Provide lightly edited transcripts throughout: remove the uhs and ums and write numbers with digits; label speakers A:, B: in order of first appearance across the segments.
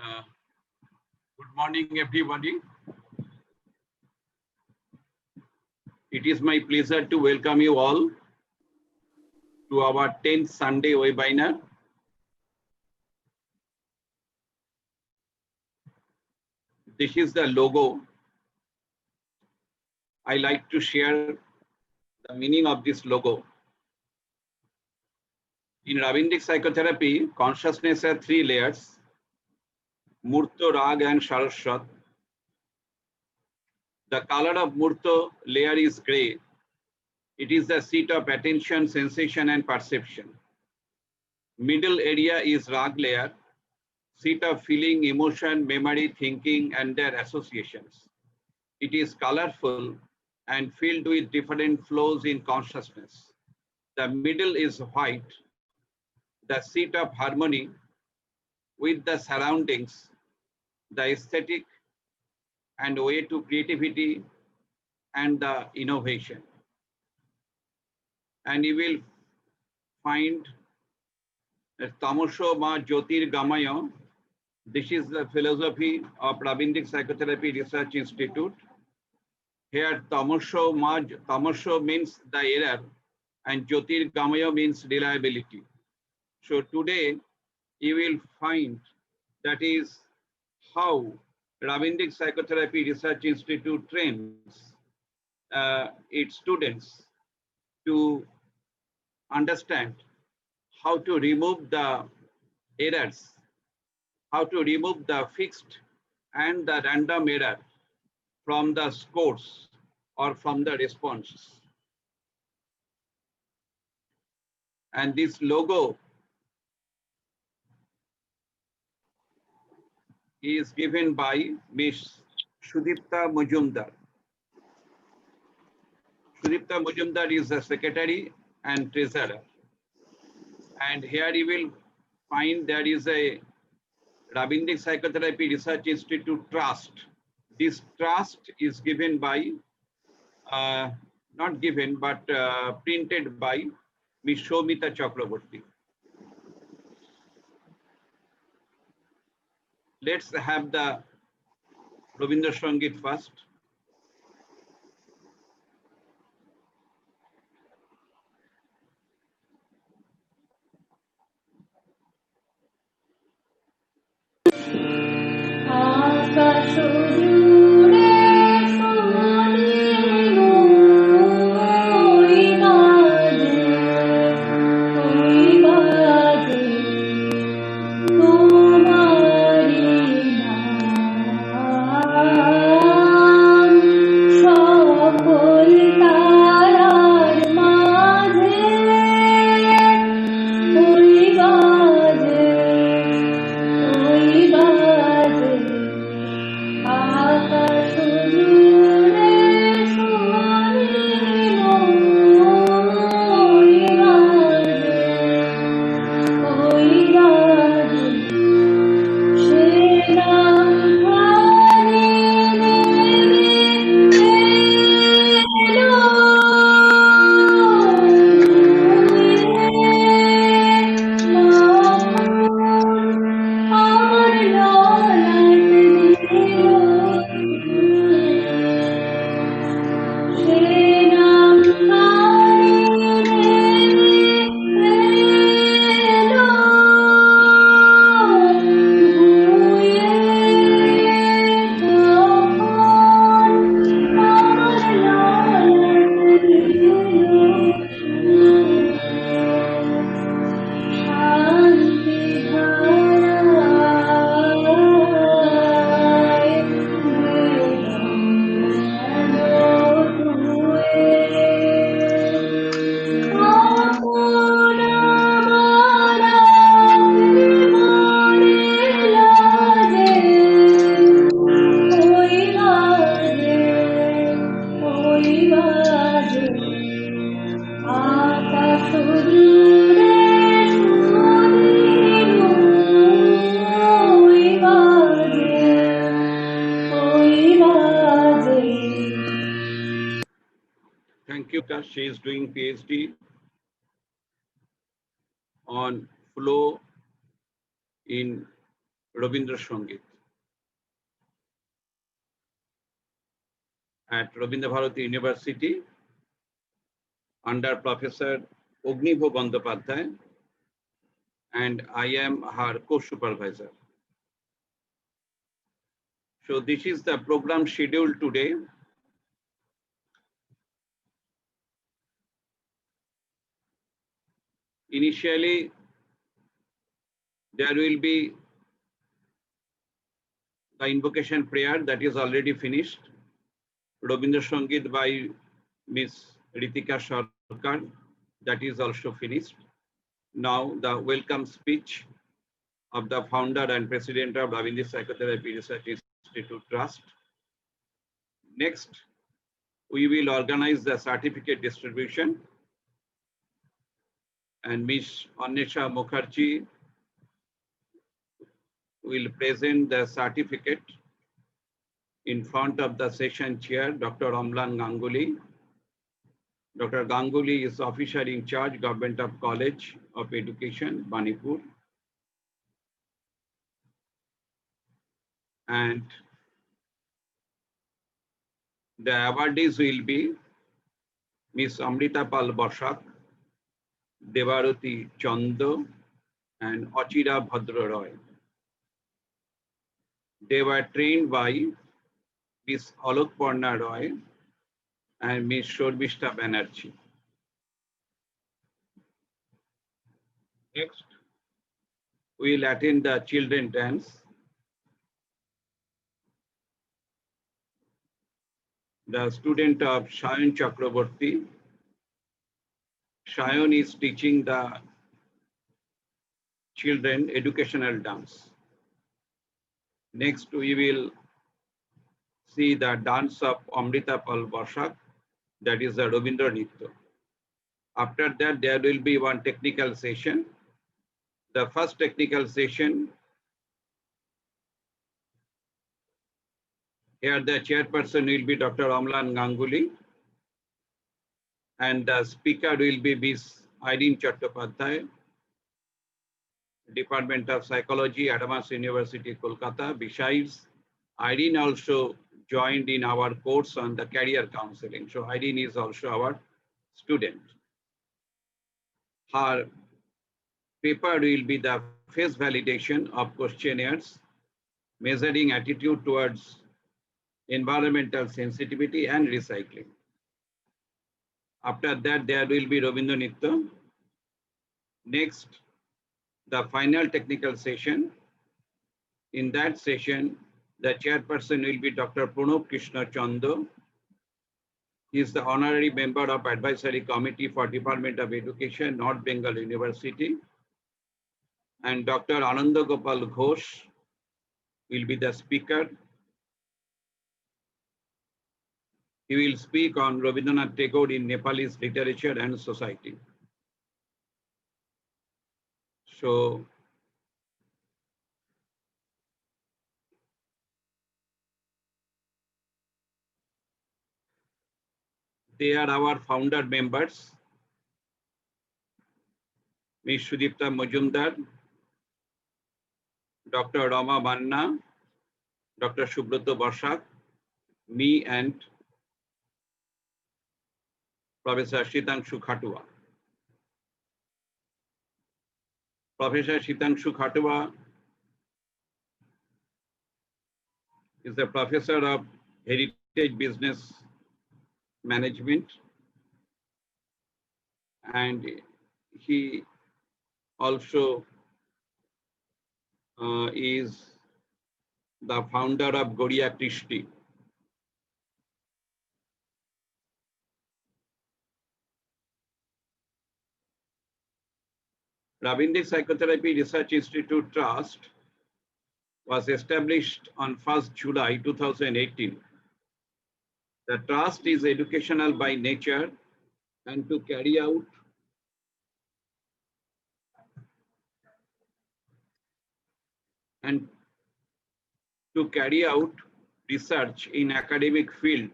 A: Good morning, everybody. It is my pleasure to welcome you all to our 10th Sunday webinar. This is the logo. I like to share the meaning of this logo. In Ravindric psychotherapy, consciousness has 3 layers: Murto, Rag, and Saraswat. The color of Murto layer is gray. It is the seat of attention, sensation, and perception. Middle area is Rag layer, seat of feeling, emotion, memory, thinking, and their associations. It is colorful and filled with different flows in consciousness. The middle is white, the seat of harmony with the surroundings, the aesthetic and way to creativity and the innovation. And you will find Tamosho Ma Jyotir Gamaya. This is the philosophy of Ravindric Psychotherapy Research Institute. Here Tamosho means the error and Jyotir Gamaya means reliability. So today you will find that is how Ravindric Psychotherapy Research Institute trains its students to understand how to remove the errors, how to remove the fixed and the random error from the scores or from the responses. And this logo is given by Ms. Sudipta Mujumdar. Sudipta Mujumdar is the secretary and treasurer. And here you will find there is a Ravindric Psychotherapy Research Institute trust. This trust is given by, not given, but printed by Ms. Shomita Chakraborty. Let's have the Rabindra Sangit first. She is doing PhD on flow in Rabindra Sangit at Rabindra Bharati University under Professor Ognibho Bandopadhyay, and I am her co-supervisor. So this is the program schedule today. Initially, there will be the invocation prayer that is already finished. Rabindra Sangit by Miss Ritika Sarkar, that is also finished. Now the welcome speech of the founder and president of Rabindra Psychotherapy Research Institute Trust. Next, we will organize the certificate distribution, and Ms. Anisha Mukherjee will present the certificate in front of the session chair, Dr. Amlan Ganguly. Dr. Ganguly is officer in charge, Government of College of Education, Manipur. And the awardees will be Ms. Amrita Pal Bashak, Devarati Chando, and Achira Bhadra Roy. They were trained by Ms. Alok Parna Roy and Ms. Shormishta Banerjee. Next, we will attend the children dance. The student of Shayan Chakraborty. Shayan is teaching the children educational dance. Next, we will see the dance of Amrita Pal Bashak, that is the Rabindra Nitya. After that, there will be one technical session. The first technical session, here the chairperson will be Dr. Amlan Ganguly, and the speaker will be Ms. Irene Chattopadhyay, Department of Psychology, Adams University, Kolkata. Besides, Irene also joined in our course on the career counseling. So Irene is also our student. Her paper will be the face validation of questionnaires, measuring attitude towards environmental sensitivity and recycling. After that, there will be Rabindra Nitya. Next, the final technical session. In that session, the chairperson will be Dr. Pranab Krishna Chando. He is the honorary member of Advisory Committee for Department of Education, North Bengal University. And Dr. Ananda Gopal Ghosh will be the speaker. He will speak on Rabindranath Tagore in Nepalese literature and society. So, they are our founder members. Ms. Sudipta Majumdar, Dr. Rama Manna, Dr. Subrata Bashak, me, and Professor Shitangshu Khatua. Professor Shitangshu Khatua is the professor of Heritage Business Management, and he also is the founder of Goriya Krishti. Rabindra Psychotherapy Research Institute Trust was established on 1st July 2018. The trust is educational by nature and to carry out research in academic field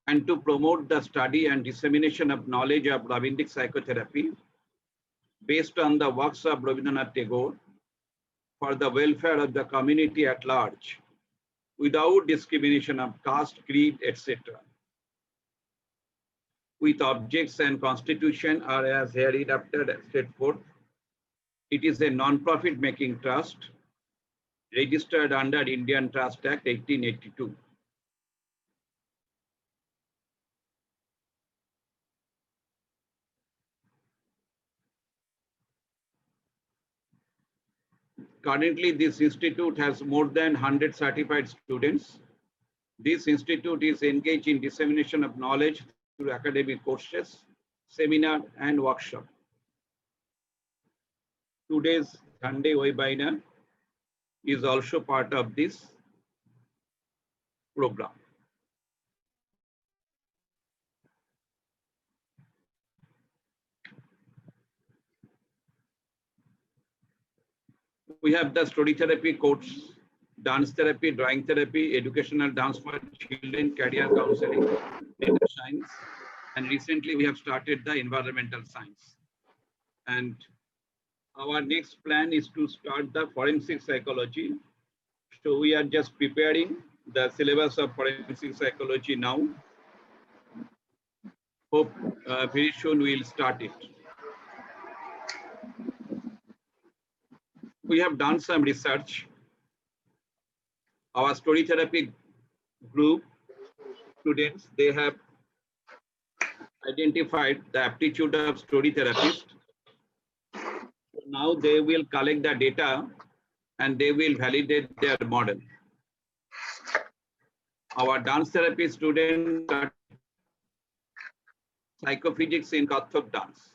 A: and to promote the study and dissemination of knowledge of Rabindic psychotherapy based on the works of Rabindranath Tagore for the welfare of the community at large, without discrimination of caste, creed, etc. With objects and constitution are as hereafter set forth. It is a non-profit making trust registered under Indian Trust Act 1882. Currently, this institute has more than 100 certified students. This institute is engaged in dissemination of knowledge through academic courses, seminar, and workshop. Today's Sunday webinar is also part of this program. We have the story therapy course, dance therapy, drawing therapy, educational dance for children, career counseling, data science, and recently we have started the environmental science. And our next plan is to start the forensic psychology. So we are just preparing the syllabus of forensic psychology now. Hope very soon we'll start it. We have done some research. Our story therapy group students, they have identified the aptitude of story therapists. So now they will collect the data and they will validate their model. Our dance therapy students are psychophysics in Kathak dance.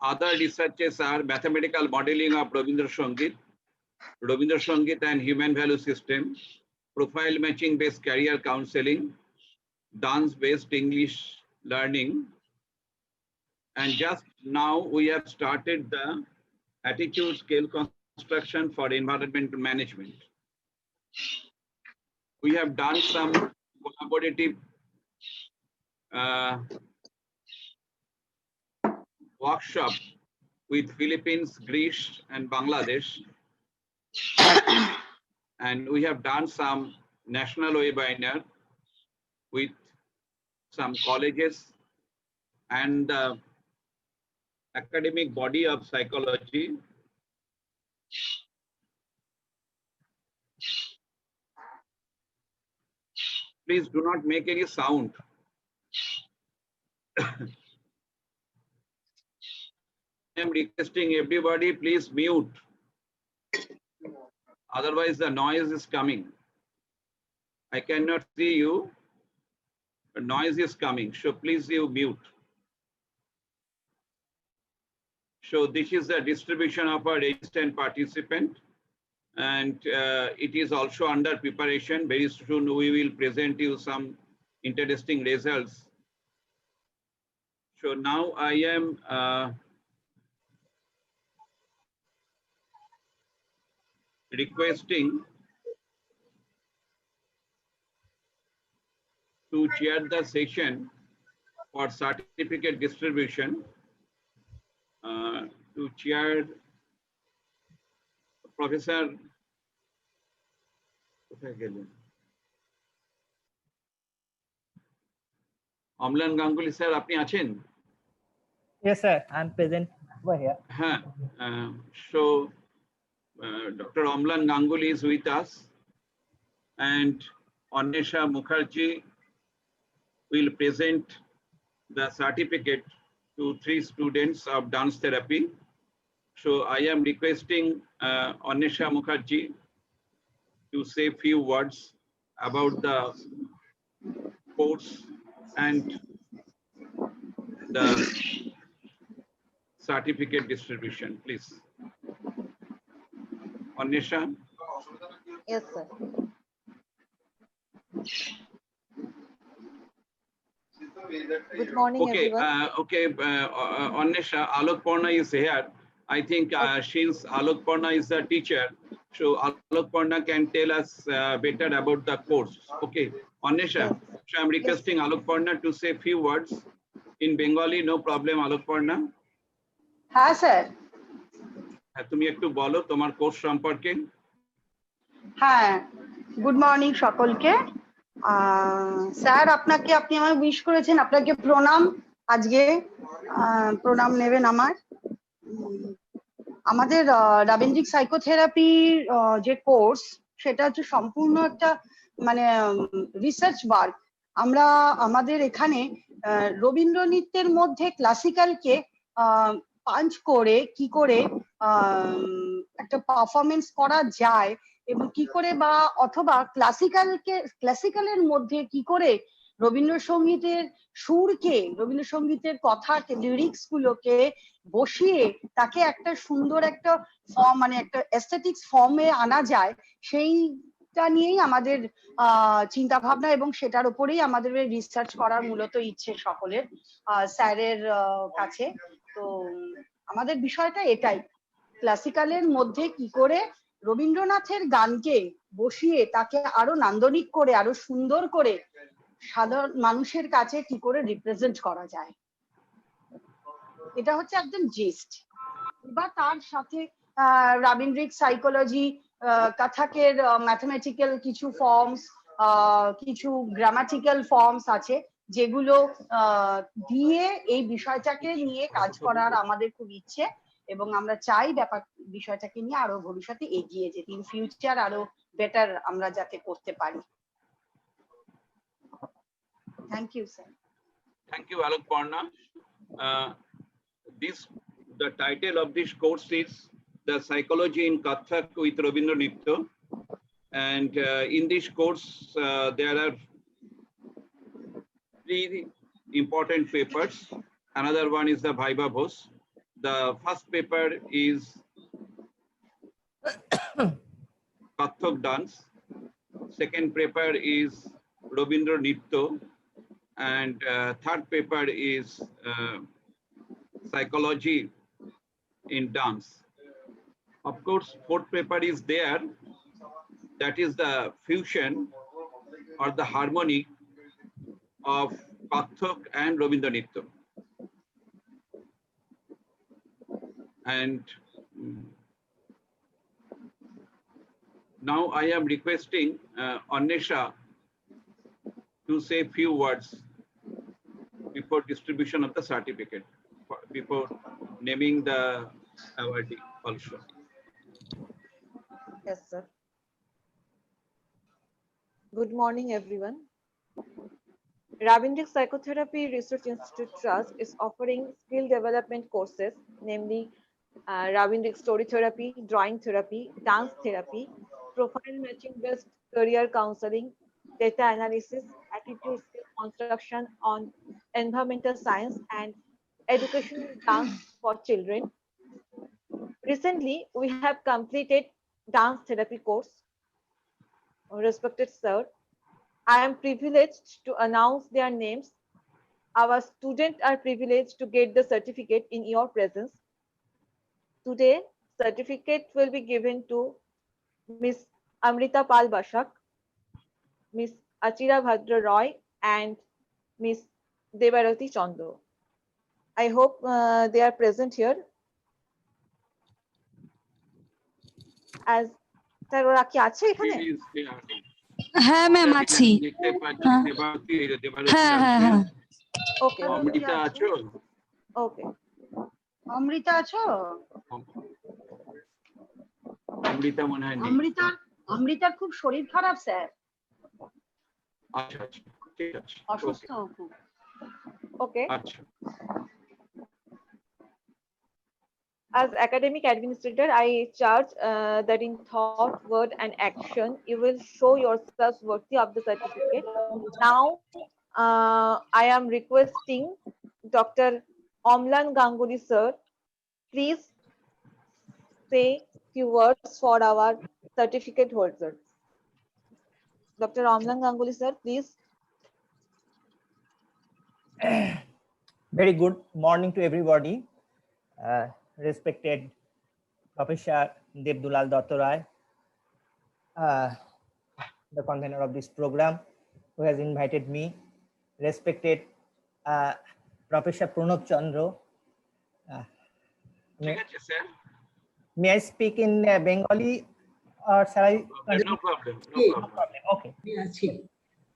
A: Other researches are mathematical modeling of Rabindra Sangeet and human value system, profile matching based career counseling, dance based English learning. And just now we have started the attitude scale construction for environmental management. We have done some collaborative workshop with Philippines, Greece, and Bangladesh. And we have done some national webinar with some colleges and the academic body of psychology. Please do not make any sound. I am requesting everybody, please mute. Otherwise, the noise is coming. I cannot see you. The noise is coming. So please you mute. So this is the distribution of our registered participant. And it is also under preparation. Very soon we will present you some interesting results. So now I am requesting to chair the session for certificate distribution. To chair Professor Amlan Ganguly sir, আপনি আছেন?
B: Yes, sir. I'm present over here.
A: So Dr. Amlan Ganguly is with us, and Anisha Mukherjee will present the certificate to 3 students of dance therapy. So I am requesting Anisha Mukherjee to say few words about the course and the certificate distribution, please. Anisha?
C: Yes, sir. Good morning, everyone.
A: Anisha, Alok Parna is here. I think since Alok Parna is the teacher, so Alok Parna can tell us better about the course. Okay, Anisha, yes. So I'm requesting Alok Parna to say few words in Bengali. No problem, Alok Parna.
D: হ্যাঁ sir.
A: তুমি একটু বলো তোমার course সম্পর্কে।
D: হ্যাঁ, good morning সকলকে। Sir আপনাকে, আপনি আমায় উইশ করেছেন, আপনাকে প্রণাম। আজকে প্রণাম নেবেন আমার। আমাদের রাবিন্দ্রিক সাইকোথেরাপির যে কোর্স, সেটা হচ্ছে সম্পূর্ণ একটা মানে রিসার্চ ওয়ার্ক। আমরা আমাদের এখানে রবীন্দ্র নৃত্যের মধ্যে ক্লাসিক্যালকে পাঞ্চ করে কি করে একটা পারফরমেন্স করা যায়, এবং কি করে বা অথবা ক্লাসিক্যালের মধ্যে কি করে রবীন্দ্রসঙ্গীতের সুরকে, রবীন্দ্রসঙ্গীতের কথাকে, লিরিক্স গুলোকে বসিয়ে তাকে একটা সুন্দর একটা ফর্ম, মানে একটা এস্থেটিক্স ফর্মে আনা যায়, সেইটা নিয়েই আমাদের চিন্তা ভাবনা, এবং সেটার উপরেই আমাদের রিসার্চ করার মূলত ইচ্ছে সকলের স্যারের কাছে। তো আমাদের বিষয়টা এটাই, ক্লাসিক্যালের মধ্যে কি করে রবীন্দ্রনাথের গানকে বসিয়ে তাকে আরো নান্দনিক করে, আরো সুন্দর করে সাধারণ মানুষের কাছে কি করে রিপ্রেজেন্ট করা যায়, এটা হচ্ছে একদম জিস্ট। এবার তার সাথে রাবীন্দ্রিক সাইকোলজি, কথাকের ম্যাথমেটিক্যাল কিছু ফর্মস, কিছু গ্রামাটিক্যাল ফর্মস আছে, যেগুলো দিয়ে এই বিষয়টাকে নিয়ে কাজ করার আমাদের খুব ইচ্ছে, এবং আমরা চাই বিষয়টাকে নিয়ে আরো ভবিষ্যতে এগিয়ে যেতে, ইন ফিউচার আরো বেটার আমরা যাতে করতে পারি। Thank you sir.
A: Thank you, Alokparna. The title of this course is The Psychology in Kathak with Rabindra Nitya. And in this course, there are 3 important papers. Another one is the Viva Bhos. The first paper is Kathak dance. Second paper is Rabindra Nitya. And third paper is psychology in dance. Of course, fourth paper is there, that is the fusion or the harmony of Kathak and Rabindra Nitya. And now I am requesting Anisha to say few words before distribution of the certificate, before naming the awardee also.
C: Yes, sir. Good morning, everyone. Ravindric Psychotherapy Research Institute Trust is offering skill development courses, namely Ravindric Story Therapy, Drawing Therapy, Dance Therapy, Profile Matching Based Career Counseling, Data Analysis, Attitude Skill Construction on Environmental Science, and Educational Dance for Children. Recently, we have completed Dance Therapy course. Respected sir, I am privileged to announce their names. Our students are privileged to get the certificate in your presence. Today, certificate will be given to Miss Amrita Pal Bashak, Miss Achira Bhadra Roy, and Miss Debarati Chando. I hope they are present here. As sir, ওরা কি আছে এখানে?
E: হ্যাঁ ma'am আছি। হ্যাঁ হ্যাঁ হ্যাঁ।
C: ওকে,
A: অমৃতা আছো?
C: ওকে,
D: অমৃতা আছো?
A: অমৃতা মনে হয় নেই।
D: অমৃতার খুব শরীর খারাপ স্যার।
A: আচ্ছা আচ্ছা, ঠিক আছে,
D: অসুস্থ খুব।
C: ওকে।
A: আচ্ছা।
C: As academic administrator, I charge that in thought, word, and action, you will show yourselves worthy of the certificate. Now, I am requesting Dr. Omlan Ganguly sir, please say few words for our certificate holders. Dr. Omlan Ganguly sir, please.
B: Very good morning to everybody. Respected Professor Debdulal Dutta, the convener of this program, who has invited me. Respected Professor Pranab Chandra,
A: ঠিক আছে sir?
B: May I speak in Bengali or shall I?
A: No problem. No
B: No
A: problem.
B: problem. Okay.
F: আছি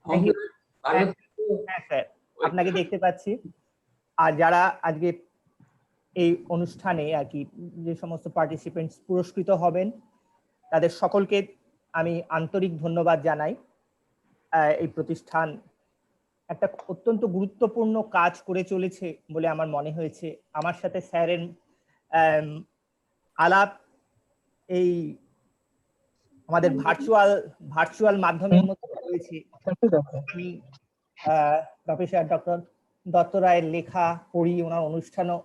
B: Thank you.
F: ভালো
B: হ্যাঁ sir, আপনাকে দেখতে পাচ্ছি। আর যারা আজকে এই অনুষ্ঠানে আর কি যে সমস্ত পার্টিসিপেন্টস পুরস্কৃত হবেন তাদের সকলকে আমি আন্তরিক ধন্যবাদ জানাই। এই প্রতিষ্ঠান একটা অত্যন্ত গুরুত্বপূর্ণ কাজ করে চলেছে বলে আমার মনে হয়েছে। আমার সাথে স্যারের আলাপ এই আমাদের ভার্চুয়াল মাধ্যমের মধ্যে হয়েছে। আমি প্রফেসর ডক্টর দত্ত রায়ের লেখা পড়ি, ওনার অনুষ্ঠানও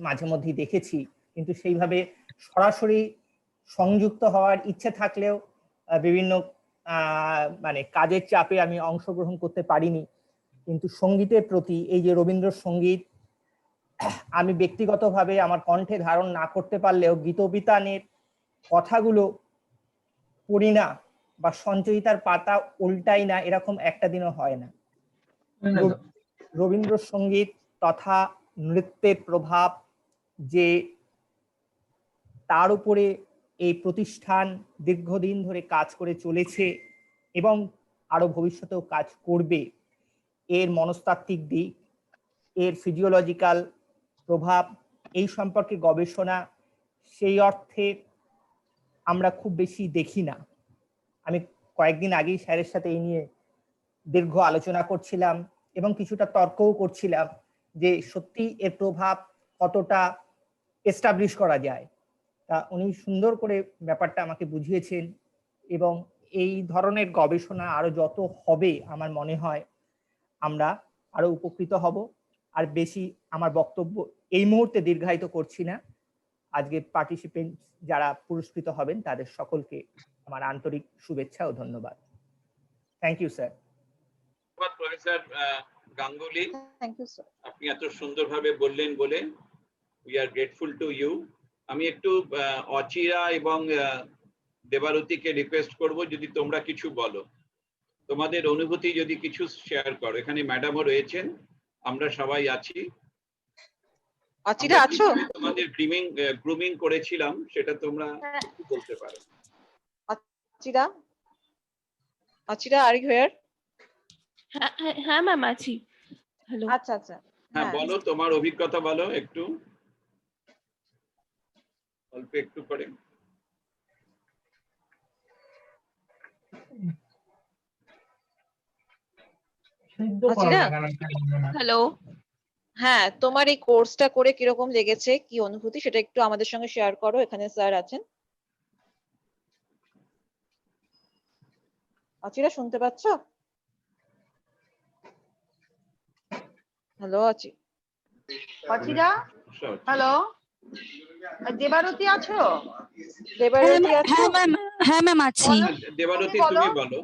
B: মাঝে মধ্যেই দেখেছি, কিন্তু সেইভাবে সরাসরি সংযুক্ত হওয়ার ইচ্ছে থাকলেও বিভিন্ন মানে কাজের চাপে আমি অংশগ্রহণ করতে পারিনি। কিন্তু সঙ্গীতের প্রতি এই যে রবীন্দ্রসঙ্গীত আমি ব্যক্তিগতভাবে আমার কণ্ঠে ধারণ না করতে পারলেও গীতবিতানের কথাগুলো পড়ি না বা সঞ্চয়িতার পাতা উল্টাই না, এরকম একটা দিনও হয় না। রবীন্দ্রসঙ্গীত তথা নৃত্যের প্রভাব যে তার উপরে এই প্রতিষ্ঠান দীর্ঘদিন ধরে কাজ করে চলেছে এবং আরো ভবিষ্যতেও কাজ করবে, এর মনস্তাত্ত্বিক দিক, এর ফিজিওলজিক্যাল প্রভাব, এই সম্পর্কে গবেষণা সেই অর্থে আমরা খুব বেশি দেখি না। আমি কয়েকদিন আগেই স্যারের সাথে এই নিয়ে দীর্ঘ আলোচনা করছিলাম এবং কিছুটা তর্কও করছিলাম যে সত্যি এর প্রভাব কতটা এস্টাবলিশ করা যায়। তা উনি সুন্দর করে ব্যাপারটা আমাকে বুঝিয়েছেন এবং এই ধরনের গবেষণা আরো যত হবে আমার মনে হয় আমরা আরো উপকৃত হব। আর বেশি আমার বক্তব্য এই মুহূর্তে দীর্ঘায়িত করছি না। আজকে পার্টিসিপেন্ট যারা পুরস্কৃত হবেন তাদের সকলকে আমার আন্তরিক শুভেচ্ছা ও ধন্যবাদ। Thank you sir.
A: Professor Ganguly,
C: thank you sir.
A: আপনি এত সুন্দরভাবে বললেন বলে we are grateful to you. আমি একটু অচিরা এবং দেবারতীকে রিকোয়েস্ট করব যদি তোমরা কিছু বলো, তোমাদের অনুভূতি যদি কিছু শেয়ার করো। এখানে ম্যাডামও রয়েছেন, আমরা সবাই আছি।
C: অচিরা আছো?
A: তোমাদের গ্রুমিং করেছিলাম সেটা তোমরা বলতে পারো।
C: অচিরা, অচিরা আর ইউ হিয়ার?
E: হ্যাঁ ম্যাম আছি। হ্যালো।
C: আচ্ছা আচ্ছা,
A: হ্যাঁ বলো, তোমার অভিজ্ঞতা বলো একটু, অল্প একটু করে।
E: হ্যালো।
C: হ্যাঁ, তোমার এই কোর্সটা করে কিরকম লেগেছে, কি অনুভূতি, সেটা একটু আমাদের সঙ্গে শেয়ার করো। এখানে স্যার আছেন। অচিরা শুনতে পাচ্ছ? হ্যালো
D: অচিরা, হ্যালো, দেবারতী আছো?
C: দেবারতী আছো?
E: হ্যাঁ ম্যাম আছি।
A: দেবারতী তুমি বলো,
D: তুমি বলো।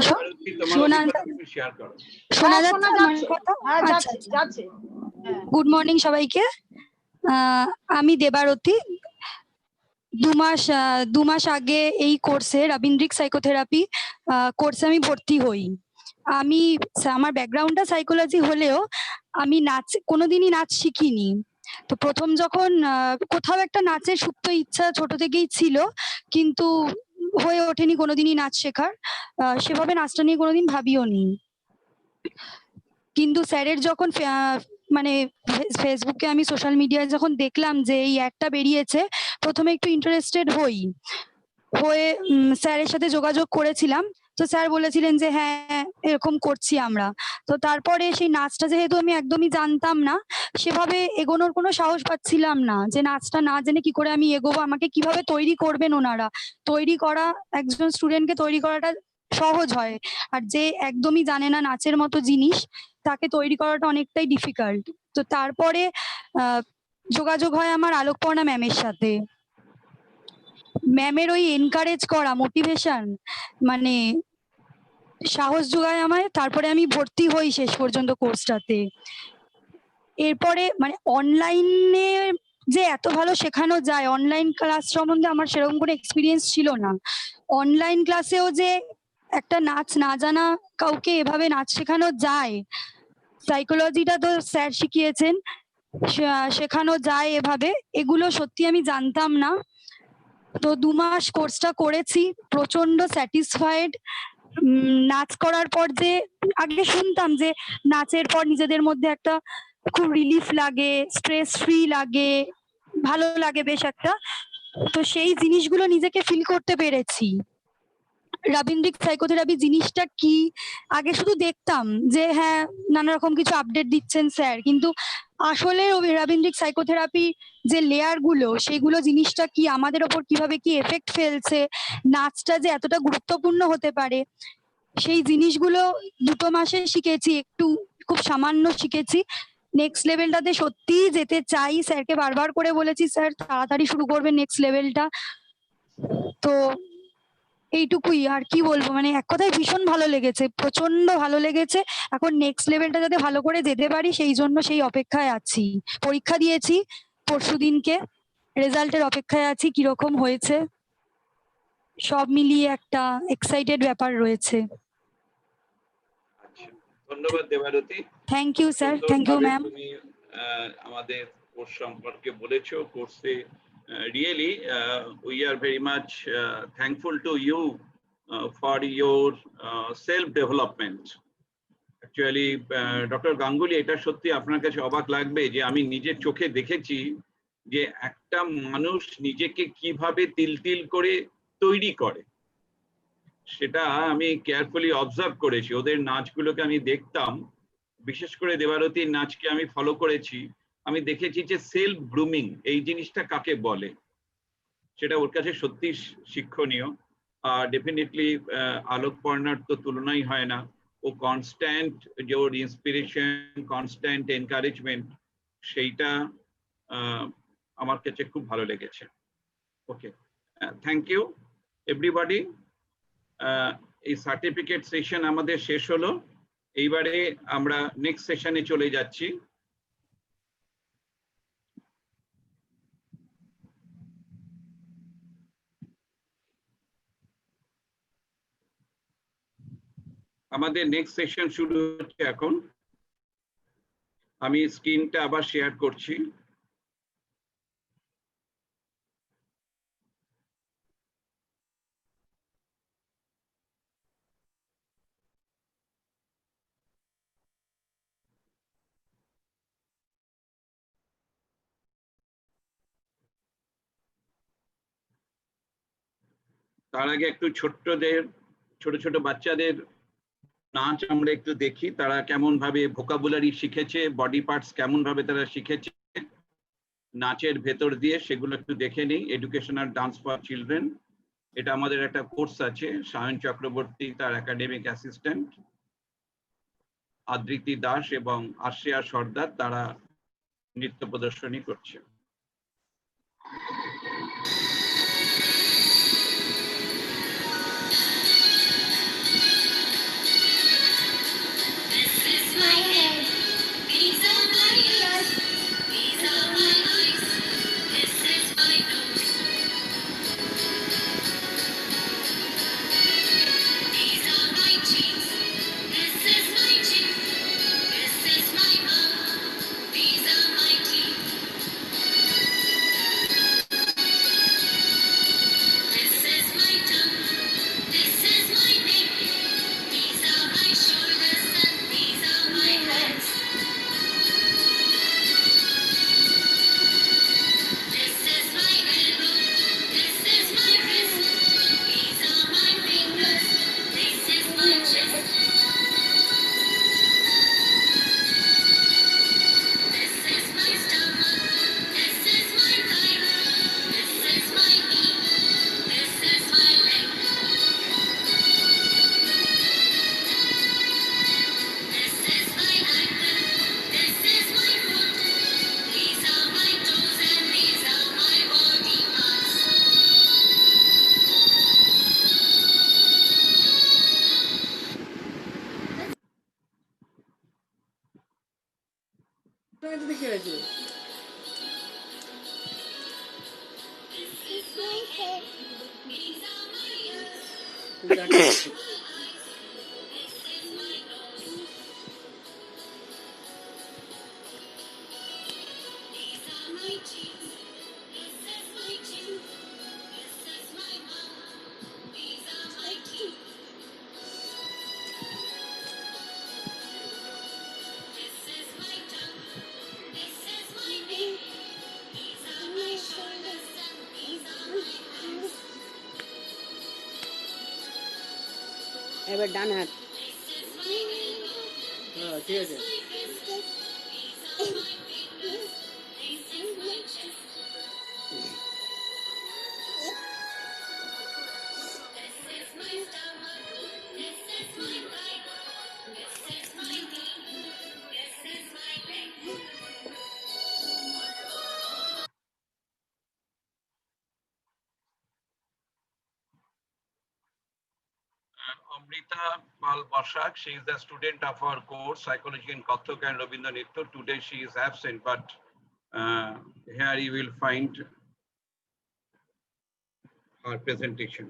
A: দেবারতী তোমার অভিজ্ঞতা একটু শেয়ার করো।
E: শোনা
D: হ্যাঁ,
E: যাচ্ছে
D: শোনা
E: আমার
D: যাচ্ছে।
E: কথা?
D: হ্যাঁ,
E: আচ্ছা,
D: যাচ্ছে
E: আচ্ছা।
D: যাচ্ছে। হ্যাঁ।
E: গুড মর্নিং সবাইকে। আমি দেবারতী। 2 মাস আগে এই কোর্সে রবীন্দ্রিক সাইকোথেরাপি কোর্সে আমি ভর্তি হই। আমার ব্যাকগ্রাউন্ডটা সাইকোলজি হলেও আমি কোনোদিনই নাচ শিখিনি। তো প্রথম যখন কোথাও একটা নাচের সুপ্ত ইচ্ছা ছোট থেকেই ছিল, কিন্তু হয়ে ওঠেনি কোনোদিনই নাচ শেখার। সেভাবে নাচটা নিয়ে কোনোদিন ভাবিও নি। কিন্তু স্যারের যখন মানে ফেসবুকে আমি সোশ্যাল মিডিয়ায় যখন দেখলাম যে এই অ্যাডটা বেরিয়েছে, প্রথমে একটু ইন্টারেস্টেড হয়ে স্যারের সাথে যোগাযোগ করেছিলাম। তো স্যার বলেছিলেন যে হ্যাঁ এরকম করছি আমরা। তো তারপরে সেই নাচটা যেহেতু আমি একদমই জানতাম না, সেভাবে এগোনোর কোনো সাহস পাচ্ছিলাম না, যে নাচটা না জেনে কি করে আমি এগোবো, আমাকে কিভাবে তৈরি করবেন ওনারা। তৈরি করা, একজন স্টুডেন্টকে তৈরি করাটা সহজ হয়, আর যে একদমই জানে না নাচের মতো জিনিস তাকে তৈরি করাটা অনেকটাই ডিফিকাল্ট। তো তারপরে যোগাযোগ হয় আমার আলোকপর্ণা ম্যামের সাথে। ম্যামের ওই এনকারেজ করা, মোটিভেশন, মানে সাহস যোগায় আমায়। তারপরে আমি ভর্তি হই শেষ পর্যন্ত কোর্সটাতে। এরপরে মানে অনলাইনে যে এত ভালো শেখানো যায়, অনলাইন ক্লাস সম্বন্ধে আমার সেরকম কোনো এক্সপিরিয়েন্স ছিল না। অনলাইন ক্লাসেও যে একটা নাচ না জানা কাউকে এভাবে নাচ শেখানো যায়, সাইকোলজিটা তো স্যার শিখিয়েছেন, শেখানো যায় এভাবে, এগুলো সত্যি আমি জানতাম না। তো 2 মাস কোর্সটা করেছি, প্রচন্ড স্যাটিসফাইড। নাচ করার পর যে আগে শুনতাম যে নাচের পর নিজেদের মধ্যে একটা খুব রিলিফ লাগে, স্ট্রেস ফ্রি লাগে, ভালো লাগে বেশ একটা। তো সেই জিনিসগুলো নিজেকে ফিল করতে পেরেছি। রাবীন্দ্রিক সাইকোথেরাপি জিনিসটা কি আগে শুধু দেখতাম যে হ্যাঁ নানা রকম কিছু আপডেট দিচ্ছেন স্যার, কিন্তু আসলে রাবীন্দ্রিক সাইকোথেরাপি যে লেয়ার গুলো সেগুলো জিনিসটা কি, আমাদের ওপর কিভাবে কি এফেক্ট ফেলছে, নাচটা যে এতটা গুরুত্বপূর্ণ হতে পারে, সেই জিনিসগুলো 2 মাসে শিখেছি, একটু খুব সামান্য শিখেছি। নেক্সট লেভেলটাতে সত্যিই যেতে চাই, স্যারকে বারবার করে বলেছি স্যার তাড়াতাড়ি শুরু করবেন নেক্সট লেভেলটা। তো এইটুকুই, আর কি বলবো, মানে এক কথায় ভীষণ ভালো লেগেছে, প্রচন্ড ভালো লেগেছে। এখন নেক্সট লেভেলটা যাতে ভালো করে যেতে পারি সেই জন্য সেই অপেক্ষায় আছি। পরীক্ষা দিয়েছি পরশুদিনকে, রেজাল্টের অপেক্ষায় আছি কিরকম হয়েছে। সব মিলিয়ে একটা এক্সাইটেড ব্যাপার রয়েছে।
A: আচ্ছা, ধন্যবাদ Debarati.
E: Thank you sir, thank you
A: সুন্দরভাবে
E: ম্যাম।
A: তুমি আমাদের কোর্স সম্পর্কে বলেছো। কোর্সে really we are very much thankful to you for your self development. Actually doctor Ganguly, এটা সত্যি আপনার কাছে অবাক লাগবে যে আমি নিজের চোখে দেখেছি যে একটা মানুষ নিজেকে কিভাবে তিল তিল করে তৈরি করে, সেটা আমি কেয়ারফুলি অবজার্ভ করেছি। ওদের নাচগুলোকে আমি দেখতাম, বিশেষ করে দেবারতীর নাচকে আমি ফলো করেছি। আমি দেখেছি যে সেলফ গ্রুমিং এই জিনিসটা কাকে বলে, সেটা ওর কাছে সত্যি শিক্ষণীয়। আর ডেফিনেটলি আলোক পর্ণার তো তুলনাই হয় না। ও কনস্ট্যান্ট যে ওর ইন্সপিরেশন, কনস্ট্যান্ট এনকারেজমেন্ট, সেইটা আমার কাছে খুব ভালো লেগেছে। ওকে, থ্যাংক ইউ এভরিবডি। এই সার্টিফিকেট সেশন আমাদের শেষ হলো। এইবারে আমরা নেক্সট সেশনে চলে যাচ্ছি। আমাদের নেক্সট সেশন শুরু হচ্ছে এখন। আমি স্ক্রিনটা আবার শেয়ার করছি। তার আগে একটু ছোট ছোট বাচ্চাদের নাচ আমরা একটু দেখি, তারা কেমন ভাবে ভোকাবুলারি শিখেছে, বডি পার্টস কেমন ভাবে তারা শিখেছে নাচের ভেতর দিয়ে, সেগুলো একটু দেখে নিই। এডুকেশনাল ডান্স ফর চিলড্রেন, এটা আমাদের একটা কোর্স আছে। সায়ন চক্রবর্তী তার একাডেমিক অ্যাসিস্ট্যান্ট, আদৃতি দাস এবং আশ্রেয়া সর্দার তারা নৃত্য প্রদর্শনী করছে।
F: এবার ডান হাত
G: ঠিক আছে।
A: Amrita Pal Bashak, she is the student of our course, Psychology in Kathak and Rabindra Nitya. Today she is absent, but here you will find her presentation.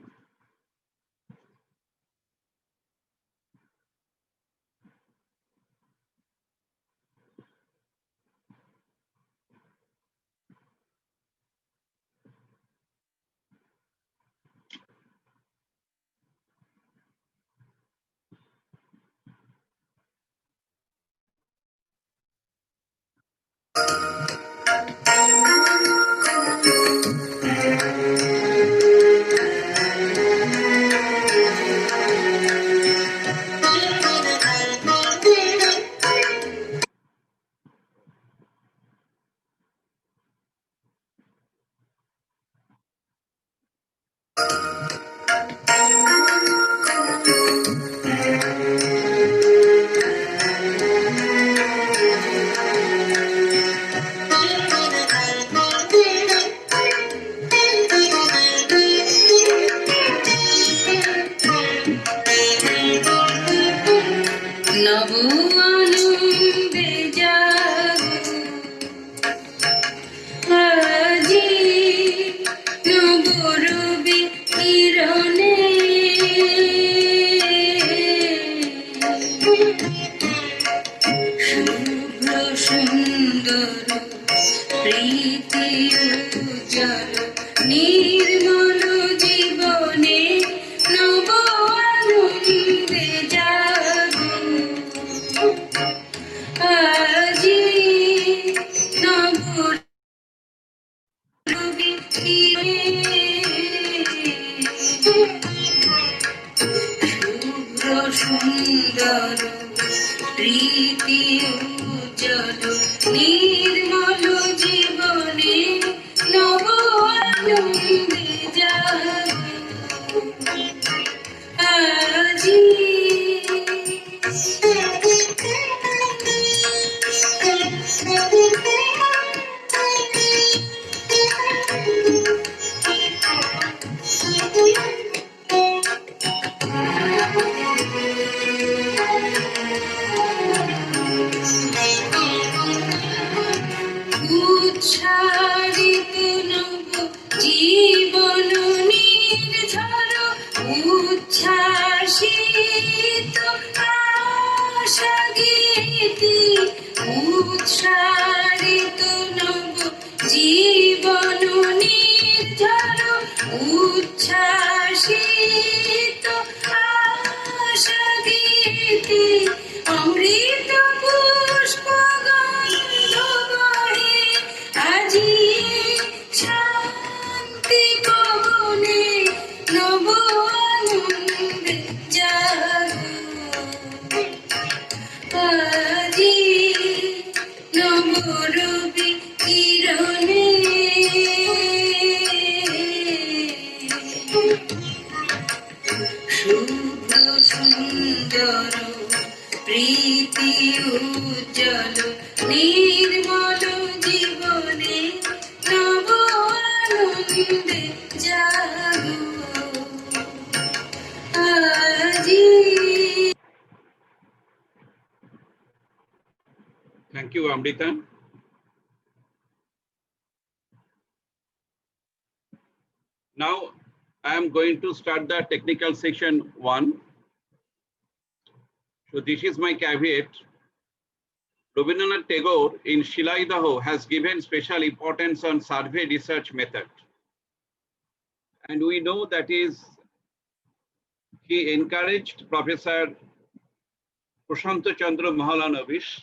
A: Thank you, Amrita. Now, I am going to start the technical section 1. So this is my caveat. Rabindranath Tagore in Shilaidaho has given special importance on survey research method. And we know that is, he encouraged Professor Prashant Chandra Mahalanavish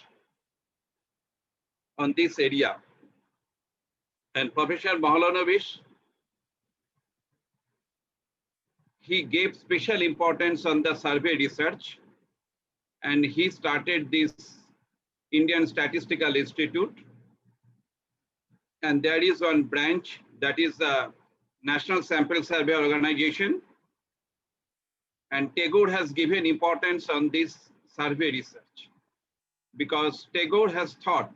A: on this area. And Professor Mahalanavish, he gave special importance on the survey research, and he started this Indian Statistical Institute. And there is one branch that is the National Sample Survey Organization. And Tagore has given importance on this survey research because Tagore has thought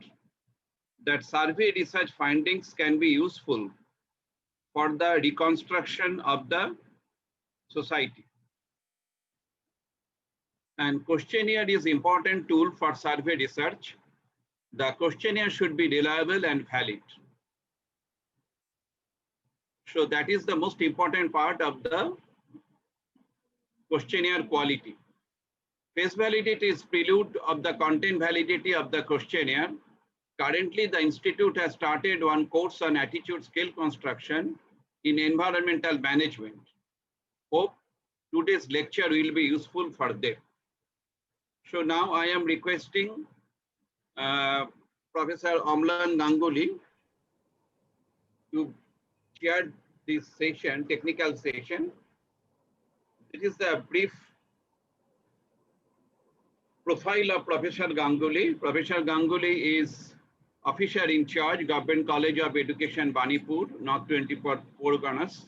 A: that survey research findings can be useful for the reconstruction of the society. And questionnaire is important tool for survey research. The questionnaire should be reliable and valid. So that is the most important part of the questionnaire quality. Face validity is prelude of the content validity of the questionnaire. Currently, the Institute has started one course on attitude skill construction in environmental management. Hope today's lecture will be useful for them. So now I am requesting Professor Amlan Ganguly to chair this session, technical session. It is the brief profile of Professor Ganguly. Professor Ganguly is officer in charge, Government College of Education, Banipur, North 24 Parganas.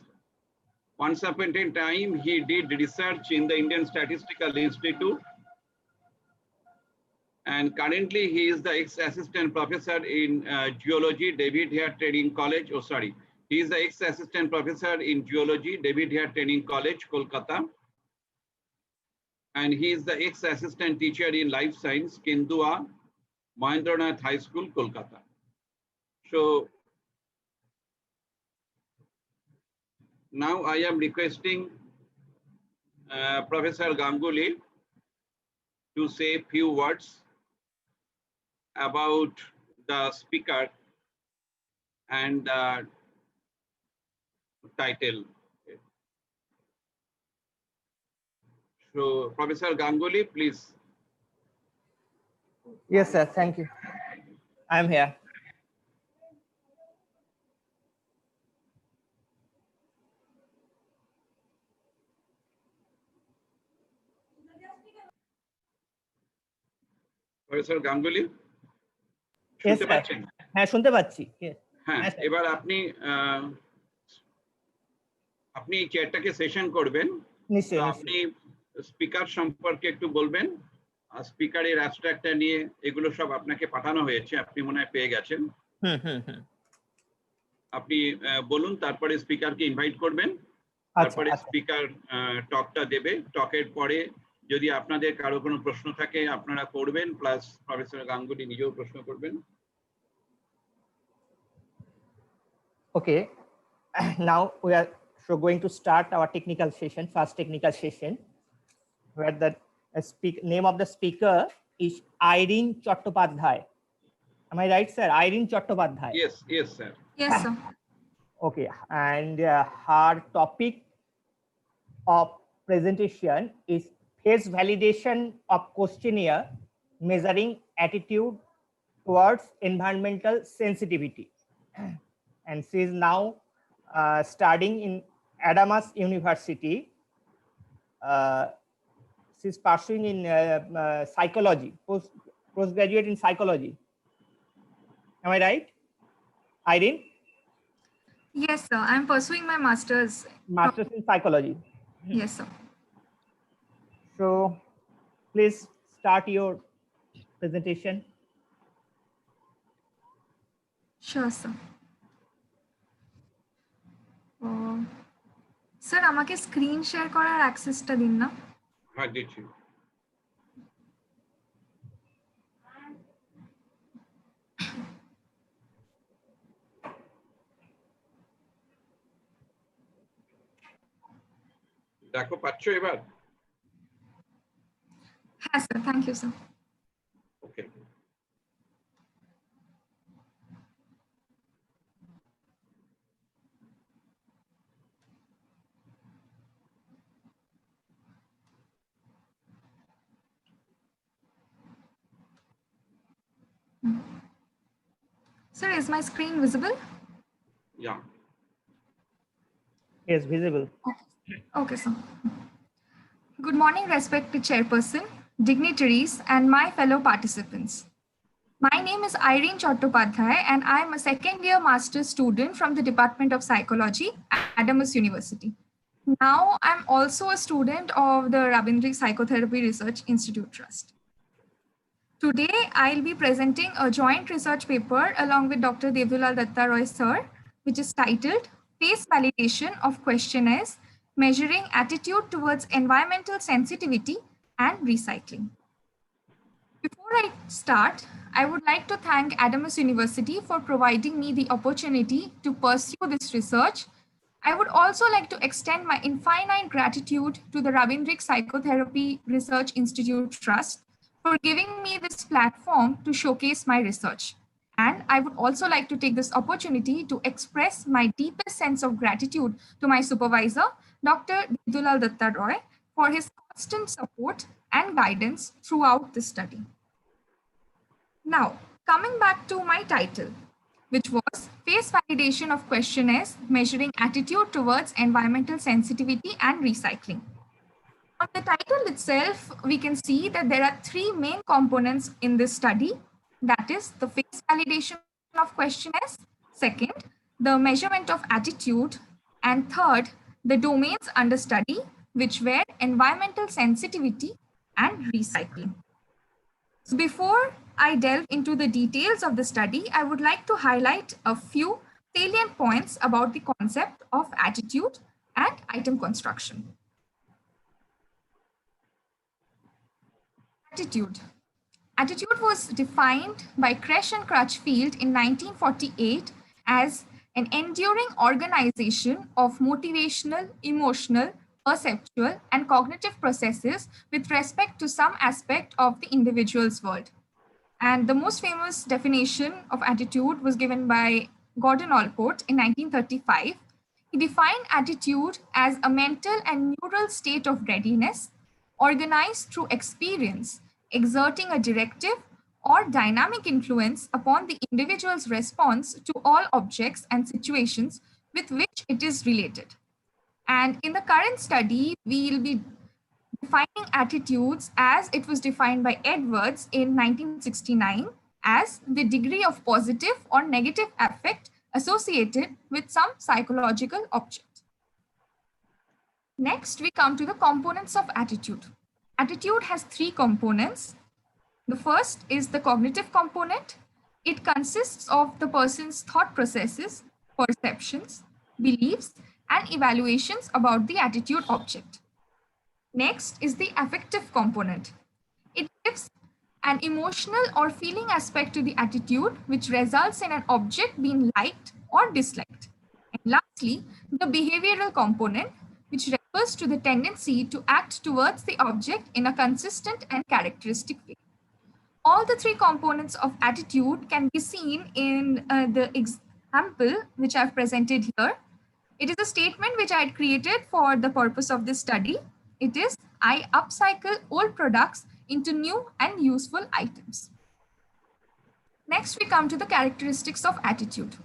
A: Once upon a time, he did research in the Indian Statistical Institute. And currently, he is the ex-assistant professor in geology, David Hare Training College. Oh, sorry. He is the ex-assistant professor in geology, David Hare Training College, Kolkata. And he is the ex-assistant teacher in life science, Kendua, Mahendranath High School, Kolkata. So now I am requesting Professor Ganguly to say a few words about the speaker and the title. So Professor Ganguly, please.
B: Yes, sir. Thank you. I'm here.
A: Professor Ganguly,
B: Yes,
A: শুনতে
B: sir.
A: পাচ্ছেন?
B: হ্যাঁ, শুনতে পাচ্ছি। Yes.
A: হ্যাঁ,
B: Yes, sir.
A: এবার আপনি এই চেয়ারটাকে session করবেন।
B: নিশ্চয়ই,
A: তো
B: নিশ্চয়ই।
A: আপনি স্পিকার সম্পর্কে একটু বলবেন। স্পিকারের অ্যাবস্ট্রাক্টটা নিয়ে এগুলো সব আপনাকে পাঠানো হয়েছে, আপনি মনে হয় পেয়ে গেছেন। আপনি বলুন, তারপরে স্পিকারকে ইনভাইট করবেন, তারপরে স্পিকার টকটা দেবে। টকের পরে যদি আপনাদের কারো কোনো প্রশ্ন থাকে আপনারা করবেন, প্লাস প্রফেসর গাঙ্গুলি নিজেও প্রশ্ন করবেন।
B: Okay, now we are going to start our technical session, first technical session, where the name of the speaker is Irene Chattopadhyay. Am I right, sir? Irene Chattopadhyay.
A: Yes, yes, sir.
E: Yes, sir.
B: Okay, and her topic of presentation is face validation of questionnaire measuring attitude towards environmental sensitivity. And she is now studying in Adamas University. She's pursuing in psychology, postgraduate in psychology. Am I right, Irene?
F: Yes, sir. I'm pursuing my master's.
B: Master's in psychology.
F: Yes, sir.
B: So please start your presentation.
F: Sure, sir. Sir আমাকে screen share করার অ্যাক্সেসটা দিন না।
A: হ্যাঁ, দিচ্ছি। দেখো, পাচ্ছো এবার?
F: হ্যাঁ sir, thank you sir.
A: Okay.
F: Sir, is my screen visible?
A: Yeah.
B: Yes, visible.
F: Okay, sir. Good morning, respected chairperson, dignitaries, and my fellow participants. My name is Irene Chattopadhyay, and I am a second-year master's student from the Department of Psychology at Adams University. Now, I'm also a student of the Rabindra Psychotherapy Research Institute Trust. Today, I'll be presenting a joint research paper along with Dr. Debdulal Dutta Roy sir, which is titled Face Validation of Questionnaires Measuring Attitude Towards Environmental Sensitivity and Recycling. Before I start, I would like to thank Adams University for providing me the opportunity to pursue this research. I would also like to extend my infinite gratitude to the Rabindra Psychotherapy Research Institute Trust for giving me this platform to showcase my research. And I would also like to take this opportunity to express my deepest sense of gratitude to my supervisor, Dr. Debdulal Dutta Roy, for his constant support and guidance throughout the study. Now, coming back to my title, which was Face Validation of Questionnaires Measuring Attitude Towards Environmental Sensitivity and Recycling. On the title itself, we can see that there are three main components in this study. That is the face validation of questionnaires. Second, the measurement of attitude. And third, the domains under study, which were environmental sensitivity and recycling. So before I delve into the details of the study, I would like to highlight a few salient points about the concept of attitude and item construction. Attitude. Attitude was defined by Kresh and Crutchfield in 1948 as an enduring organization of motivational, emotional, perceptual, and cognitive processes with respect to some aspect of the individual's world. And the most famous definition of attitude was given by Gordon Allport in 1935. He defined attitude as a mental and neural state of readiness organized through experience, exerting a directive or dynamic influence upon the individual's response to all objects and situations with which it is related. And in the current study, we will be defining attitudes as it was defined by Edwards in 1969 as the degree of positive or negative affect associated with some psychological object. Next, we come to the components of attitude. Attitude has three components. The first is the cognitive component. It consists of the person's thought processes, perceptions, beliefs, and evaluations about the attitude object. Next is the affective component. It gives an emotional or feeling aspect to the attitude, which results in an object being liked or disliked. And lastly, the behavioral component, which refers to the tendency to act towards the object in a consistent and characteristic way. All the three components of attitude can be seen in the example which I've presented here. It is a statement which I had created for the purpose of this study. It is, I upcycle old products into new and useful items. Next, we come to the characteristics of attitude.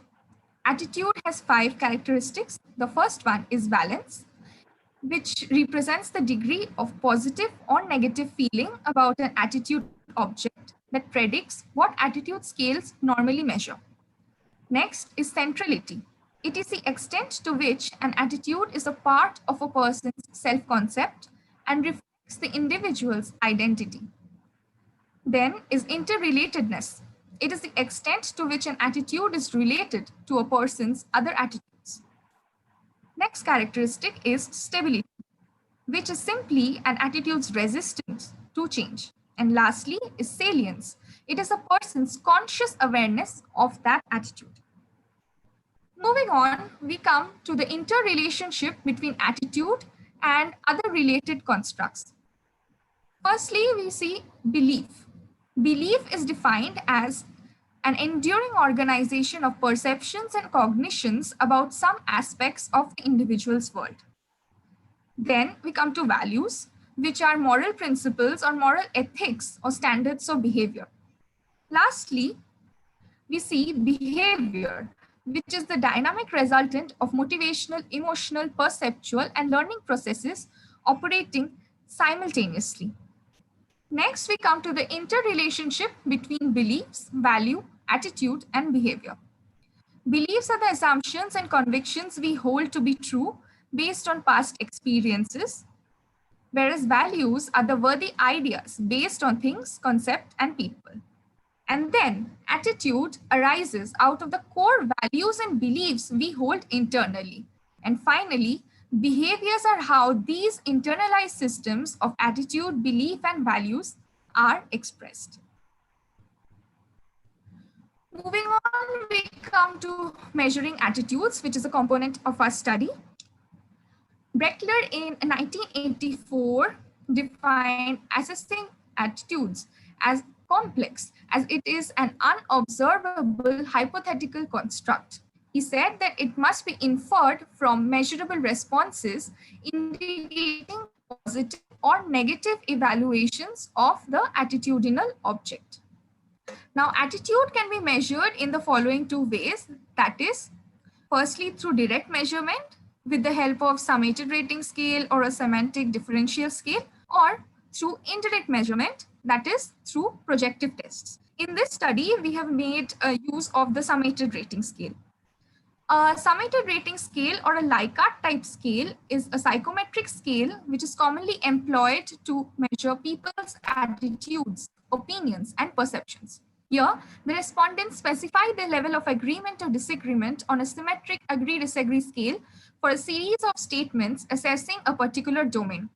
F: Attitude has 5 characteristics. The first one is valence, which represents the degree of positive or negative feeling about an attitude object that predicts what attitude scales normally measure. Next is centrality. It is the extent to which an attitude is a part of a person's self-concept and reflects the individual's identity. Then is interrelatedness. It is the extent to which an attitude is related to a person's other attitudes. Next characteristic is stability, which is simply an attitude's resistance to change. And lastly is salience. It is a person's conscious awareness of that attitude. Moving on, we come to the interrelationship between attitude and other related constructs. Firstly, we see belief. Belief is defined as an enduring organization of perceptions and cognitions about some aspects of the individual's world. Then we come to values, which are moral principles or moral ethics or standards of behavior. Lastly, we see behavior, which is the dynamic resultant of motivational, emotional, perceptual, and learning processes operating simultaneously. Next, we come to the interrelationship between beliefs, value, attitude, and behavior. Beliefs are the assumptions and convictions we hold to be true based on past experiences, whereas values are the worthy ideas based on things, concepts, and people. And then attitude arises out of the core values and beliefs we hold internally. And finally, behaviors are how these internalized systems of attitude, belief, and values are expressed. Moving on, we come to measuring attitudes, which is a component of our study. Brechler in 1984 defined assessing attitudes as complex, as it is an unobservable hypothetical construct. He said that it must be inferred from measurable responses indicating positive or negative evaluations of the attitudinal object. Now, attitude can be measured in the following two ways. That is, firstly, through direct measurement with the help of summated rating scale or a semantic differential scale, or through indirect measurement, that is through projective tests. In this study, we have made use of the summated rating scale. A summated rating scale or a Likert type scale is a psychometric scale which is commonly employed to measure people's attitudes, opinions, and perceptions. Here, the respondents specify their level of agreement or disagreement on a symmetric agree-disagree scale for a series of statements assessing a particular domain.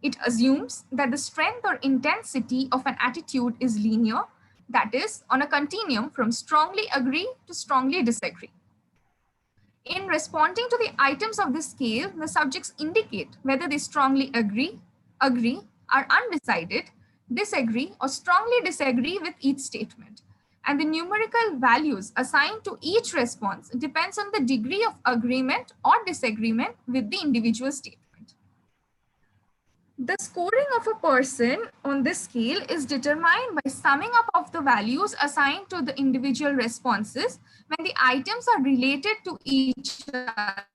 F: It assumes that the strength or intensity of an attitude is linear, that is, on a continuum from strongly agree to strongly disagree. In responding to the items of the scale, the subjects indicate whether they strongly agree, are undecided, disagree, or strongly disagree with each statement. And the numerical values assigned to each response depends on the degree of agreement or disagreement with the individual statement. The scoring of a person on this scale is determined by summing up of the values assigned to the individual responses when the items are related to each other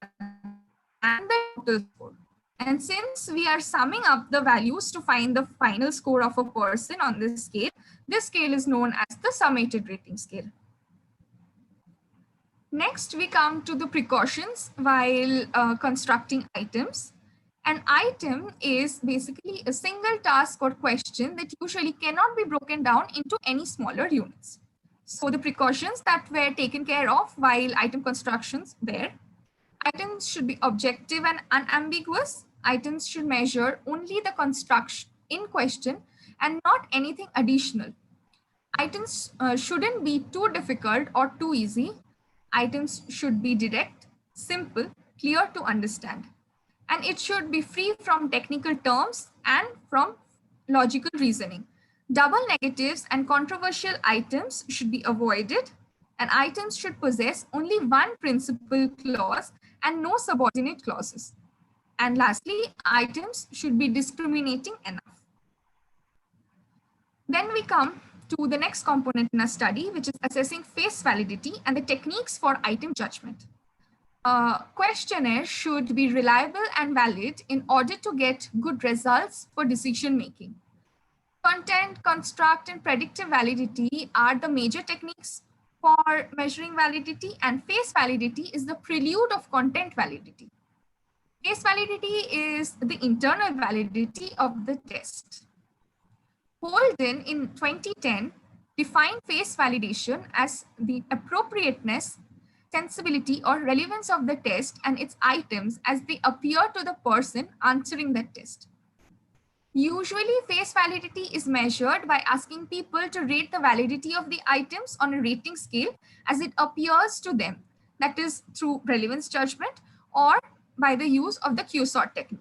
F: and the total score. And since we are summing up the values to find the final score of a person on this scale is known as the summated rating scale. Next, we come to the precautions while constructing items. An item is basically a single task or question that usually cannot be broken down into any smaller units. So the precautions that were taken care of while item constructions were: items should be objective and unambiguous. Items should measure only the construction in question and not anything additional. Items shouldn't be too difficult or too easy. Items should be direct, simple, clear to understand. And it should be free from technical terms and from logical reasoning. Double negatives and controversial items should be avoided, and items should possess only one principal clause and no subordinate clauses. And lastly, items should be discriminating enough. Then we come to the next component in our study, which is assessing face validity and the techniques for item judgment. A questionnaire should be reliable and valid in order to get good results for decision making. Content, construct, and predictive validity are the major techniques for measuring validity, and face validity is the prelude of content validity. Face validity is the internal validity of the test. Holden in 2010 defined face validation as the appropriateness, sensibility, or relevance of the test and its items as they appear to the person answering the test. Usually, face validity is measured by asking people to rate the validity of the items on a rating scale as it appears to them, that is through relevance judgment or by the use of the Q-sort technique.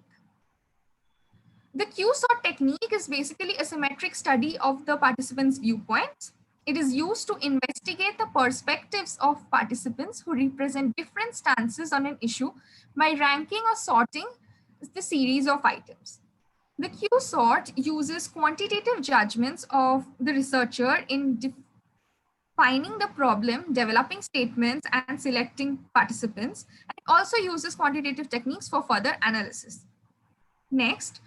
F: The Q-sort technique is basically a symmetric study of the participants' viewpoints. It is used to investigate the perspectives of participants who represent different stances on an issue by ranking or sorting the series of items. The Q-sort uses quantitative judgments of the researcher in finding the problem, developing statements, and selecting participants. And it also uses quantitative techniques for further analysis. Next,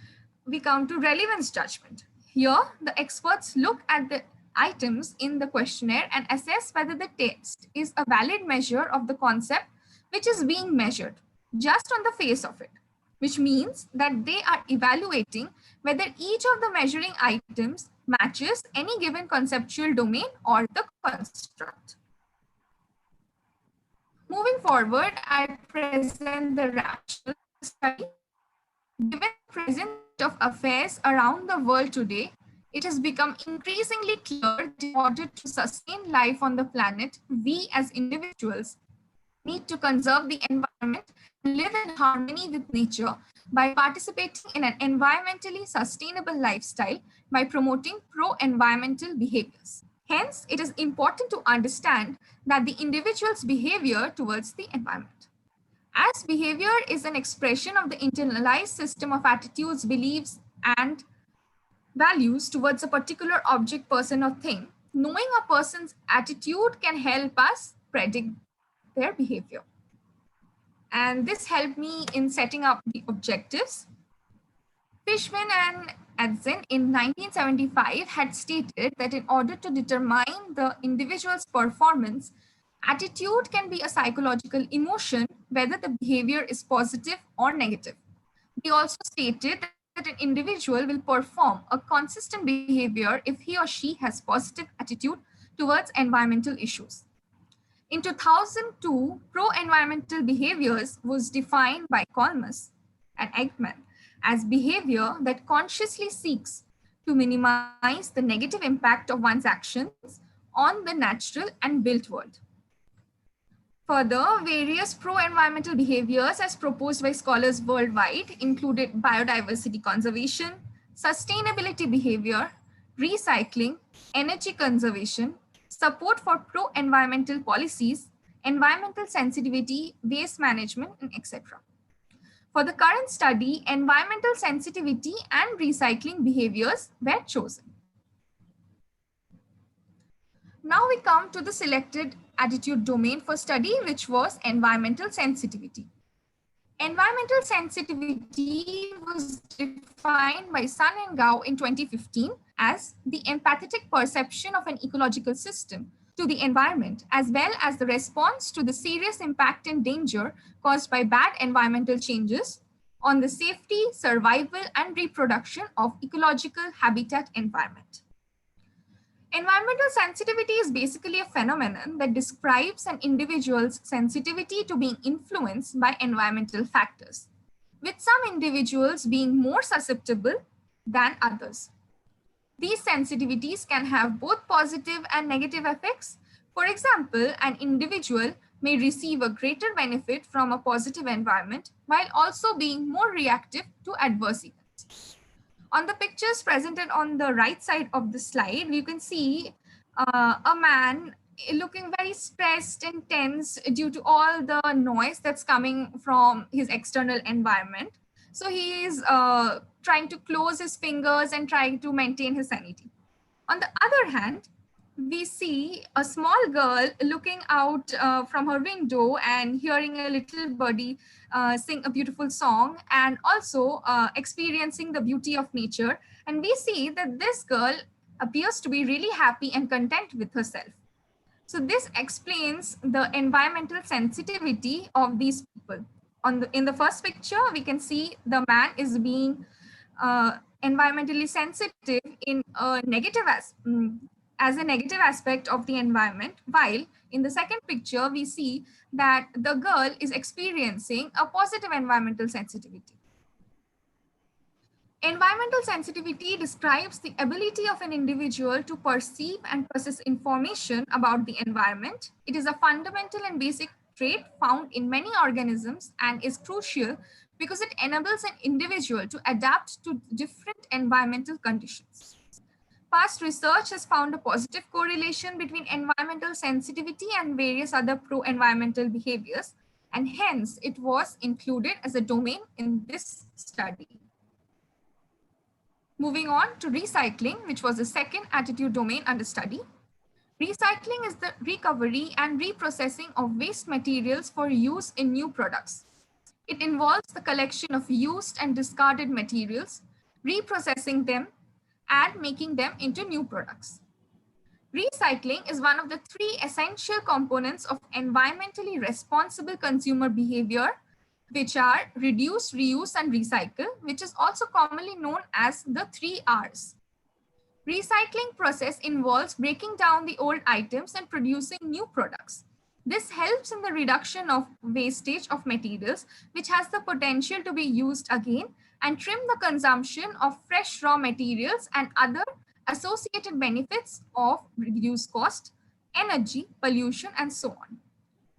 F: we come to relevance judgment. Here, the experts look at the items in the questionnaire and assess whether the text is a valid measure of the concept which is being measured, just on the face of it, which means that they are evaluating whether each of the measuring items matches any given conceptual domain or the construct. Moving forward, I present the rational study. Given the present state of affairs around the world today, it has become increasingly clear that in order to sustain life on the planet, we as individuals need to conserve the environment and live in harmony with nature by participating in an environmentally sustainable lifestyle by promoting pro-environmental behaviors. Hence, it is important to understand that the individual's behavior towards the environment. As behavior is an expression of the internalized system of attitudes, beliefs, and values towards a particular object, person, or thing, knowing a person's attitude can help us predict their behavior. And this helped me in setting up the objectives. Fishman and Edzin in 1975 had stated that in order to determine the individual's performance, attitude can be a psychological emotion, whether the behavior is positive or negative. They also stated that an individual will perform a consistent behavior if he or she has positive attitude towards environmental issues. In 2002, pro-environmental behaviors was defined by Colmus and Ekman as behavior that consciously seeks to minimize the negative impact of one's actions on the natural and built world. Further, various pro-environmental behaviors as proposed by scholars worldwide included biodiversity conservation, sustainability behavior, recycling, energy conservation, support for pro-environmental policies, environmental sensitivity, waste management, and etc. For the current study, environmental sensitivity and recycling behaviors were chosen. Now we come to the selected attitude domain for study, which was environmental sensitivity. Environmental sensitivity was defined by Sun and Gao in 2015 as the empathetic perception of an ecological system to the environment, as well as the response to the serious impact and danger caused by bad environmental changes on the safety, survival, and reproduction of ecological habitat environment. Environmental sensitivity is basically a phenomenon that describes an individual's sensitivity to being influenced by environmental factors, with some individuals being more susceptible than others. These sensitivities can have both positive and negative effects. For example, an individual may receive a greater benefit from a positive environment while also being more reactive to adverse events. On the pictures presented on the right side of the slide, you can see a man looking very stressed and tense due to all the noise that's coming from his external environment. So he is trying to close his fingers and trying to maintain his sanity. On the other hand, we see a small girl looking out from her window and hearing a little birdie sing a beautiful song, and also experiencing the beauty of nature. And we see that this girl appears to be really happy and content with herself. So this explains the environmental sensitivity of these people. In the first picture, we can see the man is being environmentally sensitive in a negative as a negative aspect of the environment, while in the second picture, we see that the girl is experiencing a positive environmental sensitivity. Environmental sensitivity describes the ability of an individual to perceive and process information about the environment. It is a fundamental and basic trait found in many organisms and is crucial because it enables an individual to adapt to different environmental conditions. Past research has found a positive correlation between environmental sensitivity and various other pro-environmental behaviors, and hence it was included as a domain in this study. Moving on to recycling, which was the second attitude domain under study. Recycling is the recovery and reprocessing of waste materials for use in new products. It involves the collection of used and discarded materials, reprocessing them, and making them into new products. Recycling is one of the three essential components of environmentally responsible consumer behavior, which are reduce, reuse, and recycle, which is also commonly known as the 3 Rs. Recycling process involves breaking down the old items and producing new products. This helps in the reduction of wastage of materials, which has the potential to be used again, and trim the consumption of fresh raw materials and other associated benefits of reduced cost, energy, pollution, and so on.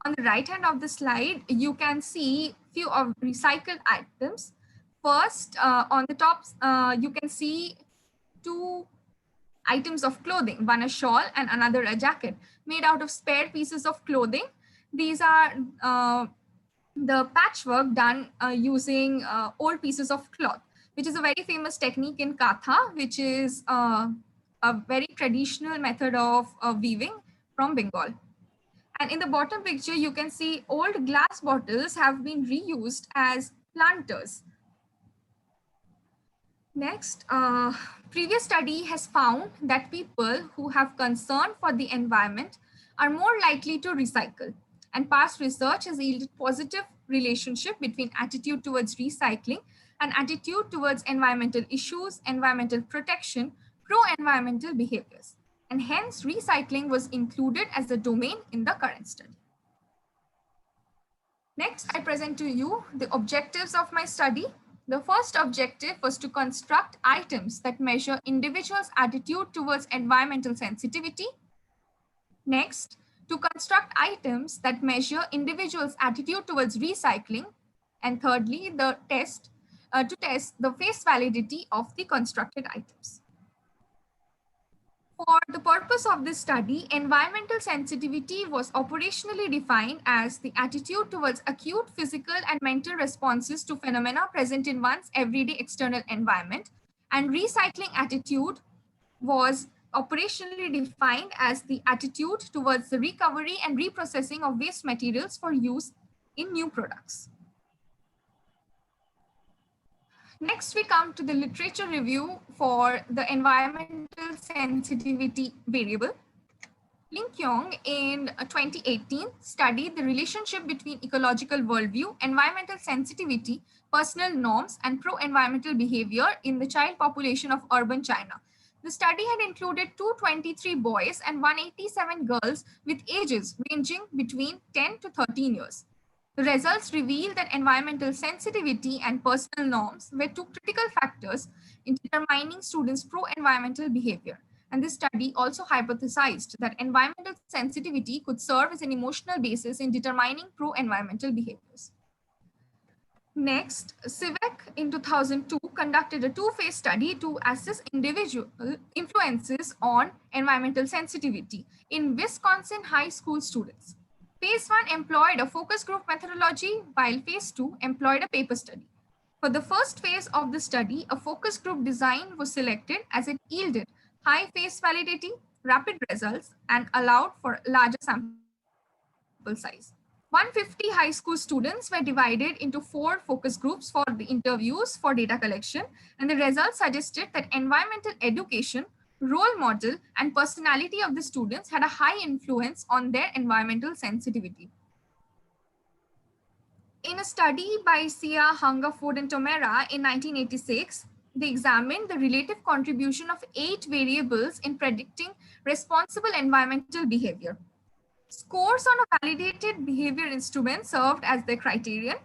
F: On the right hand of the slide, you can see few of recycled items. First, on the top, you can see 2 items of clothing, one a shawl and another a jacket, made out of spare pieces of clothing. These are the patchwork done using old pieces of cloth, which is a very famous technique in Katha, which is a very traditional method of weaving from Bengal. And in the bottom picture, you can see old glass bottles have been reused as planters. Next, previous study has found that people who have concern for the environment are more likely to recycle. And past research has yielded positive relationship between attitude towards recycling and attitude towards environmental issues, environmental protection, pro-environmental behaviors. And hence, recycling was included as a domain in the current study. Next, I present to you the objectives of my study. The first objective was to construct items that measure individuals' attitude towards environmental sensitivity. Next, to construct items that measure individuals' attitude towards recycling. And thirdly, to test the face validity of the constructed items. For the purpose of this study, environmental sensitivity was operationally defined as the attitude towards acute physical and mental responses to phenomena present in one's everyday external environment. And recycling attitude was operationally defined as the attitude towards the recovery and reprocessing of waste materials for use in new products. Next, we come to the literature review for the environmental sensitivity variable. Ling Kyong in 2018 studied the relationship between ecological worldview, environmental sensitivity, personal norms, and pro-environmental behavior in the child population of urban China. The study had included 223 boys and 187 girls with ages ranging between 10 to 13 years. The results reveal that environmental sensitivity and personal norms were 2 critical factors in determining students' pro-environmental behavior. And this study also hypothesized that environmental sensitivity could serve as an emotional basis in determining pro-environmental behaviors. Next, CIVEC in 2002 conducted a 2-phase study to assess individual influences on environmental sensitivity in Wisconsin high school students. Phase 1 employed a focus group methodology, while Phase 2 employed a paper study. For the first phase of the study, a focus group design was selected as it yielded high face validity, rapid results, and allowed for larger sample size. 150 high school students were divided into 4 focus groups for the interviews for data collection, and the results suggested that environmental education, role model, and personality of the students had a high influence on their environmental sensitivity. In a study by Sia, Hungerford, and Tomera in 1986, they examined the relative contribution of 8 variables in predicting responsible environmental behavior. Scores on a validated behavior instrument served as their criterion.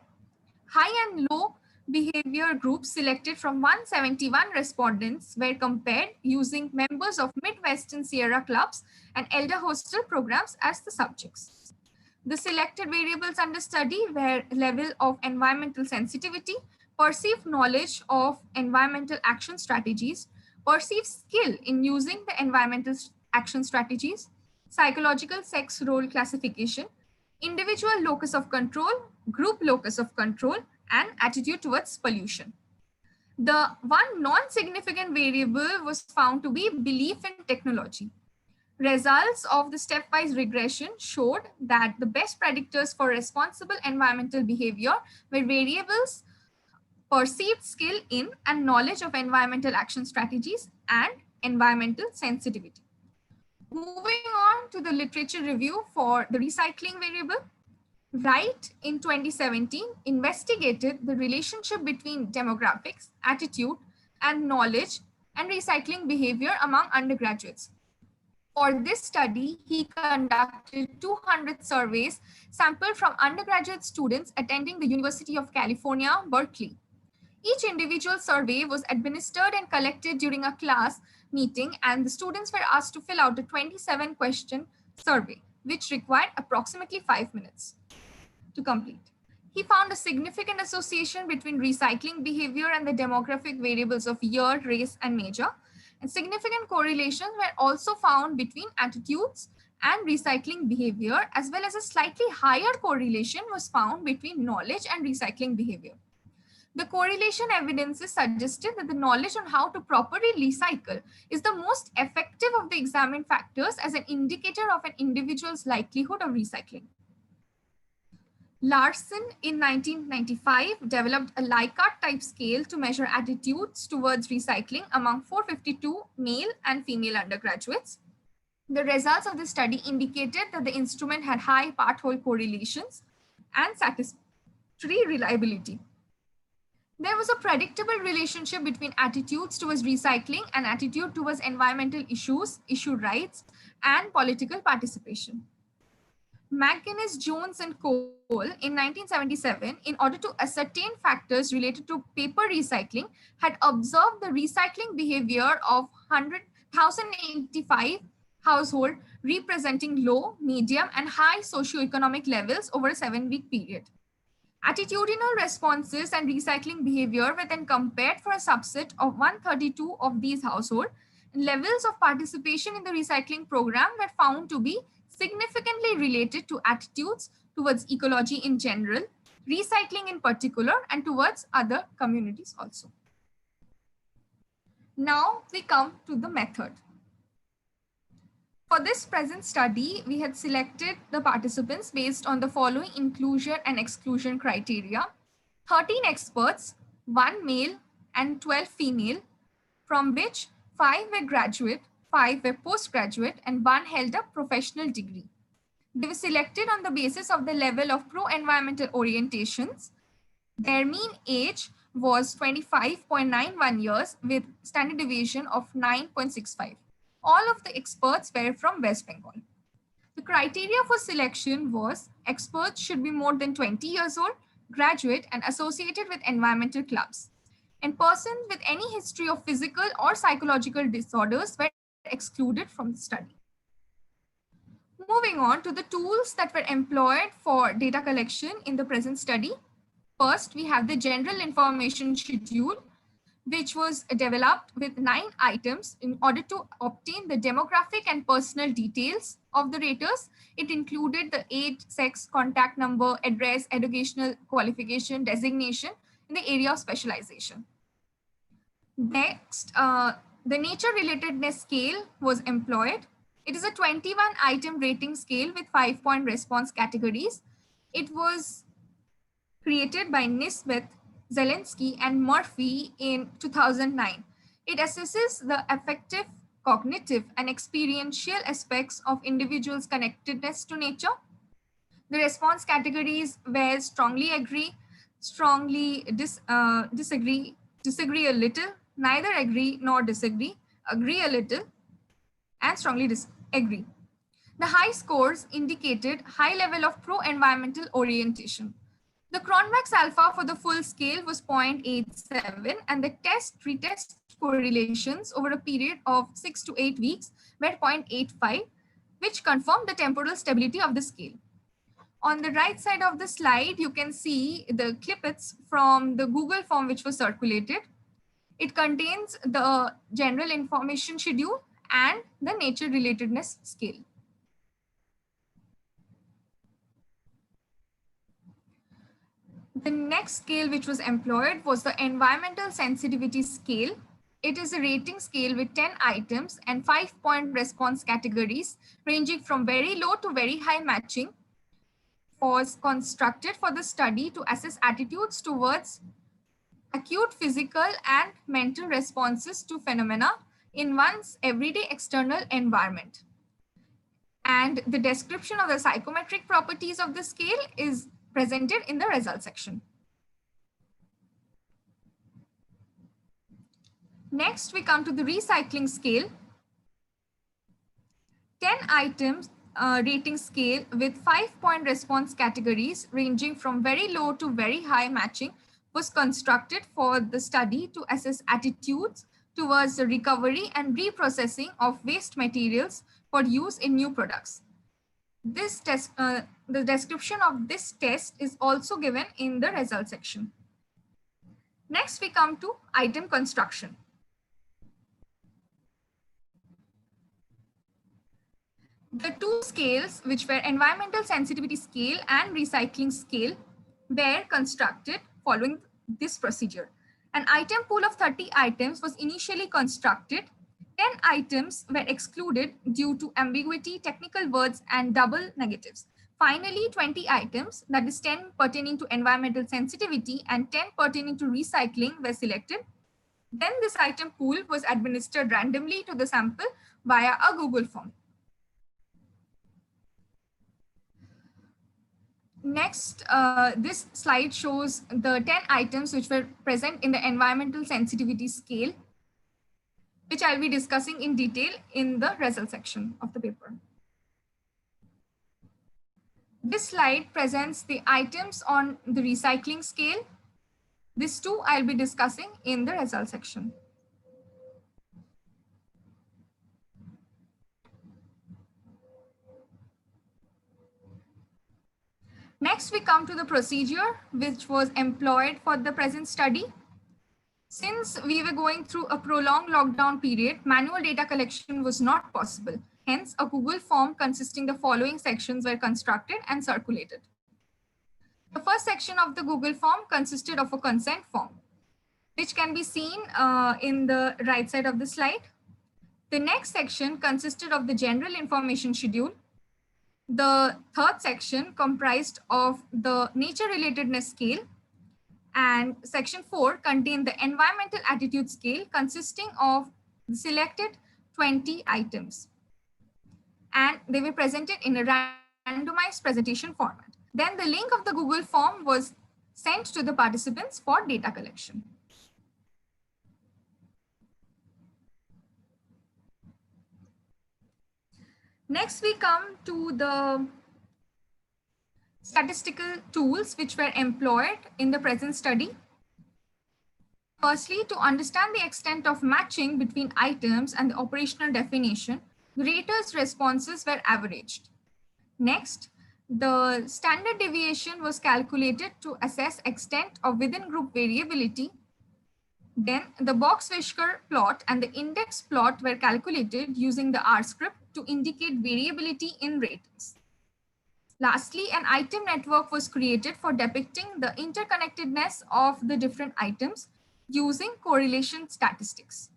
F: High and low behavior groups selected from 171 respondents were compared using members of Midwestern Sierra clubs and elder hostel programs as the subjects. The selected variables under study were level of environmental sensitivity, perceived knowledge of environmental action strategies, perceived skill in using the environmental action strategies, psychological sex role classification, individual locus of control, group locus of control, and attitude towards pollution. The one non-significant variable was found to be belief in technology. Results of the stepwise regression showed that the best predictors for responsible environmental behavior were variables perceived skill in and knowledge of environmental action strategies and environmental sensitivity. Moving on to the literature review for the recycling variable. Wright in 2017 investigated the relationship between demographics, attitude, and knowledge and recycling behavior among undergraduates. For this study, he conducted 200 surveys sampled from undergraduate students attending the University of California, Berkeley. Each individual survey was administered and collected during a class meeting, and the students were asked to fill out a 27-question survey, which required approximately 5 minutes to complete. He found a significant association between recycling behavior and the demographic variables of year, race, and major. And significant correlations were also found between attitudes and recycling behavior, as well as a slightly higher correlation was found between knowledge and recycling behavior. The correlation evidences suggested that the knowledge on how to properly recycle is the most effective of the examined factors as an indicator of an individual's likelihood of recycling. Larson in 1995 developed a Likert type scale to measure attitudes towards recycling among 452 male and female undergraduates. The results of the study indicated that the instrument had high part-hole correlations and satisfactory reliability. There was a predictable relationship between attitudes towards recycling and attitude towards environmental issues, issue rights, and political participation. McGuinness, Jones, and Cole in 1977, in order to ascertain factors related to paper recycling, had observed the recycling behavior of 1,085 households representing low, medium, and high socioeconomic levels over a 7-week period. Attitudinal responses and recycling behavior were then compared for a subset of 132 of these households. Levels of participation in the recycling program were found to be significantly related to attitudes towards ecology in general, recycling in particular, and towards other communities also. Now we come to the method. For this present study, we had selected the participants based on the following inclusion and exclusion criteria: 13 experts, 1 male and 12 female, from which 5 were graduate, 5 were postgraduate, and 1 held a professional degree. They were selected on the basis of the level of pro-environmental orientations. Their mean age was 25.91 years with standard deviation of 9.65. All of the experts were from West Bengal. The criteria for selection was experts should be more than 20 years old, graduate, and associated with environmental clubs. And persons with any history of physical or psychological disorders were excluded from the study. Moving on to the tools that were employed for data collection in the present study. First, we have the general information schedule, which was developed with 9 items in order to obtain the demographic and personal details of the raters. It included the age, sex, contact number, address, educational qualification, designation in the area of specialization. Next, the nature relatedness scale was employed. It is a 21 item rating scale with 5-point response categories. It was created by Nisbeth, Zelensky, and Murphy in 2009. It assesses the affective, cognitive, and experiential aspects of individuals' connectedness to nature. The response categories were strongly agree, strongly disagree, disagree a little, neither agree nor disagree, agree a little, and strongly disagree. The high scores indicated high level of pro-environmental orientation. The Cronbach's alpha for the full scale was 0.87, and the retest correlations over a period of 6 to 8 weeks were 0.85, which confirmed the temporal stability of the scale. On the right side of the slide, you can see the clippets from the Google form which was circulated. It contains the general information schedule and the nature relatedness scale. The next scale which was employed was the environmental sensitivity scale. It is a rating scale with 10 items and 5-point response categories ranging from very low to very high matching. Was constructed for the study to assess attitudes towards acute physical and mental responses to phenomena in one's everyday external environment. And the description of the psychometric properties of the scale is presented in the results section. Next, we come to the recycling scale. 10 items rating scale with 5-point response categories ranging from very low to very high matching was constructed for the study to assess attitudes towards the recovery and reprocessing of waste materials for use in new products. This test, the description of this test is also given in the results section. Next, we come to item construction. The two scales, which were environmental sensitivity scale and recycling scale, were constructed following this procedure. An item pool of 30 items was initially constructed. 10 items were excluded due to ambiguity, technical words, and double negatives. Finally, 20 items, that is 10 pertaining to environmental sensitivity and 10 pertaining to recycling, were selected. Then this item pool was administered randomly to the sample via a Google form. Next, this slide shows the 10 items which were present in the environmental sensitivity scale, which I'll be discussing in detail in the result section of the paper. This slide presents the items on the recycling scale. This too I'll be discussing in the result section. Next, we come to the procedure which was employed for the present study. Since we were going through a prolonged lockdown period, manual data collection was not possible. Hence, a Google form consisting the following sections were constructed and circulated. The first section of the Google form consisted of a consent form, which can be seen in the right side of the slide. The next section consisted of the general information schedule. The third section comprised of the nature relatedness scale, and section 4 contained the environmental attitude scale consisting of the selected 20 items, and they were presented in a randomized presentation format. Then the link of the Google form was sent to the participants for data collection. Next, we come to the statistical tools which were employed in the present study. Firstly, to understand the extent of matching between items and the operational definition, the raters' responses were averaged. Next, the standard deviation was calculated to assess extent of within group variability. Then the box-Whisker plot and the index plot were calculated using the R script to indicate variability in ratings. Lastly, an item network was created for depicting the interconnectedness of the different items using correlation statistics.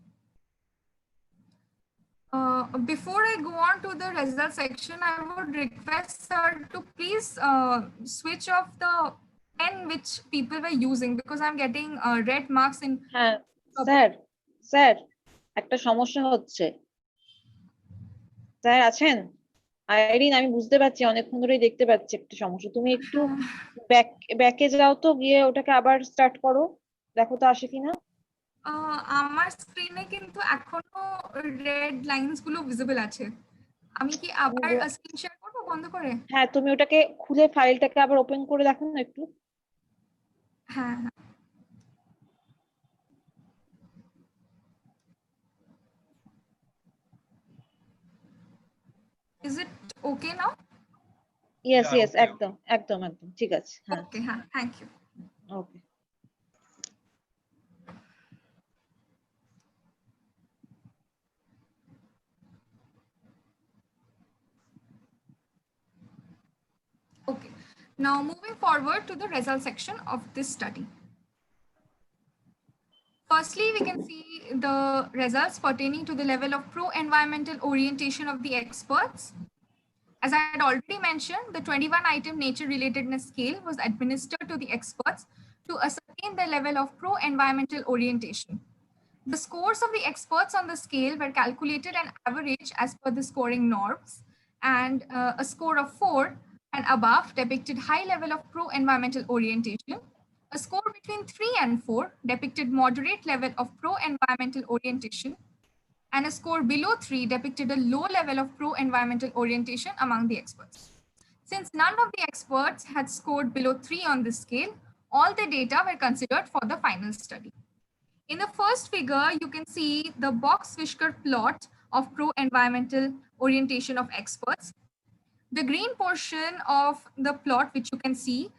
F: Before I go on to the result section, I would request sir to please switch off the pen which people were using, because I'm getting red marks in.
C: Sir একটা সমস্যা হচ্ছে। Sir আছেন? আইরিন, আমি বুঝতে পারছি, অনেকক্ষণ ধরেই দেখতে পাচ্ছি একটা সমস্যা। তুমি একটু ব্যাকে যাও তো, গিয়ে ওটাকে আবার স্টার্ট করো, দেখো তো আসে কিনা।
F: আমার স্ক্রিনে কিন্তু এখনো রেড লাইনস গুলো ভিজিবল আছে। আমি কি আবার স্ক্রিন শেয়ার করব বন্ধ করে?
C: হ্যাঁ, তুমি ওটাকে খুলে ফাইলটাকে আবার ওপেন করে দেখো না একটু।
F: হ্যাঁ। Is it okay now?
C: Yes, একদম ঠিক আছে।
F: Okay, thank you.
C: Okay.
F: Okay, now moving forward to the result section of this study. Firstly, we can see the results pertaining to the level of pro-environmental orientation of the experts. As I had already mentioned, the 21 item nature relatedness scale was administered to the experts to ascertain their level of pro-environmental orientation. The scores of the experts on the scale were calculated and averaged as per the scoring norms, and a score of 4 and above depicted high level of pro-environmental orientation. A score between 3 and 4 depicted moderate level of pro-environmental orientation, and a score below 3 depicted a low level of pro-environmental orientation among the experts. Since none of the experts had scored below 3 on this scale, all the data were considered for the final study. In the first figure, you can see the box whisker plot of pro-environmental orientation of experts. The green portion of the plot, which you can see,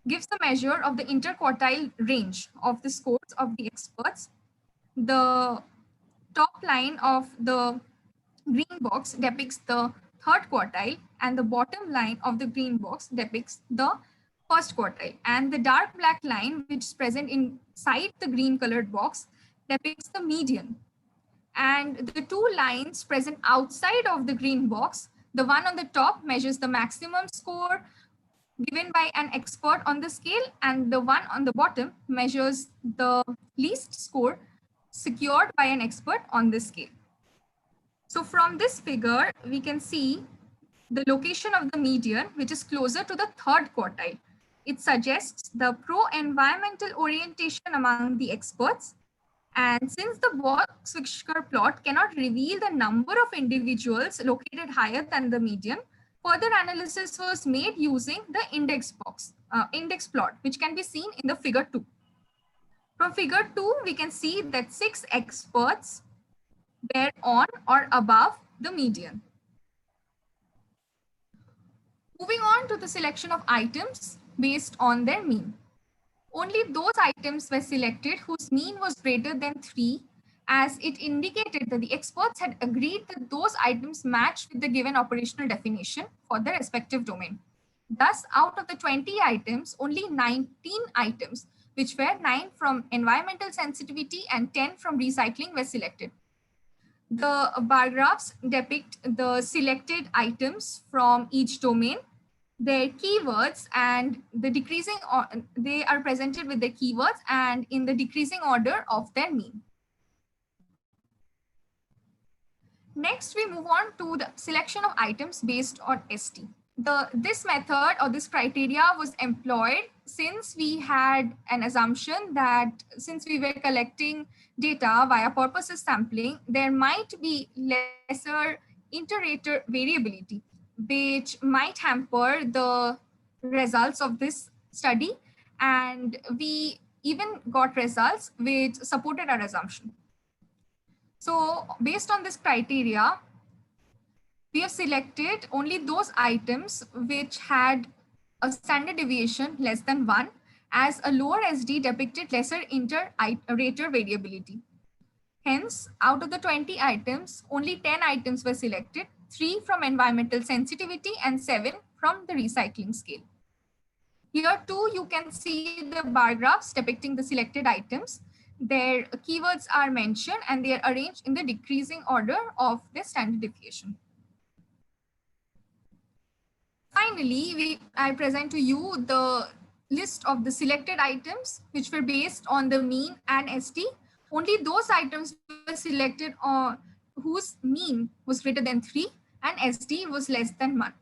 F: gives the measure of the interquartile range of the scores of the experts. The top line of the green box depicts the third quartile, and the bottom line of the green box depicts the first quartile, and the dark black line, which is present inside the green colored box, depicts the median. And the two lines present outside of the green box, the one on the top measures the maximum score given by an expert on the scale, and the one on the bottom measures the least score secured by an expert on the scale. So from this figure, we can see the location of the median, which is closer to the third quartile. It suggests the pro-environmental orientation among the experts. And since the box whisker plot cannot reveal the number of individuals located higher than the median, further analysis was made using the index plot, which can be seen in the figure 2. From figure 2, we can see that 6 experts were on or above the median. Moving on to the selection of items based on their mean. Only those items were selected whose mean was greater than 3, as it indicated that the experts had agreed that those items matched with the given operational definition for their respective domain. Thus, out of the 20 items, only 19 items, which were 9 from environmental sensitivity and 10 from recycling, were selected. The bar graphs depict the selected items from each domain, their keywords, and the decreasing, they are presented with their keywords and in the decreasing order of their mean. Next, we move on to the selection of items based on ST. This method or this criteria was employed since we had an assumption that since we were collecting data via purposive sampling, there might be lesser inter-rater variability, which might hamper the results of this study. And we even got results which supported our assumption. So based on this criteria, we have selected only those items which had a standard deviation less than 1, as a lower SD depicted lesser inter-rater variability. Hence, out of the 20 items, only 10 items were selected, 3 from environmental sensitivity and 7 from the recycling scale. Here too, you can see the bar graphs depicting the selected items. Their keywords are mentioned and they are arranged in the decreasing order of their standard deviation. Finally, I present to you the list of the selected items which were based on the mean and ST. Only those items were selected whose mean was greater than 3 and ST was less than 1.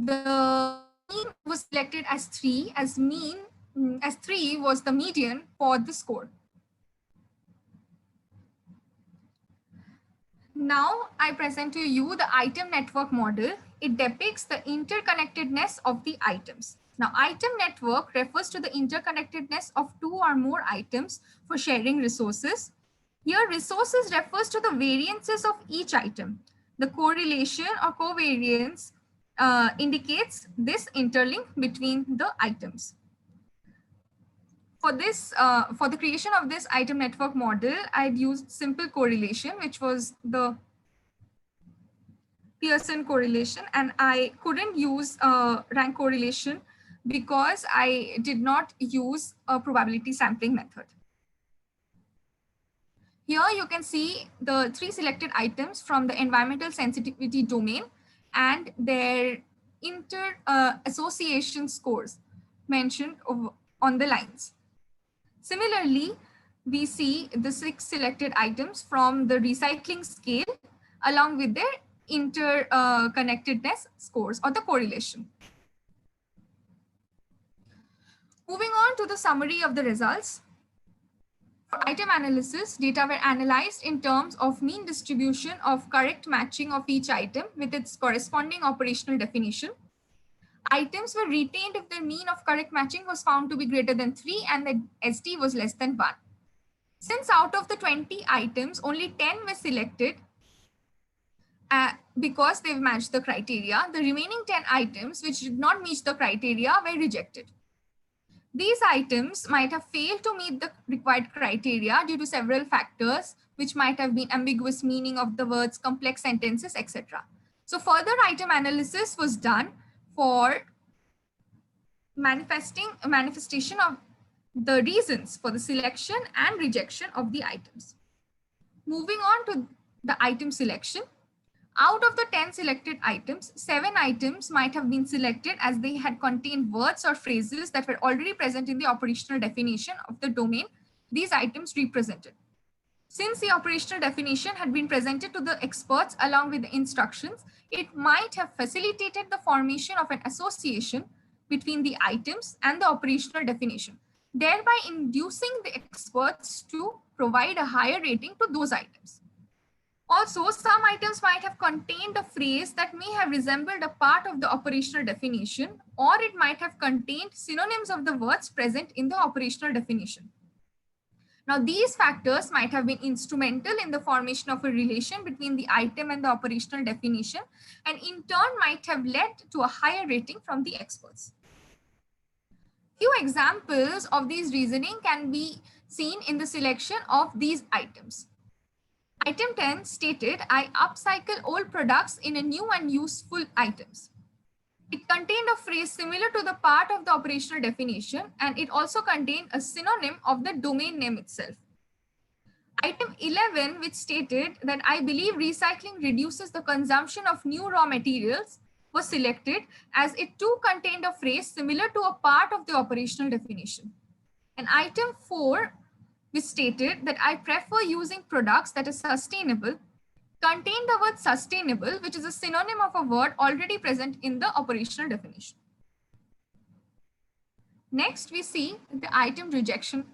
F: The mean was selected as 3, as 3 was the median for the score. Now I present to you the item network model. It depicts the interconnectedness of the items. Now, item network refers to the interconnectedness of 2 or more items for sharing resources. Here, resources refers to the variances of each item. The correlation or covariance indicates this interlink between the items. For this, for the creation of this item network model, I'd used simple correlation, which was the Pearson correlation, and I couldn't use rank correlation because I did not use a probability sampling method. Here you can see the 3 selected items from the environmental sensitivity domain and their inter association scores mentioned on the lines. Similarly, we see the 6 selected items from the recycling scale along with their interconnectedness scores or the correlation. Moving on to the summary of the results. For item analysis, data were analyzed in terms of mean distribution of correct matching of each item with its corresponding operational definition. Items were retained if their mean of correct matching was found to be greater than 3 and the ST was less than 1. Since out of the 20 items, only 10 were selected because they've matched the criteria, the remaining 10 items which did not meet the criteria were rejected. These items might have failed to meet the required criteria due to several factors, which might have been ambiguous meaning of the words, complex sentences, etc. So further item analysis was done for manifestation of the reasons for the selection and rejection of the items. Moving on to the item selection. Out of the 10 selected items, 7 items might have been selected as they had contained words or phrases that were already present in the operational definition of the domain these items represented. Since the operational definition had been presented to the experts along with the instructions, it might have facilitated the formation of an association between the items and the operational definition, thereby inducing the experts to provide a higher rating to those items. Also, some items might have contained a phrase that may have resembled a part of the operational definition, or it might have contained synonyms of the words present in the operational definition. Now, these factors might have been instrumental in the formation of a relation between the item and the operational definition, and in turn might have led to a higher rating from the experts. Few examples of these reasoning can be seen in the selection of these items. Item 10 stated, I upcycle old products in a new and useful items. It contained a phrase similar to the part of the operational definition, and it also contained a synonym of the domain name itself. Item 11, which stated that I believe recycling reduces the consumption of new raw materials, was selected as it too contained a phrase similar to a part of the operational definition. And item 4, which stated that I prefer using products that are sustainable, contained the word sustainable, which is a synonym of a word already present in the operational definition. Next, we see the item rejection.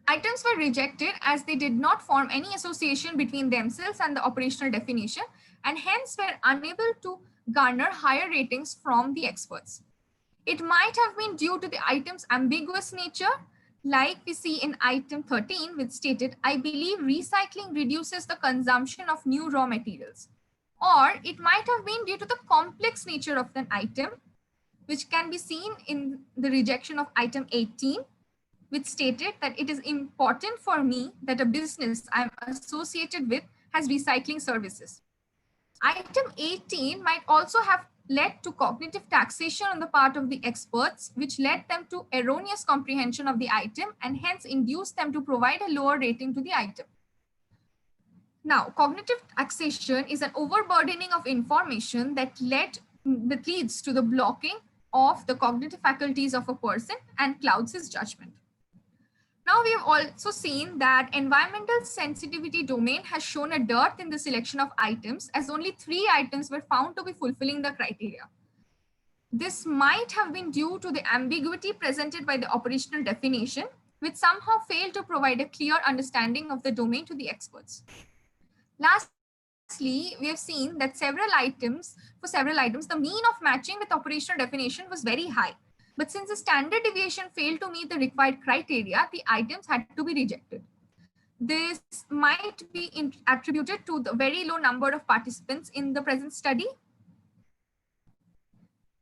F: Items were rejected as they did not form any association between themselves and the operational definition, and hence were unable to garner higher ratings from the experts. It might have been due to the item's ambiguous nature, like we see in item 13, which stated, I believe recycling reduces the consumption of new raw materials. Or it might have been due to the complex nature of an item, which can be seen in the rejection of item 18, which stated that it is important for me that a business I'm associated with has recycling services. Item 18 might also have led to cognitive taxation on the part of the experts, which led them to erroneous comprehension of the item and hence induced them to provide a lower rating to the item. Now, cognitive taxation is an overburdening of information that leads to the blocking of the cognitive faculties of a person and clouds his judgment. Now, we have also seen that environmental sensitivity domain has shown a dearth in the selection of items, as only 3 items were found to be fulfilling the criteria. This might have been due to the ambiguity presented by the operational definition, which somehow failed to provide a clear understanding of the domain to the experts. Lastly, we have seen that for several items, the mean of matching with operational definition was very high. But since the standard deviation failed to meet the required criteria, the items had to be rejected. This might be attributed to the very low number of participants in the present study.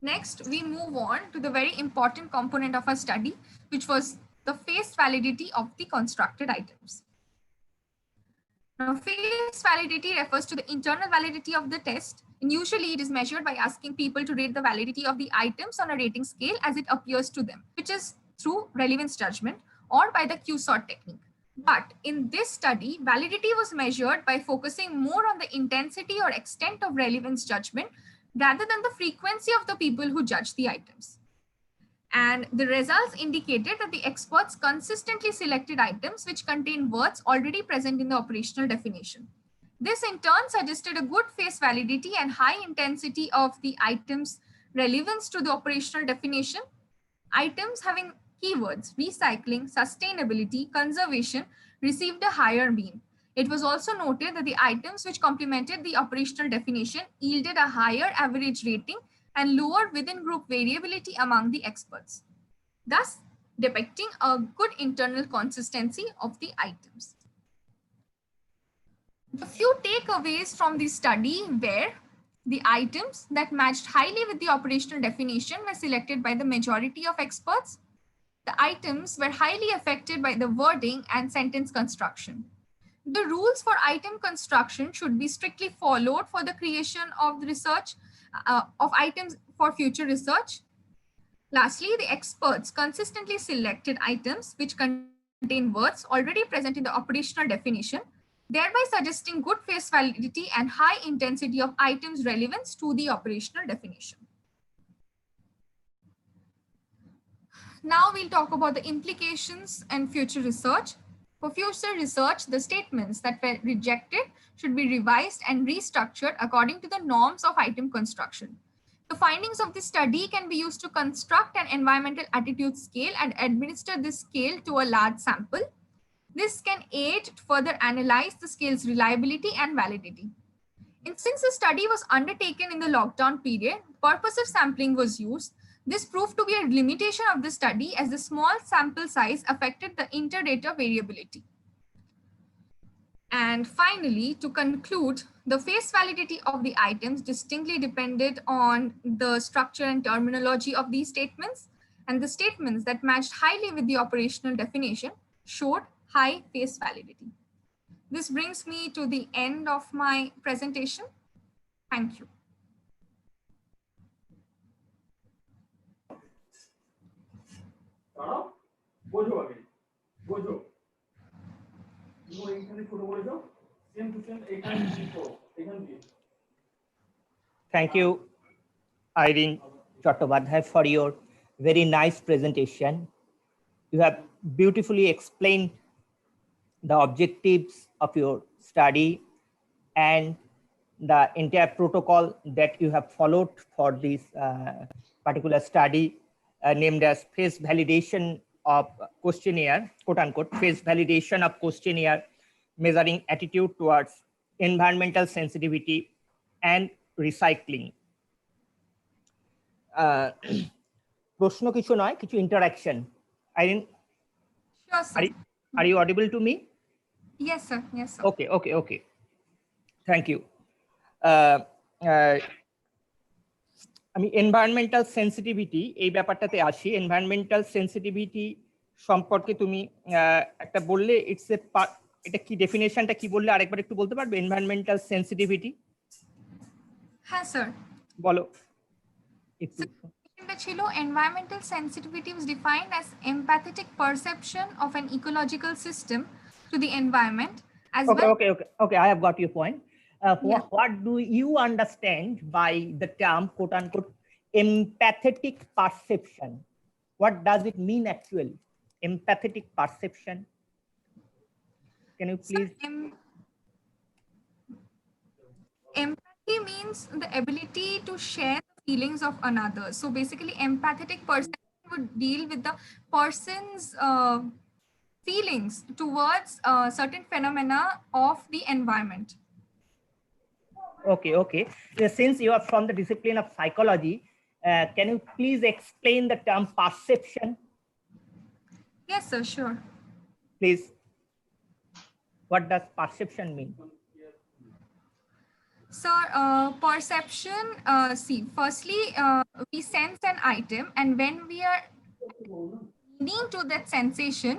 F: Next, we move on to the very important component of our study, which was the face validity of the constructed items. Now, face validity refers to the internal validity of the test, and usually it is measured by asking people to rate the validity of the items on a rating scale as it appears to them, which is through relevance judgment or by the Q-sort technique. But in this study, validity was measured by focusing more on the intensity or extent of relevance judgment rather than the frequency of the people who judge the items. And the results indicated that the experts consistently selected items which contain words already present in the operational definition. This in turn suggested a good face validity and high intensity of the items' relevance to the operational definition. Items having keywords recycling, sustainability, conservation received a higher mean. It was also noted that the items which complemented the operational definition yielded a higher average rating and lower within group variability among the experts, thus depicting a good internal consistency of the items. The few takeaways from the study were the items that matched highly with the operational definition were selected by the majority of experts. The items were highly affected by the wording and sentence construction. The rules for item construction should be strictly followed for the creation of the research of items for future research. Lastly, the experts consistently selected items which contain words already present in the operational definition, thereby suggesting good face validity and high intensity of items' relevance to the operational definition. Now we'll talk about the implications and future research. For future research, the statements that were rejected should be revised and restructured according to the norms of item construction. The findings of this study can be used to construct an environmental attitude scale and administer this scale to a large sample. This can aid to further analyze the scale's reliability and validity. And since the study was undertaken in the lockdown period, purposive sampling was used. This proved to be a limitation of the study as the small sample size affected the inter-data variability. And finally, to conclude, the face validity of the items distinctly depended on the structure and terminology of these statements, and the statements that matched highly with the operational definition showed high face validity. This brings me to the end of my presentation. Thank you.
B: Thank you, Irene Chattopadhyay, for your very nice presentation. You have beautifully explained the objectives of your study and the entire protocol that you have followed for this particular study named as face validation of questionnaire, quote unquote, face validation of questionnaire measuring attitude towards environmental sensitivity and recycling. প্রশ্ন কিছু নয়, কিছু interaction. Irene,
F: Sure, sir.
B: Are you audible to me?
F: Yes, sir. Yes, sir.
B: Okay. Thank you. আমি environmental sensitivity এই ব্যাপারটাতে আসি। Environmental sensitivity সম্পর্কে তুমি একটা বললে, এটা কি ডেফিনেশনটা কি বললে আরেকবার একটু বলতে পারবে? Environmental sensitivity.
F: হ্যাঁ স্যার,
B: বলো একটু।
F: এটা ছিল environmental sensitivity was defined as empathetic perception of an ecological system to the environment as well.
B: Okay, I have got your point. What do you understand by the term quote unquote empathetic perception? What does it mean actually? Empathetic perception. Can you please?
F: Empathy means the ability to share the feelings of another. So basically empathetic perception would deal with the person's feelings towards certain phenomena of the environment.
B: Okay. Since you are from the discipline of psychology, can you please explain the term perception?
F: Yes, sir, sure.
B: Please. What does perception mean?
F: Sir, perception, see, firstly, we sense an item, and when we are leaning to that sensation,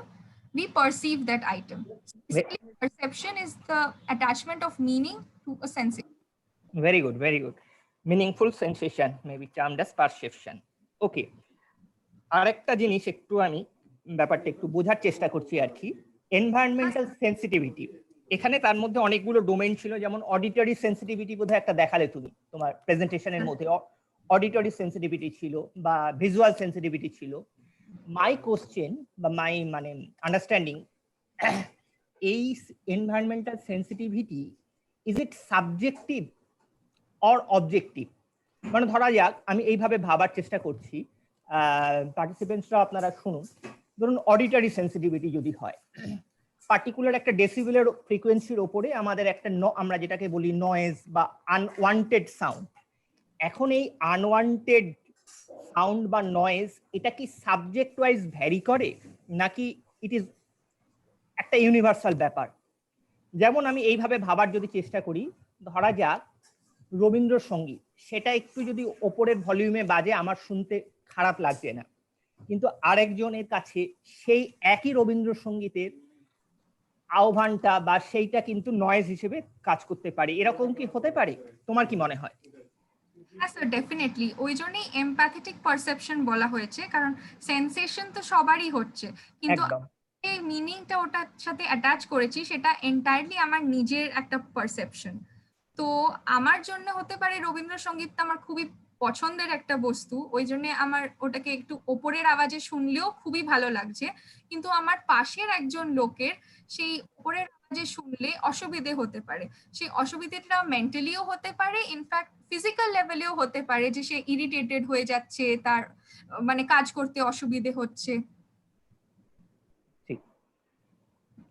F: we perceive that item. perception is the attachment of meaning to a sensation.
B: Very good, very good. Meaningful sensation may be termed as perception. Okay. আরেকটা জিনিস একটু আমি ব্যাপারটা একটু বোঝার চেষ্টা করছি আর কি, এনভায়রনমেন্টাল সেন্সিটিভিটি। এখানে তার মধ্যে অনেকগুলো ডোমেইন ছিল, যেমন অডিটরি সেন্সিটিভিটি বোধহয় একটা দেখালে তুমি তোমার প্রেজেন্টেশনের মধ্যে, অডিটরি সেন্সিটিভিটি ছিল বা ভিজুয়াল সেন্সিটিভিটি ছিল। মাই কোশ্চেন বা মাই মানে আন্ডারস্ট্যান্ডিং, এই environmental sensitivity is it subjective or objective? মানে ধরা যাক আমি এইভাবে ভাবার চেষ্টা করছি, পার্টিসিপেন্টসরা আপনারা শুনুন। ধরুন অডিটরি সেন্সিটিভিটি যদি হয়, পার্টিকুলার একটা ডেসিবেলের ফ্রিকোয়েন্সির ওপরে আমাদের একটা আমরা যেটাকে বলি নয়েজ বা আনওয়ান্টেড সাউন্ড। এখন এই আনওয়ান্টেড সাউন্ড বা নয়েজ এটা কি সাবজেক্ট ওয়াইজ ভ্যারি করে, নাকি ইট ইজ একটা ইউনিভার্সাল ব্যাপার? যেমন আমি এইভাবে ভাবার যদি চেষ্টা করি, ধরা যাক রবীন্দ্রসঙ্গীত, সেটা একটু যদি ওপরের ভলিউমে বাজে আমার শুনতে খারাপ লাগছে না, কিন্তু আরেকজনের কাছে সেই একই রবীন্দ্রসঙ্গীতের আহ্বানটা বা সেইটা কিন্তু নয়েজ হিসেবে কাজ করতে পারে। এরকম কি হতে পারে? তোমার কি মনে হয়?
F: হ্যাঁ স্যার, ডেফিনেটলি। ওই জন্যই এমপ্যাথেটিক পারসেপশন বলা হয়েছে, কারণ সেন্সেশন তো সবারই হচ্ছে, কিন্তু এই মিনিংটা ওটার সাথে অ্যাটাচ করেছি, সেটা এন্টায়ারলি আমার নিজের একটা পারসেপশন। তো আমার জন্য হতে পারে রবীন্দ্রসঙ্গীতটা আমার খুবই পছন্দের একটা বস্তু, ওই জন্য আমার ওটাকে একটু ওপরের আওয়াজে শুনলেও খুবই ভালো লাগছে, কিন্তু আমার পাশের একজন লোকের সেই ওপরের আওয়াজে শুনলে অসুবিধে হতে পারে। সেই অসুবিধাটা মেন্টালিও হতে পারে, ইনফ্যাক্ট ফিজিক্যাল লেভেলেও হতে পারে, যে সে ইরিটেটেড হয়ে যাচ্ছে, তার মানে কাজ করতে অসুবিধে হচ্ছে।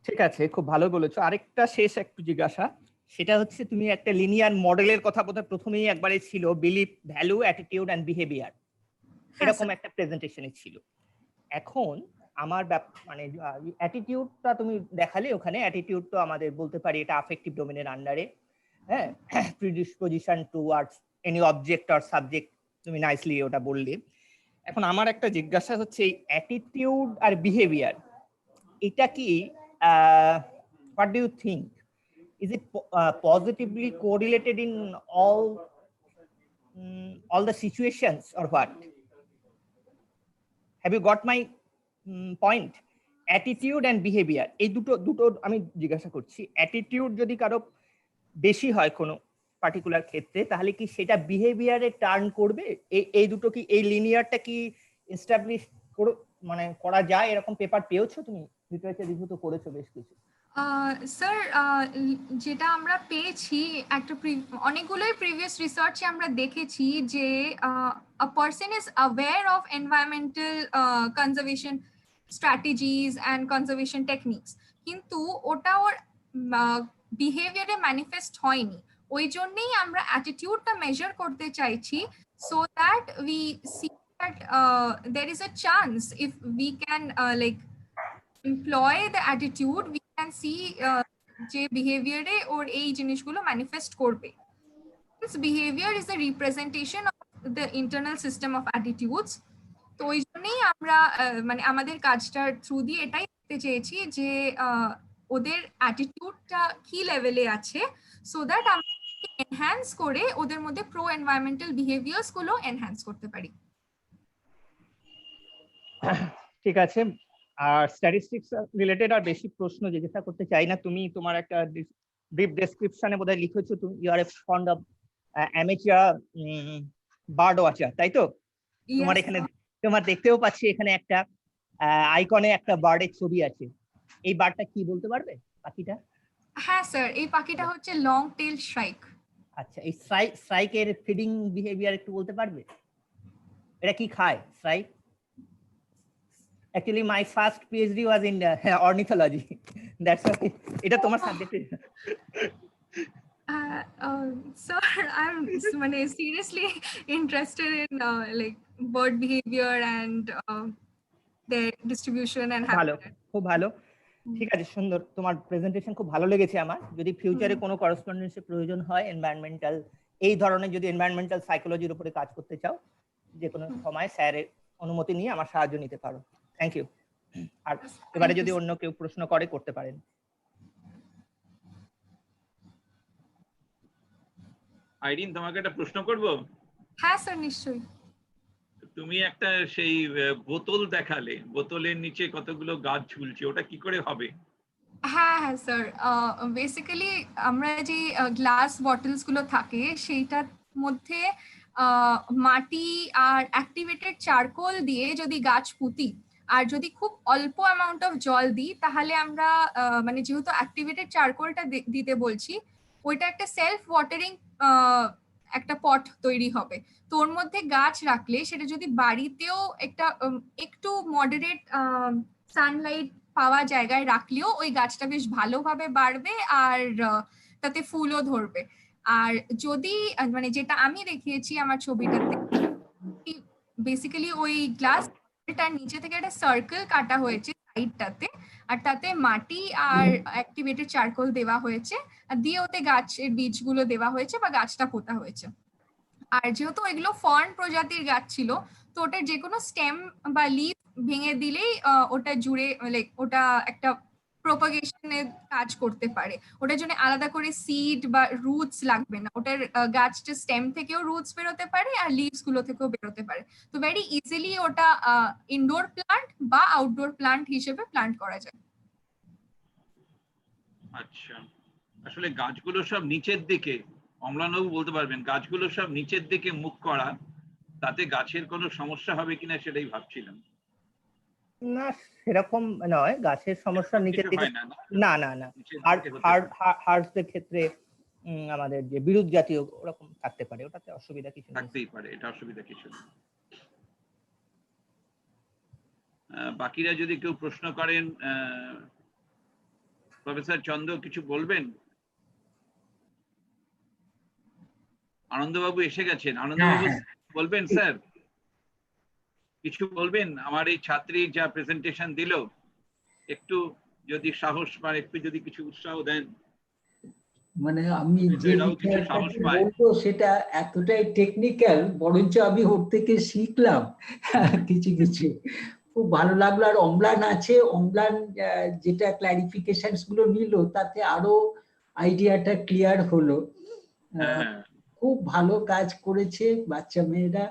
B: ঠিক আছে, খুব ভালো বলেছো। আরেকটা শেষ একটু জিজ্ঞাসা, সেটা হচ্ছে তুমি একটা লিনিয়ার মডেলের কথা বোধহয় প্রথমেই একবারে ছিল, belief, value, attitude and behaviour, এরকম একটা প্রেজেন্টেশনে ছিল। এখন আমার মানে অ্যাটিটিউডটা তুমি দেখালে, ওখানে অ্যাটিটিউড তো আমাদের বলতে পারি এটা অ্যাফেক্টিভ ডোমেনের আন্ডারে, হ্যাঁ, predisposition towards any object or subject, তুমি নাইসলি ওটা বললে। এখন আমার একটা জিজ্ঞাসা হচ্ছে, এই অ্যাটিটিউড আর বিহেভিয়ার এটা কি, what do you think, is it positively correlated in all the situations or what? Have you got my point? Attitude and behavior, এই দুটো আমি জিজ্ঞাসা করছি। অ্যাটিটিউড যদি কারো বেশি হয় কোনো পার্টিকুলার ক্ষেত্রে, তাহলে কি সেটা বিহেভিয়ারে টার্ন করবে? এই দুটো কি, এই লিনিয়ারটা কি এস্টাবলিশ মানে করা যায়? এরকম পেপার পেয়েছো তুমি? লিটারেচার রিভিউ তো করেছো বেশ কিছু।
F: স্যার, যেটা আমরা পেয়েছি, একটা অনেকগুলোই প্রিভিয়াস রিসার্চে আমরা দেখেছি যে a person is aware of environmental conservation strategies and conservation techniques, কিন্তু ওটা ওর বিহেভিয়ারে ম্যানিফেস্ট হয়নি। ওই জন্যই আমরা অ্যাটিটিউডটা মেজার করতে চাইছি, so that we see that there is a chance if we can like employ the attitude, we can see যে বিহেভিয়ারে ওর এই জিনিসগুলো ম্যানিফেস্ট করবে। This behavior is a representation of the internal system of attitudes. তো ওই জন্যই আমরা মানে আমাদের কাজটার থ্রু দিয়ে এটাই দেখতে চেয়েছি যে ওদের অ্যাটিটিউডটা কি লেভেলে আছে, সো দ্যাট আমরা এনহ্যান্স করে ওদের মধ্যে প্রো এনভায়রনমেন্টাল বিহেভিয়ার্স গুলো এনহ্যান্স করতে পারি।
B: ঠিক আছে, আর স্ট্যাটিস্টিক্স রিলেটেড আর বেশি প্রশ্ন জিজ্ঞাসা করতে চাই না। তুমি তোমার একটা ব্রিফ ডেসক্রিপশনে বোধহয় লিখেছো তুমি you are a fond of amateur bird watcher, তাই তো? তোমার এখানে তোমার দেখতেও পাচ্ছি এখানে একটা আইকনে একটা বার্ডের ছবি আছে। এই বার্ডটা কি বলতে পারবে, পাখিটা?
F: হ্যাঁ স্যার, এই পাখিটা হচ্ছে লং টেল শ্রাইক।
B: আচ্ছা, এই শ্রাইকের ফিডিং বিহেভিয়ার একটু বলতে পারবে? এটা কি খায় শ্রাইক? Actually, my first PhD was in ornithology. That's why এটা তোমার subject.
F: Sir, I'm seriously interested in like bird behavior and their distribution and habitat.
B: খুব ভালো, ঠিক আছে, সুন্দর। তোমার প্রেজেন্টেশন খুব ভালো লেগেছে আমার। যদি ফিউচারে কোনো করেসপন্ডেন্সের প্রয়োজন হয় এনভায়রনমেন্টাল, এই ধরনের যদি এনভায়রনমেন্টাল সাইকোলজির উপরে কাজ করতে চাও, যে কোনো সময় স্যারের অনুমতি নিয়ে আমার সাহায্য নিতে পারো। Thank you. আর এবারে যদি অন্য কেউ প্রশ্ন করতে পারেন।
A: আইরিন, তোমাকে একটা প্রশ্ন করব।
F: হ্যাঁ স্যার, নিশ্চয়ই।
A: তুমি একটা সেই বোতল দেখালে, বোতলের নিচে কতগুলো গাছ ঝুলছে, ওটা কি করে হবে?
F: হ্যাঁ হ্যাঁ স্যার, বেসিক্যালি আমরা যে গ্লাস বটলস গুলো থাকে সেইটার মধ্যে মাটি আর অ্যাক্টিভেটেড চারকোল দিয়ে যদি গাছ পুঁতি, আর যদি খুব অল্প অ্যামাউন্ট অফ জল দিই, তাহলে আমরা মানে যেহেতু অ্যাক্টিভেটেড চারকোলটা দিতে বলছি, ওইটা একটা সেলফ ওয়াটারিং একটা পট তৈরি হবে। তো ওর মধ্যে গাছ রাখলে সেটা যদি বাড়িতেও একটা একটু মডারেট সানলাইট পাওয়া জায়গায় রাখলেও ওই গাছটা বেশ ভালোভাবে বাড়বে, আর তাতে ফুলও ধরবে। আর যদি মানে যেটা আমি দেখিয়েছি আমার ছবিটাতে, বেসিক্যালি ওই গ্লাসটার নিচে থেকে একটা সার্কেল কাটা হয়েছে সাইডটাতে, আর তাতে মাটি আর অ্যাক্টিভেটেড চারকোল দেওয়া হয়েছে, আর দিয়ে ওতে গাছের বীজগুলো দেওয়া হয়েছে বা গাছটা পোতা হয়েছে। আর যেহেতু এগুলো ফর্ন প্রজাতির গাছ ছিল, তো ওটার যে কোনো স্টেম বা লিফ ভেঙে দিলেই ওটা জুড়ে, লাইক ওটা একটা প্রপাগেশনের কাজ করতে পারে। ওটার জন্য আলাদা করে সিড বা রুটস লাগবে না, ওটার গাছটা স্টেম থেকেও রুটস বেরোতে পারে আর লিভস গুলো থেকেও বেরোতে পারে। তো ভেরি ইজিলি ওটা ইনডোর প্লান্ট বা আউটডোর প্লান্ট হিসেবে প্লান্ট করা যায়।
A: আচ্ছা, আসলে গাছগুলো সব নিচের দিকে, অম্লানবাবু বলতে পারবেন, গাছগুলো সব নিচের দিকে মুখ করা, তাতে গাছের কোনো সমস্যা হবে কিনা সেটাই ভাবছিলাম।
B: না, সেরকম নয়, গাছের সমস্যা নিচের দিকে
A: হয় না,
B: না না না। হার্টসের ক্ষেত্রে আমাদের যে বিরুৎ জাতীয় ওরকম থাকতে পারে, ওটাতে অসুবিধা কিছু নেই।
A: থাকতেই পারে, এটা অসুবিধা কিছু নেই। বাকিরা যদি কেউ প্রশ্ন করেন, প্রফেসর চন্দ্র কিছু বলবেন? আনন্দবাবু এসে গেছেন, আনন্দবাবু বলবেন স্যার কিছু বলবেন? আমার এই ছাত্রী যা প্রেজেন্টেশন দিল, একটু যদি সাহস বা একটু যদি কিছু উৎসাহ দেন।
G: মানে আমি যে বিষয়টা বলবো সেটা এতটাই টেকনিক্যাল, বরঞ্চ আমি ওর থেকে শিখলাম কিছু কিছু, খুব ভালো লাগলো। আর অম্লান আছে, অম্লান যেটা ক্লারিফিকেশনস গুলো নিল, তাতে আরো আইডিয়াটা ক্লিয়ার হলো। খুব ভালো কাজ করেছে বাচ্চা মেয়েরা।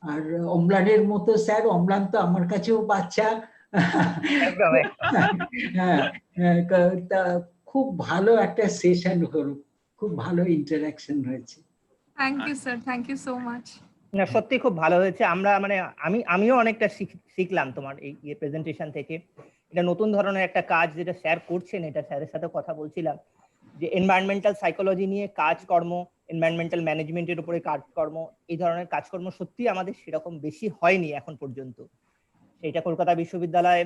G: আর অম্লানের মতো স্যার, অম্লান তো আমার কাছেও বাচ্চা। হ্যাঁ, খুব ভালো একটা সেশন হলো, খুব ভালো ইন্টারঅ্যাকশন হয়েছে।
F: Thank you sir, thank you so much.
B: না, সত্যি খুব ভালো হয়েছে। আমরা মানে আমিও অনেকটা শিখলাম তোমার এই প্রেজেন্টেশন থেকে। এটা নতুন ধরনের একটা কাজ যেটা স্যার করছেন, এটা স্যারের সাথে কথা বলছিলাম যে এনভায়রনমেন্টাল সাইকোলজি নিয়ে কাজকর্ম, এনভায়রনমেন্টাল ম্যানেজমেন্টের উপরে কাজকর্ম, এই ধরনের কাজকর্ম সত্যি আমাদের সেরকম বেশি হয়নি এখন পর্যন্ত। সেটা কলকাতা বিশ্ববিদ্যালয়ে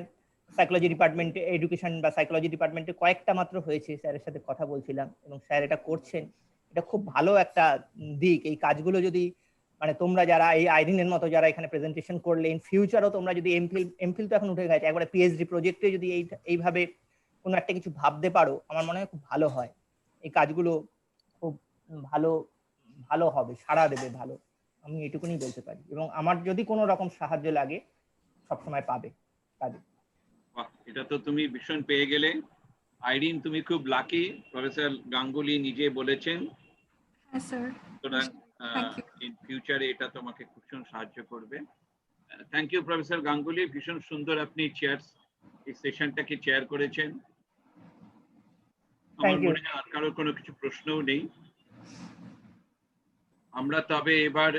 B: সাইকোলজি ডিপার্টমেন্টে, এডুকেশন বা সাইকোলজি ডিপার্টমেন্টে কয়েকটা মাত্র হয়েছে। স্যারের সাথে কথা বলছিলাম এবং স্যার এটা করছেন, এটা খুব ভালো একটা দিক। এই কাজগুলো যদি মানে তোমরা যারা এই আইরিনের মতো যারা এখানে প্রেজেন্টেশন করলে, ইন ফিউচারও তোমরা যদি এমফিল তো এখন উঠে গেছে, একবারে পিএইচডি প্রজেক্টে যদি এইভাবে কোনো একটা কিছু ভাবতে পারো, আমার মনে হয় খুব ভালো হয়। এই কাজগুলো খুব ভালো ভালো হবে, সাড়া দেবে ভালো, আমি এটুকুনি বলতে পারি। এবং আমার যদি কোনো রকম সাহায্য লাগে সবসময় পাবে কাজে।
A: এটা তো তুমি ভীষণ পেয়ে গেলে আইরিন, তুমি খুব লাকি। প্রফেসর গাঙ্গুলি নিজে বলেছেন।
F: হ্যাঁ স্যার,
A: ইন ফিউচারে এটা তোমাকে ভীষণ সাহায্য করবে। থ্যাংক ইউ প্রফেসর গাঙ্গুলি, ভীষণ সুন্দর আপনি এই সেশনটাকে চেয়ার করেছেন। আমার মনে হয় আর কারোর কোনো কিছু প্রশ্নও নেই। আমরা তবে এবার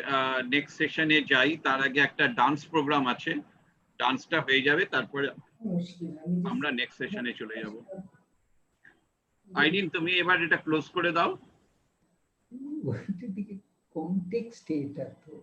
A: নেক্সট সেশনে যাই, তার আগে একটা ডান্স প্রোগ্রাম আছে, ডান্সটা হয়ে যাবে, তারপরে আমরা নেক্সট সেশনে চলে যাব। আইরিন, তুমি এবার এটা ক্লোজ করে দাও।
G: কনটেক্সট এটা তো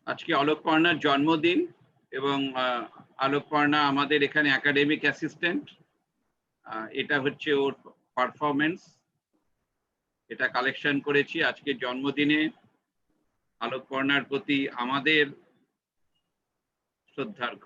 A: আজকে অলোকপর্ণার জন্মদিন এবং অলোকপর্ণা আমাদের এখানে একাডেমিক অ্যাসিস্ট্যান্ট। এটা হচ্ছে ওর পারফরমেন্স, এটা কালেকশন করেছি আজকে জন্মদিনে। অলোকপর্ণার প্রতি আমাদের শ্রদ্ধার্ঘ।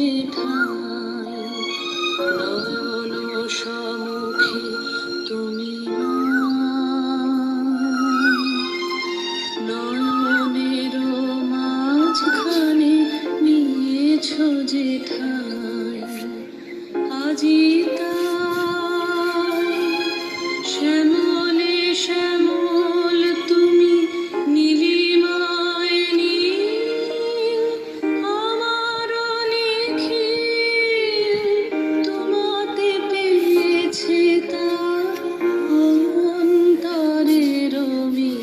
H: যে ঠাই নয়ন সম্মুখে তুমি নয়নের মাঝখানে নিয়েছ যে ঠাই আজি তাই শ্যামলে শ্যামল তুমি নীলিমায় নীল আমার নিখিল তোমাতে পেয়েছে তার অন্তরের মিল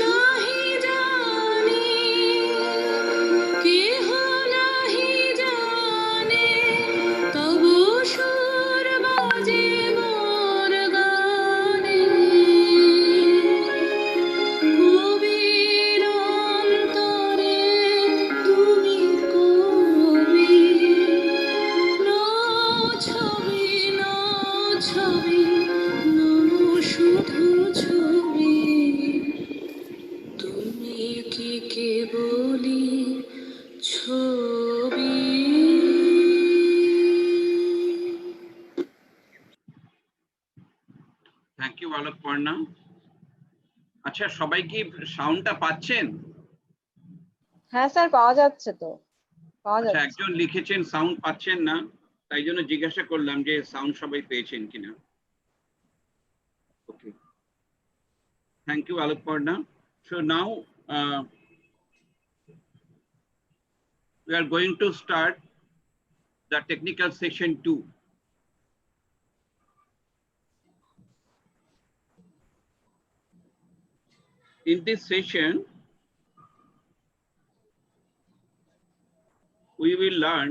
H: নাহি জানি কেহ নাহি জানে তবু সুর বাজে মোর গানে কবির অন্তরে তুমি কবি ছবি ছবি শুধু ছবি তুমি কি কেবলি ছবি
A: থ্যাংক ইউ আলোক পর্ণা। আচ্ছা, সবাই কি সাউন্ডটা পাচ্ছেন?
C: হ্যাঁ স্যার, পাওয়া যাচ্ছে তো, পাওয়া
A: আচ্ছা,
C: যাচ্ছে।
A: একজন লিখেছেন সাউন্ড পাচ্ছেন না, তাই জন্য জিজ্ঞাসা করলাম যে সাউন্ড সবাই পেয়েছেন কিনা। Okay, thank you Alokparna. So now we are going to start the technical section 2. In this session, we will learn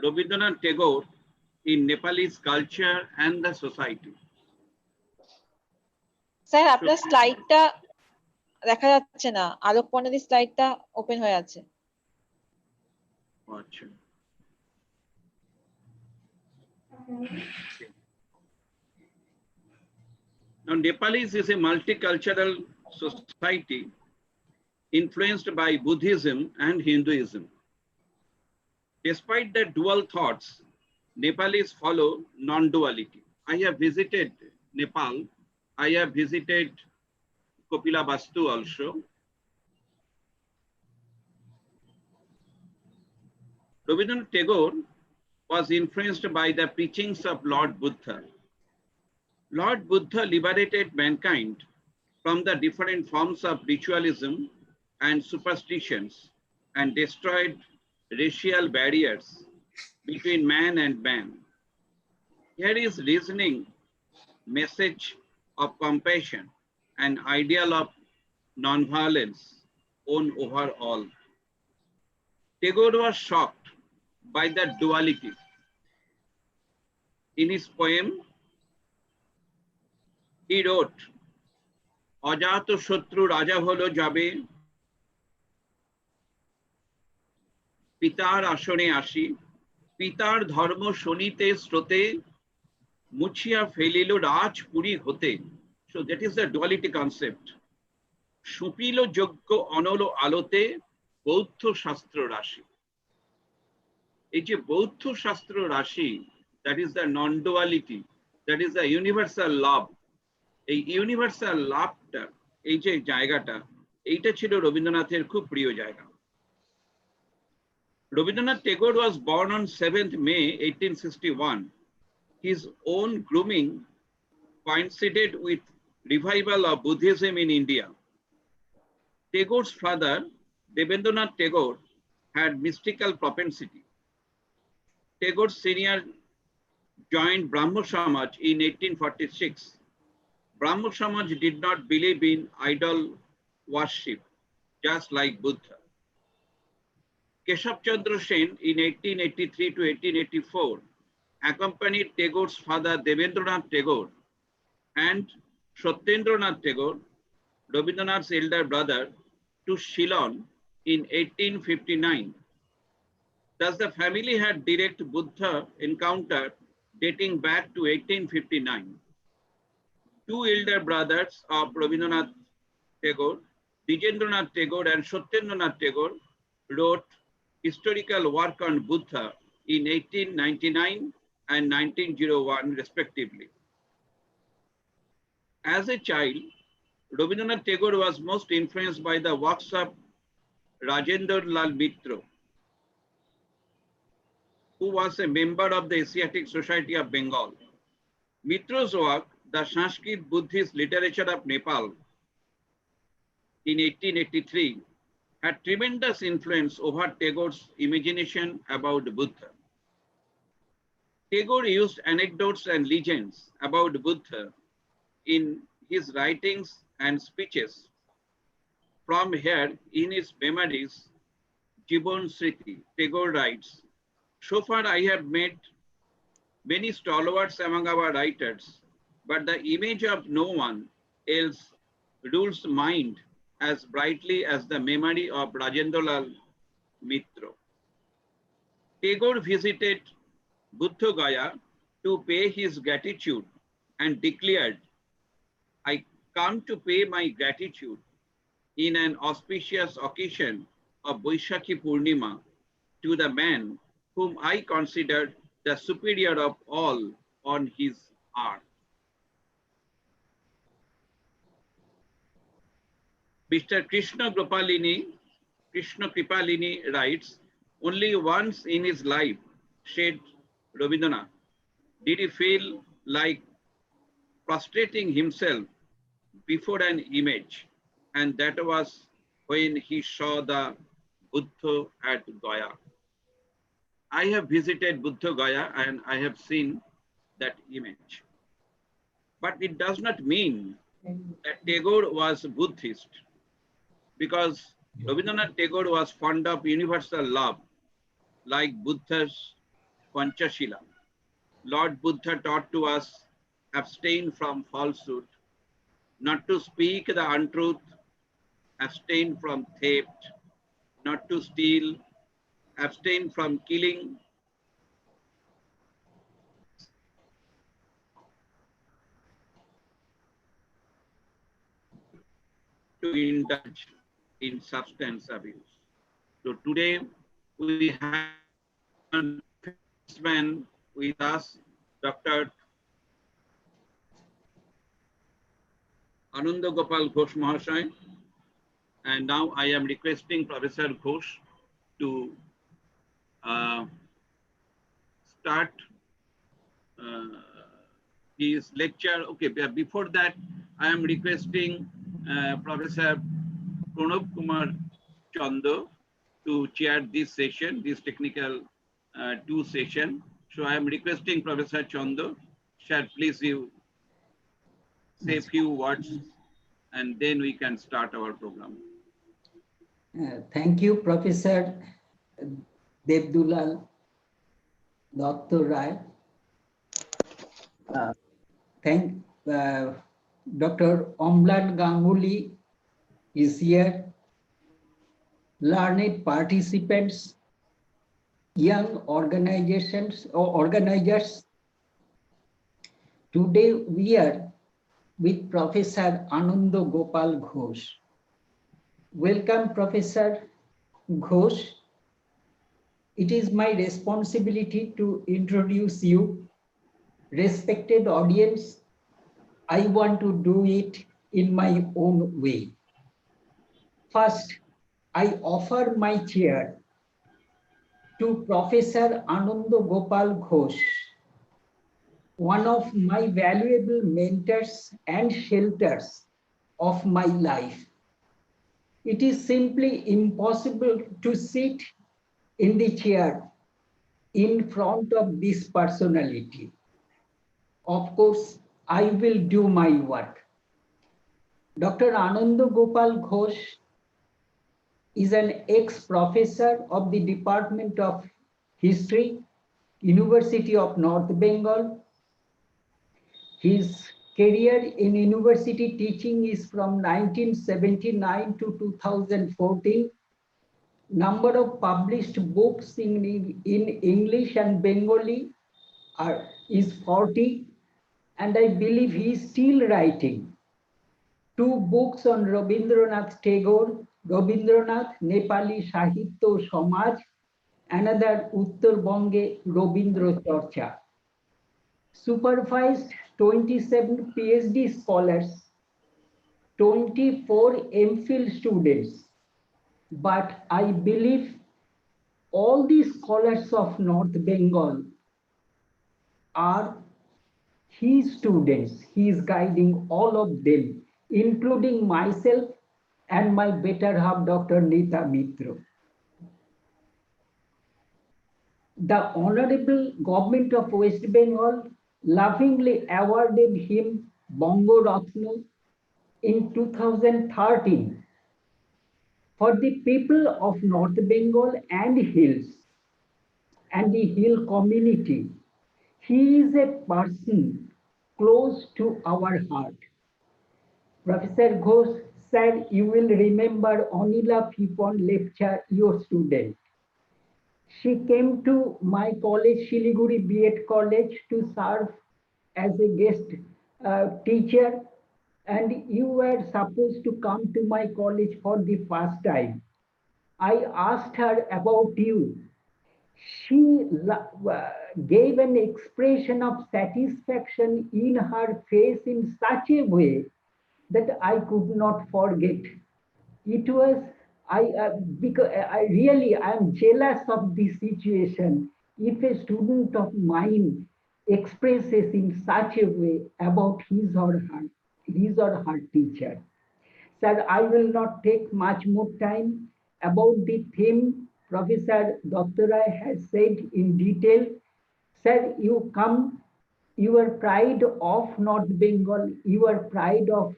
A: Rabindranath Tagore in Nepalese culture and the society.
C: Sir আপনার স্লাইডটা দেখা যাচ্ছে না, আলোক পর্ণাদির স্লাইডটা ওপেন হয়ে আছে।
A: আচ্ছা, now Nepalese is a multicultural society influenced by Buddhism and Hinduism. Despite the dual thoughts, Nepalese follow non-duality. I have visited Nepal. I have visited Kopilavastu also. Rabindranath Tagore was influenced by the preachings of Lord Buddha. Lord Buddha liberated mankind from the different forms of ritualism and superstitions and destroyed racial barriers between man and man. Here is reasoning, message of compassion, and ideal of non-violence won over all. Tagore was shocked by the duality. In his poem, he wrote, "Ajato Shatru Raja holo jabe, পিতার আসনে আসি, পিতার ধর্ম শনিতে স্রোতে, মুছিয়া ফেলিল রাজপুরী হতে." So that is the duality concept. সুপিল যজ্ঞ অনল আলোতে, বৌদ্ধ শাস্ত্র রাশি। এই যে বৌদ্ধ শাস্ত্র রাশি, that is the non-duality, that is the universal love. এই ইউনিভার্সাল লাভটা, এই যে জায়গাটা, এইটা ছিল রবীন্দ্রনাথের খুব প্রিয় জায়গা। Rabindranath Tagore was born on 7th May 1861. His own grooming coincided with revival of Buddhism in India. Tagore's father, Debdulal Tagore, had mystical propensity. Tagore Sr. joined Brahmo Samaj in 1846. Brahmo Samaj did not believe in idol worship, just like Buddha. Keshav Chandra Sen in 1883 to 1884 accompanied Tagore's father Debendranath Tagore and Satyendranath Tagore, Rabindranath's elder brother, to Shillong in 1859. Thus the family had direct Buddha encounter dating back to 1859. Two elder brothers of Rabindranath Tagore, Dijendranath Tagore and Satyendranath Tagore, wrote historical work on Buddha in 1899 and 1901 respectively. As a child, Rabindranath Tagore was most influenced by the works of Debdulal Mitra, who was a member of the Asiatic Society of Bengal. Mitra's work, The Sanskrit Buddhist Literature of Nepal, in 1883, had tremendous influence over Tagore's imagination about Buddha. Tagore used anecdotes and legends about Buddha in his writings and speeches. From here, in his memoirs, Jibon Sriti, Tagore writes, "So far I have met many stalwarts among our writers, but the image of no one else rules mind as brightly as the memory of Debdulal Mitra." Tagore visited Buddha Gaya to pay his gratitude and declared, "I come to pay my gratitude in an auspicious occasion of Vaishakhi Purnima to the man whom I considered the superior of all on his earth." Mr. Krishna Kripalini writes, "Only once in his life," said Rabindranath, "did he feel like prostrating himself before an image, and that was when he saw the Buddha at Gaya." I have visited Buddha Gaya and I have seen that image. But it does not mean that Tagore was Buddhist, because Rabindranath Tagore was fond of universal love, like Buddha's Panchashila. Lord Buddha taught to us, abstain from falsehood, not to speak the untruth, abstain from theft, not to steal, abstain from killing, to indulge in substance abuse. So today we have a man with us, Dr. Ananda Gopal Ghosh Mahashay. And now I am requesting Professor Ghosh to start his lecture. Okay, before that, I am requesting Professor Pranab Kumar Chanda to chair this session, this technical two session. So I am requesting Professor Chanda, sir, please you say a few words and then we can start our program.
G: Thank you, Professor Debdulal, Dr. Rai. Dr. Omlan Ganguly is here. Learned participants, young organizations or organizers. Today we are with Professor Ananda Gopal Ghosh. Welcome, Professor Ghosh. It is my responsibility to introduce you. Respected audience, I want to do it in my own way. First, I offer my chair to Professor Ananda Gopal Ghosh, one of my valuable mentors and shelters of my life. It is simply impossible to sit in the chair in front of this personality. Of course, I will do my work. Dr. Ananda Gopal Ghosh is an ex-professor of the Department of History, University of North Bengal. His career in university teaching is from 1979 to 2014. Number of published books in English and Bengali is 40, and I believe he is still writing. 2 books on Rabindranath Tagore, Rabindranath, Nepali Sahitya Samaj, another Uttarbonge Robindra Chorcha. Supervised 27 PhD scholars, 24 MPhil students. But I believe all the scholars of North Bengal are his students. He is guiding all of them, including myself and my better half, Dr. Nita Mitra. The Honorable Government of West Bengal lovingly awarded him Bongo Ratna in 2013 for the people of North Bengal and hills and the hill community. He is a person close to our heart. Professor Ghosh, sir, you will remember Anila Phipon lecture, your student. She came to my college, Shiliguri B.Ed College, to serve as a guest teacher, and you were supposed to come to my college for the first time. I asked her about you. She gave an expression of satisfaction in her face in such a way that I could not forget. It was, because I am jealous of this situation. If a student of mine expresses in such a way about his or her teacher. Sir, I will not take much more time. About the theme, Professor Dr. Rai has said in detail. Sir, you come, your pride of North Bengal, your pride of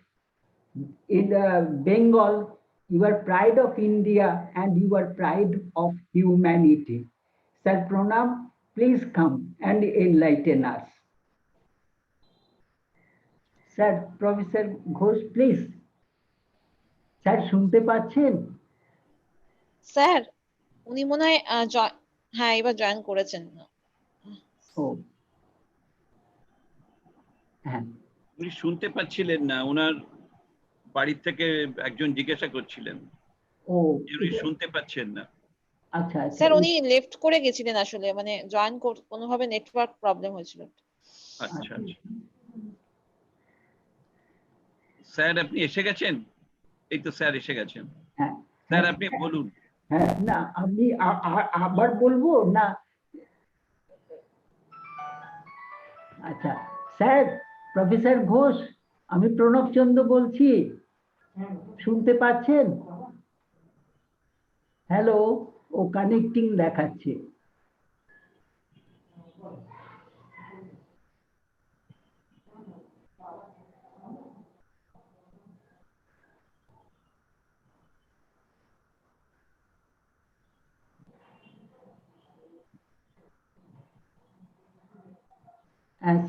G: Bengal, your pride of India, and your pride of humanity. Sir Pranam, please come and enlighten us. Sir, Professor Ghosh, please. Sir শুনতে পাচ্ছেন?
C: Sir উনি মনে হয় হ্যাঁ এবার join করেছেন।
G: ও হ্যাঁ,
A: উনি শুনতে পাচ্ছিলেন না, ওনার বাড়ি থেকে একজন জিজ্ঞাসা করছিলেন। ও উনি শুনতে পাচ্ছেন না।
G: আচ্ছা
C: স্যার উনি লেফট করে গেছিলেন, আসলে মানে জয়েন কোনোভাবে নেটওয়ার্ক প্রবলেম হয়েছিল।
A: আচ্ছা, স্যার আপনি এসে গেছেন? এই তো স্যার এসে গেছেন। হ্যাঁ স্যার আপনি বলুন।
G: হ্যাঁ না আমি আবার বলবো না? আচ্ছা স্যার, প্রফেসর ঘোষ, আমি প্রণব চন্দ্র বলছি, শুনতে পাচ্ছেন? হ্যালো, ও কানেক্টিং দেখাচ্ছে।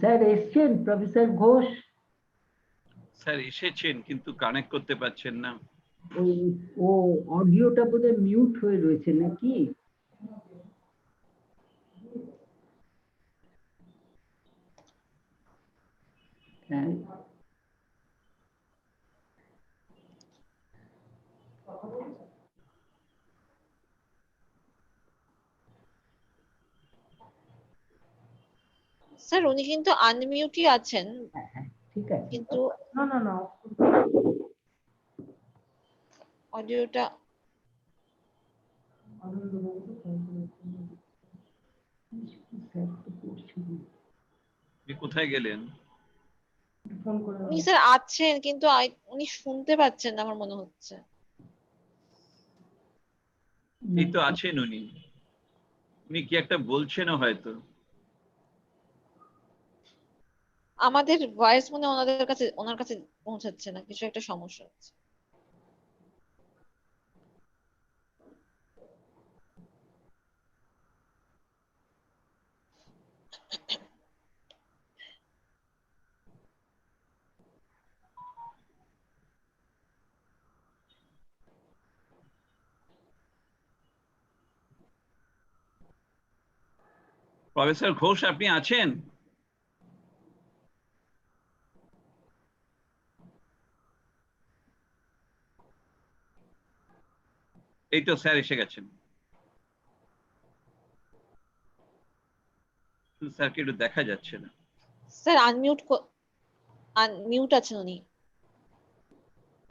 G: স্যার এসছেন প্রফেসর ঘোষ?
A: স্যার এসেছেন কিন্তু কানেক্ট করতে পারছেন না।
G: ও অডিওটা বোধহয় মিউট হয়ে রয়েছে নাকি?
C: স্যার উনি কিন্তু আনমিউটই আছেন,
G: ঠিক আছে,
C: কিন্তু না অডিওটা
A: কোথায় গেলেন?
C: উনি স্যার আছেন কিন্তু উনি শুনতে পাচ্ছেন না আমার মনে হচ্ছে।
A: এই তো আছেন উনি, উনি কি একটা বলছেন হয়তো।
C: আমাদের ভয়েস মনে ওনার কাছে পৌঁছাচ্ছে না, কিছু একটা সমস্যা হচ্ছে।
A: প্রফেসর ঘোষ আপনি আছেন? এই তো স্যার এসে গেছেন। স্যারকে একটু দেখা যাচ্ছে না।
C: স্যার আনমিউট আছেন উনি।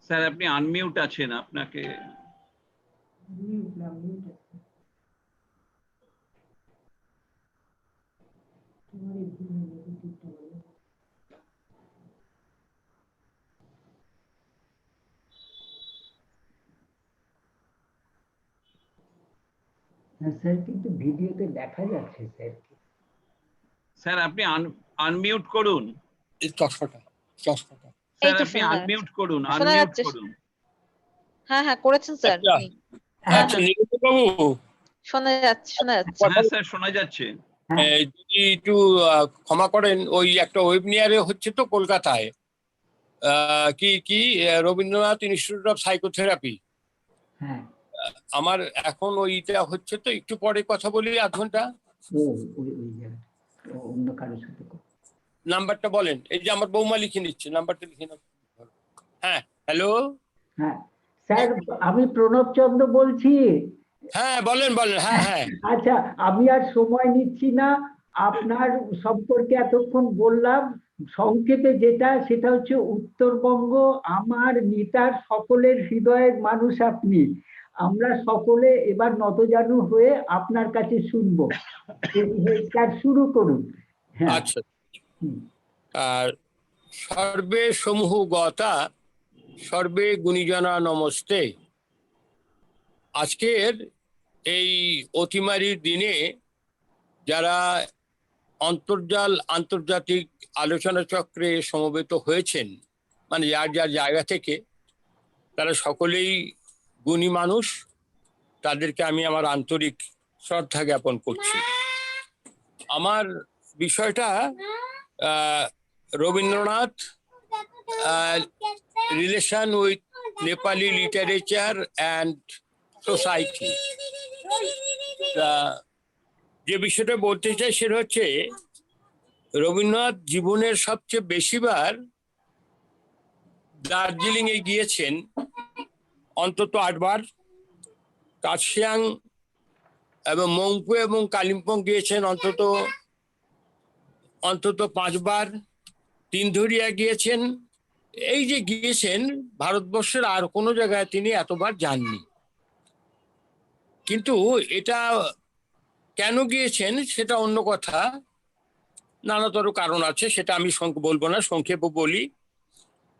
A: স্যার আপনি আনমিউট আছেন, আপনাকে
G: স্যার কিন্তু ভিডিওতে দেখা যাচ্ছে স্যার।
A: স্যার আপনি আনমিউট করুন। স্যার আপনি আনমিউট করুন,
C: শোনা
A: আনমিউট
C: যাচ্ছে।
A: করুন।
C: হ্যাঁ হ্যাঁ করেছেন স্যার উনি।
I: আচ্ছা নিকেশ বাবু,
C: শোনা যাচ্ছে
A: হ্যাঁ স্যার শোনা যাচ্ছে।
I: যদি একটু ক্ষমা করেন, ওই একটা ওয়েবিনারে হচ্ছে তো কলকাতায়, কি কি রবীন্দ্রনাথ ইনস্টিটিউট অফ সাইকোথেরাপি।
G: হ্যাঁ
I: আমার এখন ওইটা হচ্ছে তো, একটু পরে কথা বলি, আধ ঘন্টা।
G: অন্য কারোর সাথে
I: নাম্বারটা বলেন, এই যে আমার বৌমা লিখে নিচ্ছে, নাম্বারটা লিখে নাও। হ্যাঁ হ্যালো।
G: হ্যাঁ স্যার, আমি প্রণব চন্দ্র বলছি।
I: হ্যাঁ বলেন বলেন, হ্যাঁ হ্যাঁ।
G: আচ্ছা, আমি আর সময় নিচ্ছি না, আপনার সম্পর্কে এতক্ষণ বললাম। সংক্ষেপে যেটা, সেটা হচ্ছে উত্তরবঙ্গ আমার নিতার সকলের হৃদয়ের মানুষ আপনি। আমরা সকলে এবার নতজানু হয়ে আপনার কাছে শুনবো। স্যার শুরু করুন। হ্যাঁ।
I: আচ্ছা। আর সর্বে সমূহ গতা সর্বে গুণীজনা নমস্তে। আজকের এই অতিমারির দিনে যারা আন্তর্জাতিক আলোচনা চক্রে সমবেত হয়েছেন, মানে যার যার জায়গা থেকে, তারা সকলেই গুণী মানুষ। তাদেরকে আমি আমার আন্তরিক শ্রদ্ধা জ্ঞাপন করছি। আমার বিষয়টা Rabindranath, relation with Nepali literature and society. যে বিষয়টা বলতে চাই সেটা হচ্ছে, রবীন্দ্রনাথ জীবনের সবচেয়ে বেশিবার দার্জিলিং এ গিয়েছেন, অন্তত 8 বার। কার্শিয়াং এবং মংপু এবং কালিম্পং গিয়েছেন অন্তত 5 বার। তিনধরিয়া গিয়েছেন। এই যে গিয়েছেন, ভারতবর্ষের আর কোনো জায়গায় তিনি এতবার যাননি। কিন্তু এটা কেন গিয়েছেন সেটা অন্য কথা, নানাতর কারণ আছে, সেটা আমি বলবো না, সংক্ষেপে বলি।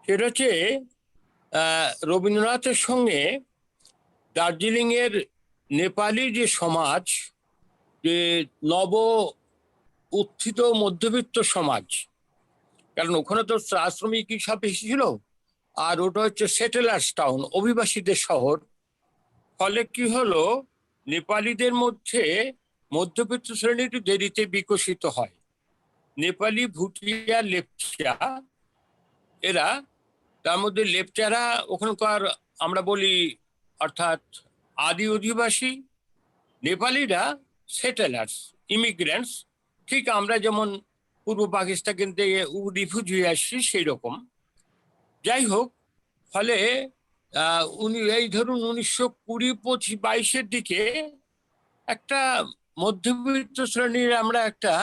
I: সেটা হচ্ছে রবীন্দ্রনাথের সঙ্গে দার্জিলিং এর নেপালি যে সমাজ, যে নব উত্থিত মধ্যবিত্ত সমাজ, কারণ ওখানে তো শ্রমিক সব বেশি ছিল, আর ওটা হচ্ছে সেটেলার্স টাউন, অভিবাসীদের শহর। ফলে কি হলো, নেপালিদের মধ্যে মধ্যবিত্ত শ্রেণী একটু দেরিতে বিকশিত হয়। নেপালি, ভুটিয়া, লেপচা, এরা, তার মধ্যে লেপচারা ওখানকার আমরা বলি অর্থাৎ আদি অধিবাসী, নেপালিরা সেটেলার্স, ইমিগ্রেন্টস। ঠিক আমরা যেমন পূর্ব পাকিস্তান থেকে রিফিউজি আসছি সেই রকম। যাই হোক, ফলে উনি এই ধরুন 1920-22-এর দিকে একটা মধ্যবিত্ত শ্রেণীর আমরা একটা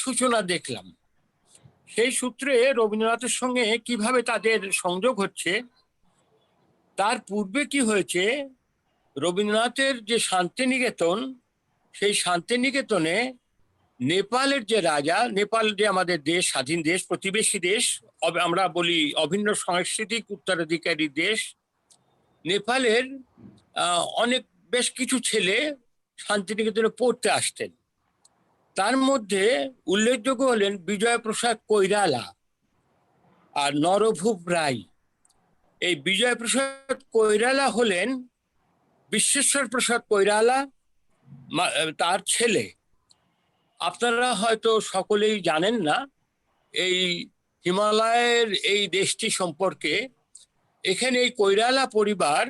I: সূচনা দেখলাম। সেই সূত্রে রবীন্দ্রনাথের সঙ্গে কিভাবে তাদের সংযোগ হচ্ছে, তার পূর্বে কি হয়েছে, রবীন্দ্রনাথের যে শান্তিনিকেতন, সেই শান্তিনিকেতনে নেপালের যে রাজা, নেপাল যে আমাদের দেশ, স্বাধীন দেশ, প্রতিবেশী দেশ, আমরা বলি অভিন্ন সাংস্কৃতিক উত্তরাধিকারী দেশ, নেপালের বেশ কিছু ছেলে শান্তিনিকেতনে পড়তে আসতেন। তার মধ্যে উল্লেখযোগ্য হলেন বিজয় প্রসাদ কৈরালা আর নরভূপ রায়। এই বিজয় প্রসাদ কৈরালা হলেন বিশ্বেশ্বর প্রসাদ কৈরালা তার ছেলে। আপনারা হয়তো সকলেই জানেন না এই হিমালয়ের এই দেশটি সম্পর্কে। এখানে এই কৈরালা পরিবার,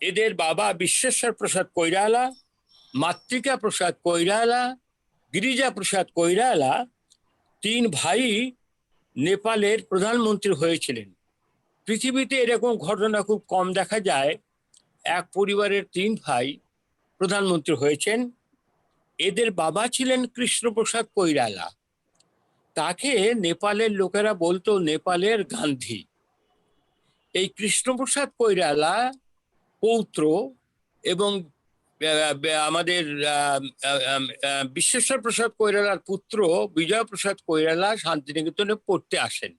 I: এদের বাবা বিশ্বেশ্বর প্রসাদ কৈরালা, মাতৃকা প্রসাদ কৈরালা, গিরিজা প্রসাদ কৈরালা, 3 ভাই নেপালের প্রধানমন্ত্রী হয়েছিলেন। পৃথিবীতে এরকম ঘটনা খুব কম দেখা যায়, এক পরিবারের 3 ভাই প্রধানমন্ত্রী হয়েছেন। এদের বাবা ছিলেন কৃষ্ণপ্রসাদ কৈরালা। তাকে নেপালের লোকেরা বলতো নেপালের গান্ধী। এই কৃষ্ণপ্রসাদ কৈরালা পৌত্র এবং আমাদের বিশ্বেশ্বর প্রসাদ কৈরালার পুত্র বিজয় প্রসাদ কৈরালা শান্তিনিকেতনে পড়তে আসেন।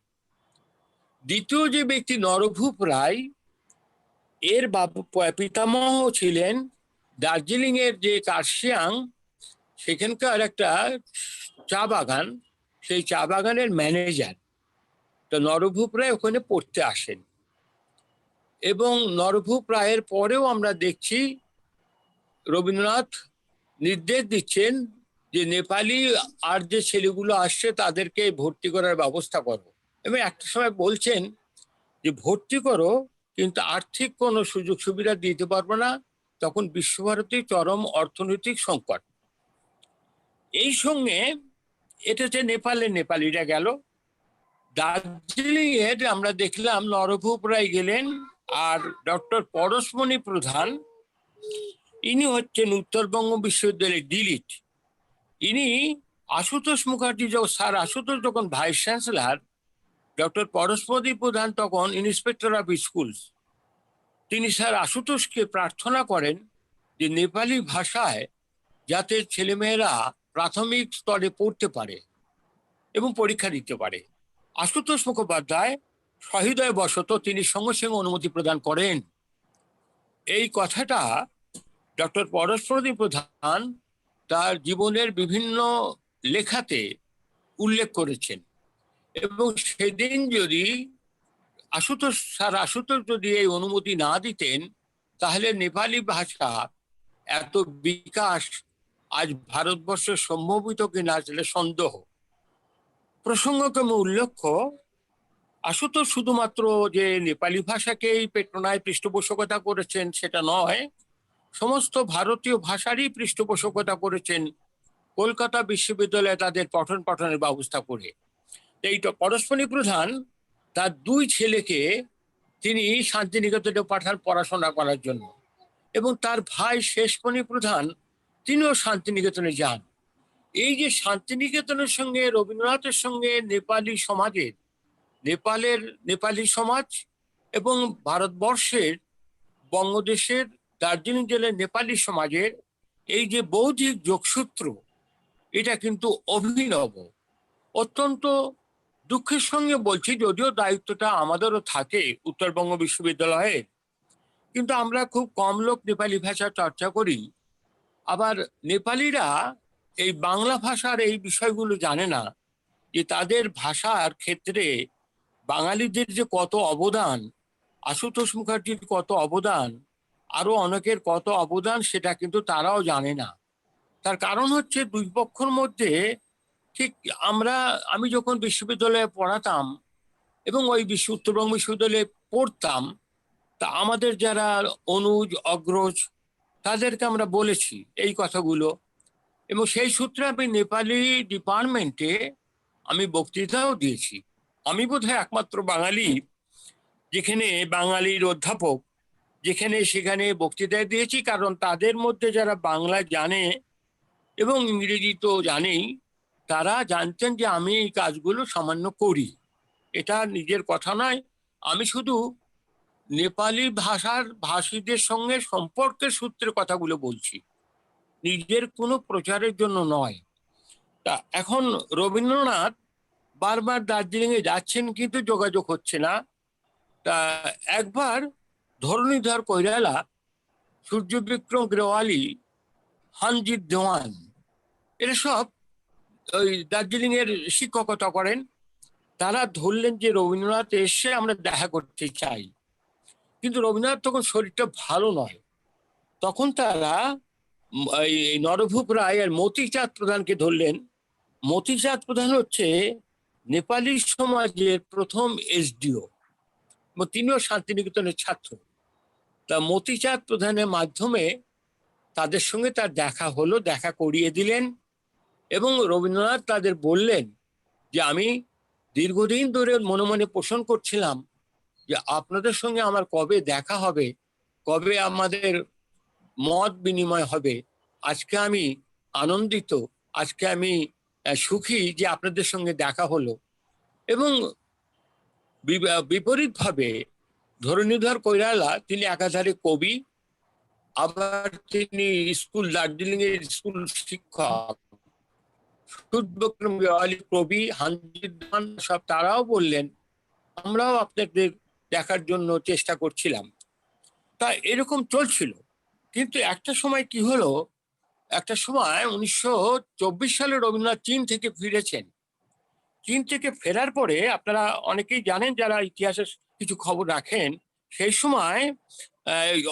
I: দ্বিতীয় যে ব্যক্তি নরভূপ রায়, এর পিতামহ ছিলেন দার্জিলিং এর যে কার্শিয়াং, সেখানকার একটা চা বাগান, সেই চা বাগানের ম্যানেজার। তো নরভূপ রায় ওখানে পড়তে আসেন এবং নরভূপ রায়ের পরেও আমরা দেখছি রবীন্দ্রনাথ নির্দেশ দিচ্ছেন যে নেপালি আর যে ছেলেগুলো আসছে তাদেরকে ভর্তি করার ব্যবস্থা করো, এবং একটা সময় বলছেন যে ভর্তি করো কিন্তু আর্থিক কোনো সুযোগ সুবিধা দিতে পারবো না, তখন বিশ্বভারতী চরম অর্থনৈতিক সংকট। এই সঙ্গে এটা হচ্ছে নেপালিরা গেল। দার্জিলিং এর আমরা দেখলাম নরভূপ রায় গেলেন, আর ডক্টর পরশমণি প্রধান, ইনি হচ্ছেন উত্তরবঙ্গ বিশ্ববিদ্যালয়ের ডিলিট। ইনি আশুতোষ মুখার্জি স্যার আশুতোষ যখন ভাইস চ্যান্সেলর, ডক্টর পরশমণি প্রধান তখন ইন্সপেক্টর অফ স্কুলস। তিনি স্যার আশুতোষকে প্রার্থনা করেন যে নেপালি ভাষায় যাতে ছেলেমেয়েরা প্রাথমিক স্তরে পড়তে পারে এবং পরীক্ষা দিতে পারে। আশুতোষ মুখোপাধ্যায় সহৃদয় বশত তিনি সঙ্গে সঙ্গে অনুমতি প্রদান করেন। এই কথাটা ডক্টর পরশমণি প্রধান তার জীবনের বিভিন্ন লেখাতে উল্লেখ করেছেন, এবং সেদিন যদি আশুতোষ যদি এই অনুমতি না দিতেন, তাহলে নেপালি ভাষা এত বিকাশ আজ ভারতবর্ষে সম্ভবিত কিনা আসলে সন্দেহ। প্রসঙ্গক্রমে উল্লেখ্য, আশুতোষ শুধুমাত্র যে নেপালি ভাষাকেই পেট্রোনায় পৃষ্ঠপোষকতা করেছেন সেটা নয়, সমস্ত ভারতীয় ভাষারই পৃষ্ঠপোষকতা করেছেন কলকাতা বিশ্ববিদ্যালয়ে তাদের পঠন পাঠনের ব্যবস্থা করে। এই তো পরশমণি প্রধান তার দুই ছেলেকে তিনি শান্তিনিকেতনে পাঠান পড়াশোনা করার জন্য, এবং তার ভাই শেষমণি প্রধান তিনিও শান্তিনিকেতনে যান। এই যে শান্তিনিকেতনের সঙ্গে রবীন্দ্রনাথের সঙ্গে নেপালি সমাজ এবং ভারতবর্ষের বঙ্গদেশের দার্জিলিং জেলার নেপালি সমাজের এই যে বৌদ্ধিক যোগসূত্র, এটা কিন্তু অভিনব। অত্যন্ত দুঃখের সঙ্গে বলছি, যদিও দায়িত্বটা আমাদেরও থাকে উত্তরবঙ্গ বিশ্ববিদ্যালয়ে, কিন্তু আমরা খুব কম লোক নেপালি ভাষা চর্চা করি। আবার নেপালিরা এই বাংলা ভাষার এই বিষয়গুলো জানে না, যে তাদের ভাষার ক্ষেত্রে বাঙালিদের যে কত অবদান, আশুতোষ মুখার্জির কত অবদান, আরো অনেকের কত অবদান, সেটা কিন্তু তারাও জানে না। তার কারণ হচ্ছে দুই পক্ষের মধ্যে ঠিক আমি যখন বিশ্ববিদ্যালয়ে পড়াতাম এবং ওই উত্তরবঙ্গ বিশ্ববিদ্যালয়ে পড়তাম, তা আমাদের যারা অনুজ অগ্রজ তাদেরকে আমরা বলেছি এই কথাগুলো, এবং সেই সূত্রে আমি নেপালি ডিপার্টমেন্টে আমি বক্তৃতাও দিয়েছি। আমি বোধহয় একমাত্র বাঙালি যেখানে বাঙালির অধ্যাপক সেখানে বক্তৃতা দিয়েছি, কারণ তাদের মধ্যে যারা বাংলা জানে এবং ইংরেজি তো জানেই, তারা জানতেন যে আমি এই কাজগুলো সামান্য করি। এটা নিজের কথা নয়, আমি শুধু নেপালি ভাষীদের সঙ্গে সম্পর্কের সূত্রে কথাগুলো বলছি, নিজের কোনো প্রচারের জন্য নয়। তা এখন রবীন্দ্রনাথ বারবার দার্জিলিংয়ে যাচ্ছেন কিন্তু যোগাযোগ হচ্ছে না। তা একবার ধরণীধর কৈরালা, সূর্য বিক্রম গ্রেওয়ালি, হানজিৎ দেওয়ান, এরা সব ওই দার্জিলিং এর শিক্ষকতা করেন। তারা ধরলেন যে রবীন্দ্রনাথ এসে আমরা দেখা করতে চাই, কিন্তু রবীন্দ্রনাথ তখন শরীরটা ভালো নয়। তখন তারা এই নরভূপ রায় আর মতিচাঁদ প্রধানকে ধরলেন। মতিচাঁদ প্রধান হচ্ছে নেপালি সমাজের প্রথম এসডিও, তিনিও শান্তিনিকেতনের ছাত্র। তা মতিচাঁদ প্রধানের মাধ্যমে তাদের সঙ্গে তার দেখা হলো, দেখা করিয়ে দিলেন, এবং রবীন্দ্রনাথ তাদের বললেন যে আমি দীর্ঘদিন ধরে মনে মনে পোষণ করছিলাম যে আপনাদের সঙ্গে আমার কবে দেখা হবে, কবে আমাদের মত বিনিময় হবে। আজকে আমি আনন্দিত, আজকে আমি সুখী যে আপনাদের সঙ্গে দেখা হলো। এবং বিপরীতভাবে ধরণীধর কৈরালা তিনি একাধারে কবি, আবার তিনি দার্জিলিং এর স্কুল শিক্ষক, কবি হানজিদান সব তারাও বললেন আমরাও আপনাদের দেখার জন্য চেষ্টা করছিলাম। তা এরকম চলছিল। কিন্তু একটা সময় কি হলো, একটা সময় 1924 সালে রবীন্দ্রনাথ চীন থেকে ফিরেছেন। চীন থেকে ফেরার পরে আপনারা অনেকেই জানেন যারা ইতিহাসের কিছু খবর রাখেন, সেই সময়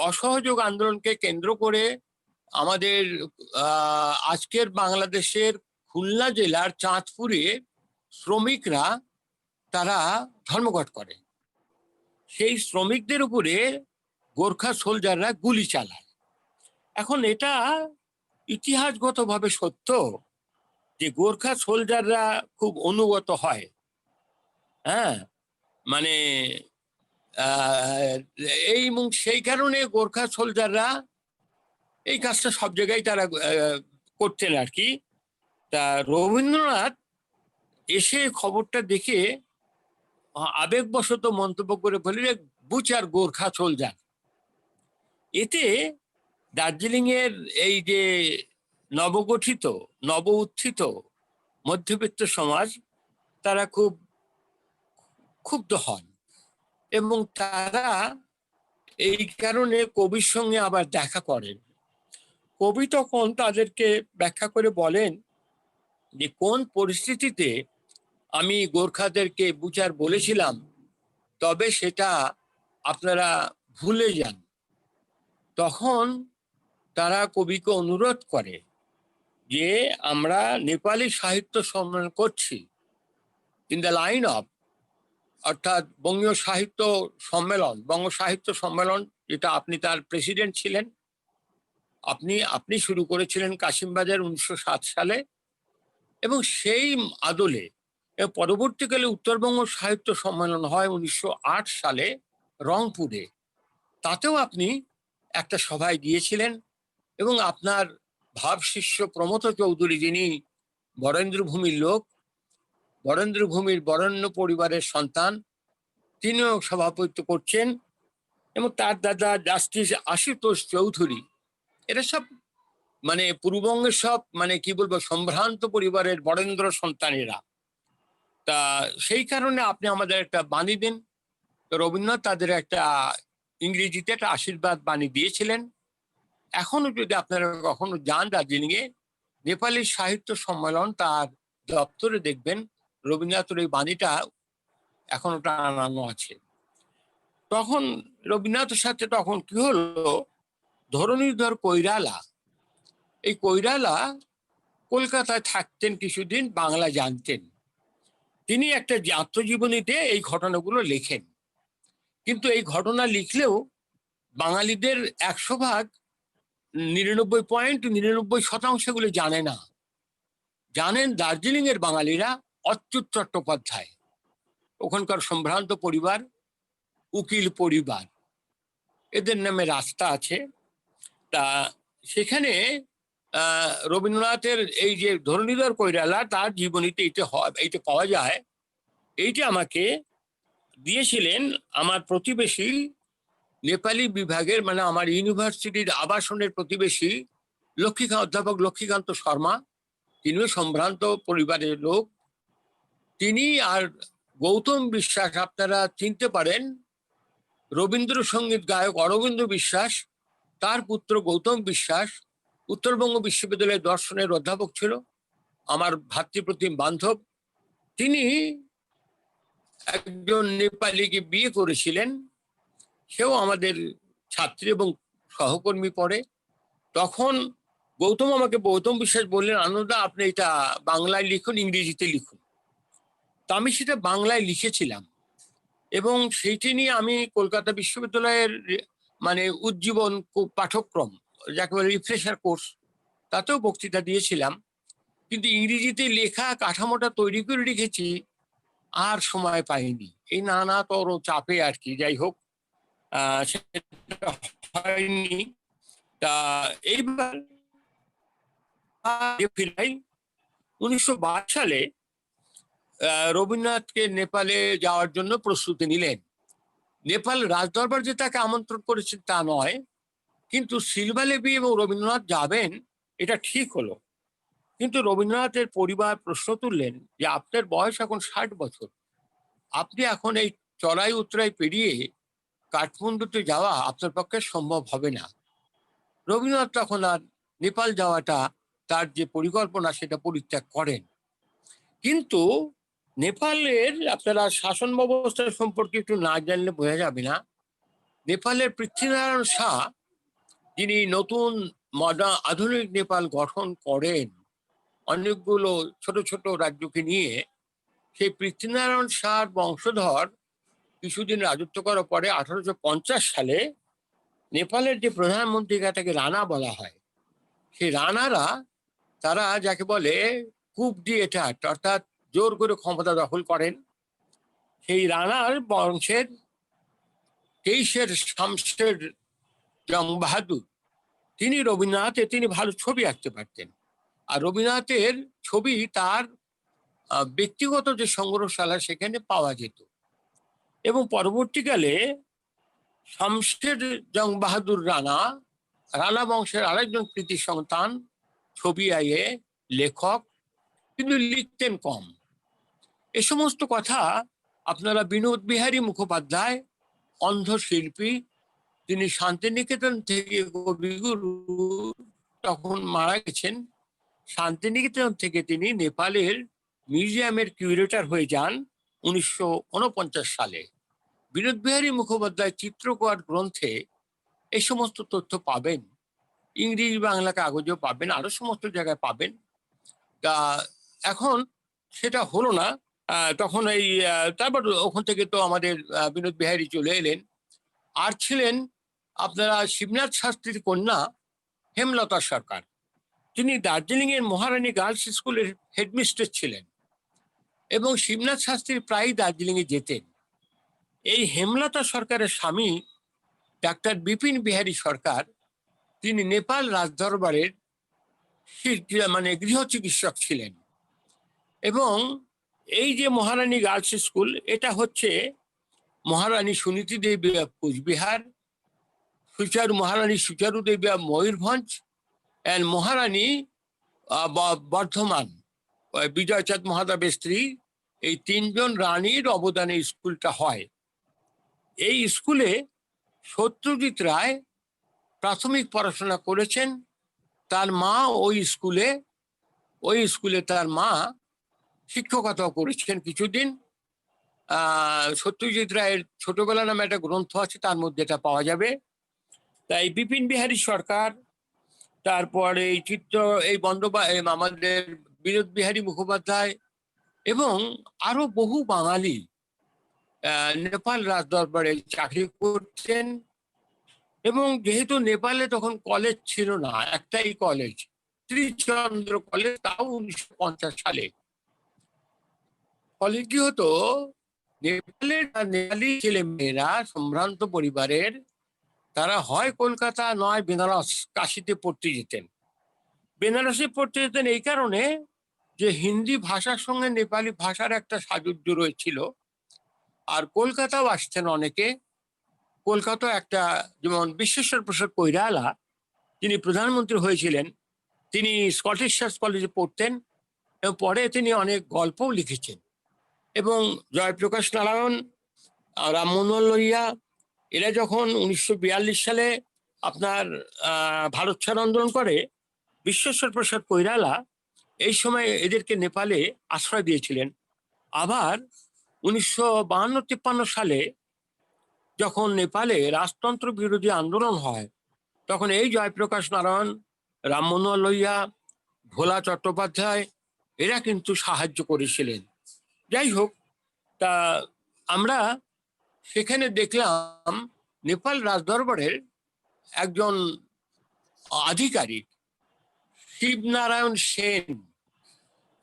I: অসহযোগ আন্দোলনকে কেন্দ্র করে আমাদের আজকের বাংলাদেশের খুলনা জেলার চাঁদপুরে শ্রমিকরা তারা ধর্মঘট করে। সেই শ্রমিকদের উপরে গোর্খা সোলজাররা গুলি চালায়। এখন এটা ইতিহাসগতভাবে সত্য যে গোর্খা সোলজাররা খুব অনুগত হয়। হ্যাঁ, মানে এই সেই কারণে গোর্খা সোলজাররা এই কাজটা সব জায়গায় তারা করতেন আর কি। তা রবীন্দ্রনাথ এসে খবরটা দেখে আবেগবশত মন্তব্য করে বললেন বুচার গোর্খা সোলজার। এতে দার্জিলিং এর এই যে নবগঠিত নব উত্থিত মধ্যবিত্ত সমাজ তারা খুব ক্ষুব্ধ হন এবং তারা এই কারণে কবির সঙ্গে আবার দেখা করেন। কবি তখন তাদেরকে ব্যাখ্যা করে বলেন যে কোন পরিস্থিতিতে আমি গোর্খাদেরকে বুচার বলেছিলাম, তবে সেটা আপনারা ভুলে যান। তখন তারা কবিকে অনুরোধ করে যে আমরা নেপালি সাহিত্য সম্মেলন করছি ইন দ্য লাইন অফ, অর্থাৎ বঙ্গীয় সাহিত্য সম্মেলন, বঙ্গ সাহিত্য সম্মেলন, যেটা আপনি তার প্রেসিডেন্ট ছিলেন, আপনি শুরু করেছিলেন কাশিমবাজার 1907 সালে, এবং সেই আদলে পরবর্তীকালে উত্তরবঙ্গ সাহিত্য সম্মেলন হয় 1908 সালে রংপুরে। তাতেও আপনি একটা সভায় গিয়েছিলেন এবং আপনার ভাবশিষ্য প্রমথ চৌধুরী, যিনি বরেন্দ্র ভূমির লোক, বরেন্দ্র ভূমির বরেণ্য পরিবারের সন্তান, তিনিও সভাপতিত্ব করছেন, এবং তার দাদা জাস্টিস আশুতোষ চৌধুরী, এরা সব মানে পূর্ববঙ্গের সব মানে কি বলবো সম্ভ্রান্ত পরিবারের বরেন্দ্র সন্তানেরা। তা সেই কারণে আপনি আমাদের একটা বাণী দিন। রবীন্দ্রনাথ তাদের একটা ইংরেজিতে একটা আশীর্বাদ বাণী দিয়েছিলেন। এখনো যদি আপনারা কখনো যান দার্জিলিং এ, নেপালি সাহিত্য সম্মেলন তার দপ্তরে দেখবেন রবীন্দ্রনাথের এই বাণীটা এখনো টানানো আছে। তখন রবীন্দ্রনাথের সাথে তখন কি হলো, ধরণীধর কৈরালা, এই কৈরালা কলকাতায় থাকতেন কিছুদিন, বাংলা জানতেন। তিনি একটা আত্মজীবনীতে এই ঘটনাগুলো লেখেন, কিন্তু এই ঘটনা লিখলেও বাঙালিদের 100% 99.99% গুলো জানে না। জানেন দার্জিলিং এর বাঙালিরা অচ্যুত চট্টোপাধ্যায়, ওখানকার সম্ভ্রান্ত পরিবার, উকিল পরিবার, এদের নামে রাস্তা আছে। তা সেখানে রবীন্দ্রনাথের এই যে ধরণীধর কৈরালা, তার জীবনীতে এইটা পাওয়া যায়। এইটা আমাকে দিয়েছিলেন আমার প্রতিবেশী, নেপালি বিভাগের মানে আমার ইউনিভার্সিটির আবাসনের প্রতিবেশী অধ্যাপক লক্ষ্মীকান্ত শর্মা, তিনিও সম্ভ্রান্ত পরিবারের লোক। তিনি আর গৌতম বিশ্বাস, আপনারা চিনতে পারেন রবীন্দ্রসঙ্গীত গায়ক অরবিন্দ বিশ্বাস, তার পুত্র গৌতম বিশ্বাস উত্তরবঙ্গ বিশ্ববিদ্যালয়ের দর্শনের অধ্যাপক ছিল, আমার ভাতৃপ্রতিম বান্ধব। তিনি একজন নেপালিকে বিয়ে করেছিলেন, সেও আমাদের ছাত্রী এবং সহকর্মী পড়ে। তখন গৌতম বিশ্বাস বললেন, আনন্দা আপনি এটা বাংলায় লিখুন, ইংরেজিতে লিখুন। তা আমি সেটা বাংলায় লিখেছিলাম এবং সেইটি নিয়ে আমি কলকাতা বিশ্ববিদ্যালয়ের মানে উজ্জীবন পাঠ্যক্রম, যাকে বলে রিফ্রেশার কোর্স, তাতেও বক্তৃতা দিয়েছিলাম। কিন্তু ইংরেজিতে লেখা কাঠামোটা তৈরি করে রেখেছি, আর সময় পাইনি এই নানাতর চাপে আর কি। যাই হোক, সেটা হয়নি। তা এইবার 1922 সালে রবীন্দ্রনাথকে নেপালে যাওয়ার জন্য প্রস্তুতি নিলেন। নেপাল রাজদরবার যে তাকে আমন্ত্রণ করেছে তা নয়, কিন্তু সিলভালেবি এবং রবীন্দ্রনাথ যাবেন এটা ঠিক হলো। কিন্তু রবীন্দ্রনাথের পরিবার প্রশ্ন তুললেন যে আপনার বয়স এখন 60 বছর, আপনি এখন এই চড়াই উতরাই পেরিয়ে কাঠমান্ডুতে যাওয়া আপনার পক্ষে সম্ভব হবে না। রবীন্দ্রনাথ তখন আর নেপাল যাওয়াটা তার যে পরিকল্পনা সেটা পরিত্যাগ করেন। কিন্তু নেপালের আপনারা শাসন ব্যবস্থা সম্পর্কে একটু না জানলে বোঝা যাবে না। নেপালের পৃথ্বীনারায়ণ শাহ, যিনি নতুন মডার্ন আধুনিক নেপাল গঠন করেন অনেকগুলো ছোট ছোট রাজ্যকে নিয়ে, সেই পৃথ্বীনারায়ণ শাহর বংশধর কিছুদিন রাজত্ব করার পরে 1850 সালে নেপালের যে প্রধানমন্ত্রী, তাকে রানা বলা হয়, সেই রানারা তারা যাকে বলে কূপ দিয়ে এটাট, অর্থাৎ জোর করে ক্ষমতা দখল করেন। সেই রানার বংশের তেইশের শামশের জং বাহাদুর, তিনি তিনি ভালো ছবি আঁকতে পারতেন। আর রবীন্দ্রনাথের ছবি তার ব্যক্তিগত যে সংগ্রহশালা সেখানে পাওয়া যেত। এবং পরবর্তীকালে শামশের জং বাহাদুর রানা বংশের আরেকজন কৃতি সন্তান, ছবি আইয়ে লেখক, কিন্তু লিখতেন কম। এ সমস্ত কথা আপনারা বিনোদ বিহারী মুখোপাধ্যায়, অন্ধ শিল্পী, তিনি শান্তিনিকেতন থেকে কবিগুরু, তখন মারা গেছেন। শান্তিনিকেতন থেকে তিনি নেপালের মিউজিয়ামের কিউরেটর হয়ে যান 1949 সালে। বিনোদ বিহারী মুখোপাধ্যায় চিত্রকর গ্রন্থে এই সমস্ত তথ্য পাবেন, ইংরেজি বাংলা কাগজেও পাবেন, আরো সমস্ত জায়গায় পাবেন। তা এখন সেটা হলো না। তখন এই তারপর ওখান থেকে তো আমাদের বিনোদ বিহারী চলে এলেন। আর ছিলেন আপনারা শিবনাথ শাস্ত্রীর কন্যা হেমলতা সরকার, তিনি দার্জিলিং এর মহারানী গার্লস স্কুলের হেডমিস্ট্রেস ছিলেন এবং শিবনাথ শাস্ত্রী প্রায় দার্জিলিং এ যেতেন। এই হেমলতা সরকারের স্বামী ডাক্তার বিপিন বিহারী সরকার, তিনি নেপাল রাজদরবারের গৃহ চিকিৎসক ছিলেন। এবং এই যে মহারানী গার্লস স্কুল, এটা হচ্ছে মহারানী সুনীতি দেবী কোচবিহার, মহারানী সুচারু দেবী ময়ূরভঞ্জ, এন্ড মহারানী বর্ধমান বিজয়চাঁদ মহাদেবের স্ত্রী, এই তিনজন রানীর অবদানে স্কুলটা হয়। এই স্কুলে সত্যজিৎ রায় প্রাথমিক পড়াশোনা করেছেন। তার মা ওই স্কুলে তার মা শিক্ষকতাও করেছেন কিছুদিন। সত্যজিৎ রায়ের ছোটবেলা নামে একটা গ্রন্থ আছে, তার মধ্যে এটা পাওয়া যাবে। তাই বিপিন বিহারী সরকার, তারপরে এই আমাদের বিনোদ বিহারী মুখোপাধ্যায় এবং আরো বহু বাঙালি নেপাল রাজদরবারে চাকরি করছেন। এবং যেহেতু নেপালে তখন কলেজ ছিল না, একটাই কলেজ, ত্রিচন্দ্র কলেজ, তাও 1950 সালে। ফলে কি হতো, নেপালি ছেলে মেয়েরা সম্ভ্রান্ত পরিবারের, তারা হয় কলকাতা নয় বেনারস কাশিতে পড়তে যেতেন। বেনারসে পড়তে যেতেন এই কারণে যে হিন্দি ভাষার সঙ্গে নেপালি ভাষার একটা সাযুজ্য রয়েছিল। আর কলকাতাও আসতেন অনেকে। কলকাতা একটা, যেমন বিশ্বেশ্বর প্রসাদ কৈরালা, যিনি প্রধানমন্ত্রী হয়েছিলেন, তিনি স্কটিশ চার্চ কলেজে পড়তেন এবং পরে তিনি অনেক গল্পও লিখেছেন। এবং জয়প্রকাশ নারায়ণ, রাম মনোহর লোহিয়া, এরা যখন 1942 সালে আপনার ভারত ছাড় আন্দোলন করে, বিশ্বেশ্বর প্রসাদ কৈরালা এই সময় এদেরকে নেপালে আশ্রয় দিয়েছিলেন। আবার 1952-53 সালে যখন নেপালে রাজতন্ত্র বিরোধী আন্দোলন হয়, তখন এই জয়প্রকাশ নারায়ণ, রাম মনোহর লোহিয়া, ভোলা চট্টোপাধ্যায় এরা কিন্তু সাহায্য করেছিলেন। যাই হোক, তা আমরা সেখানে দেখলাম নেপাল রাজদরবারের একজন আধিকারিক শিবনারায়ণ সেন,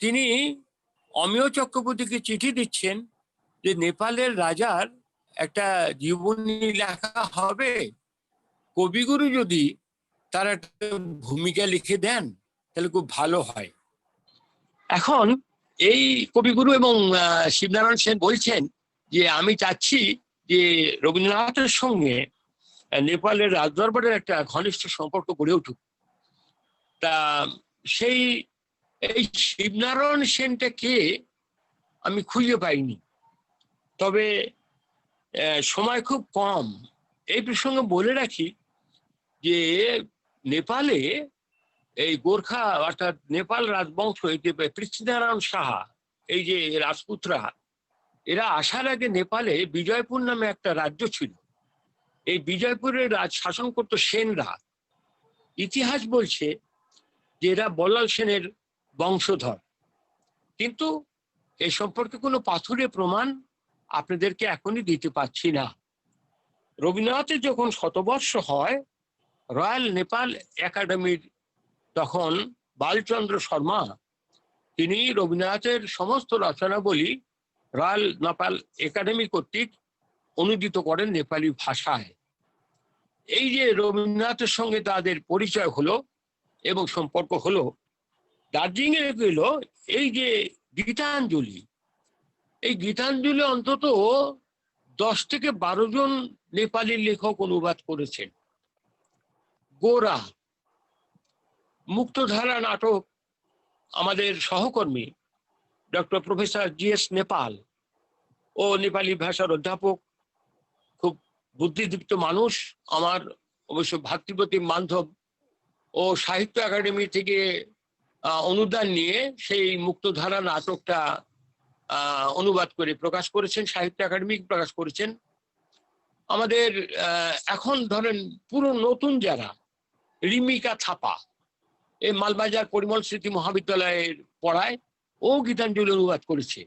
I: তিনি অমিয় চক্রবর্তীকে চিঠি দিচ্ছেন যে নেপালের রাজার একটা জীবনী লেখা হবে, কবিগুরু যদি তার একটা ভূমিকা লিখে দেন তাহলে খুব ভালো হয়। এখন এই কবিগুরু এবং শিবনারায়ণ সেন বলছেন যে আমি চাচ্ছি যে রবীন্দ্রনাথের সঙ্গে নেপালের রাজদরবারের একটা ঘনিষ্ঠ সম্পর্ক গড়ে উঠুক। তা সেই এই শিবনারায়ণ সেনটা কে আমি খুঁজে পাইনি, তবে সময় খুব কম। এই প্রসঙ্গে বলে রাখি যে নেপালে এই গোর্খা অর্থাৎ নেপাল রাজবংশ, এই যে পৃথ্বীনারায়ণ সাহা, এই যে রাজপুতরা, এরা আসার আগে নেপালে বিজয়পুর নামে একটা রাজ্য ছিল। এই বিজয়পুরের রাজ শাসন করত সেনরা। ইতিহাস বলছে যে এরা বল্লাল সেনের বংশধর, কিন্তু এ সম্পর্কে কোনো পাথুরে প্রমাণ আপনাদেরকে এখনই দিতে পারছি না। রবীন্দ্রনাথের যখন শতবর্ষ হয়, রয়্যাল নেপাল একাডেমির তখন বালচন্দ্র শর্মা, তিনি রবীন্দ্রনাথের সমস্ত রচনাবলী রয়্যাল নেপাল একাডেমি কর্তৃক অনুদিত করেন নেপালি ভাষায়। এই যে রবীন্দ্রনাথের সঙ্গে তাদের পরিচয় হলো এবং সম্পর্ক হলো, দার্জিলিং এ গেল এই যে গীতাঞ্জলি, এই গীতাঞ্জলি অন্তত 10 থেকে 12 জন নেপালি লেখক অনুবাদ করেছেন। গোরা, মুক্তধারা নাটক আমাদের সহকর্মী ডক্টর প্রফেসর GS নেপাল ও নেপালি ভাষার অধ্যাপক, খুব বুদ্ধিদীপ্ত মানুষ, আমার অবশ্য ভাতৃপ্রতিম বান্ধব, ও সাহিত্য একাডেমি থেকে অনুদান নিয়ে সেই মুক্তধারা নাটকটা অনুবাদ করে প্রকাশ করেছেন, সাহিত্য একাডেমি প্রকাশ করেছেন। আমাদের এখন ধরেন পুরো নতুন যারা, রিমিকা থাপা, এই মালবাজার পরিমল স্মৃতি মহাবিদ্যালয়ের পড়ায়, ও গীতাঞ্জলি অনুবাদ করেছে।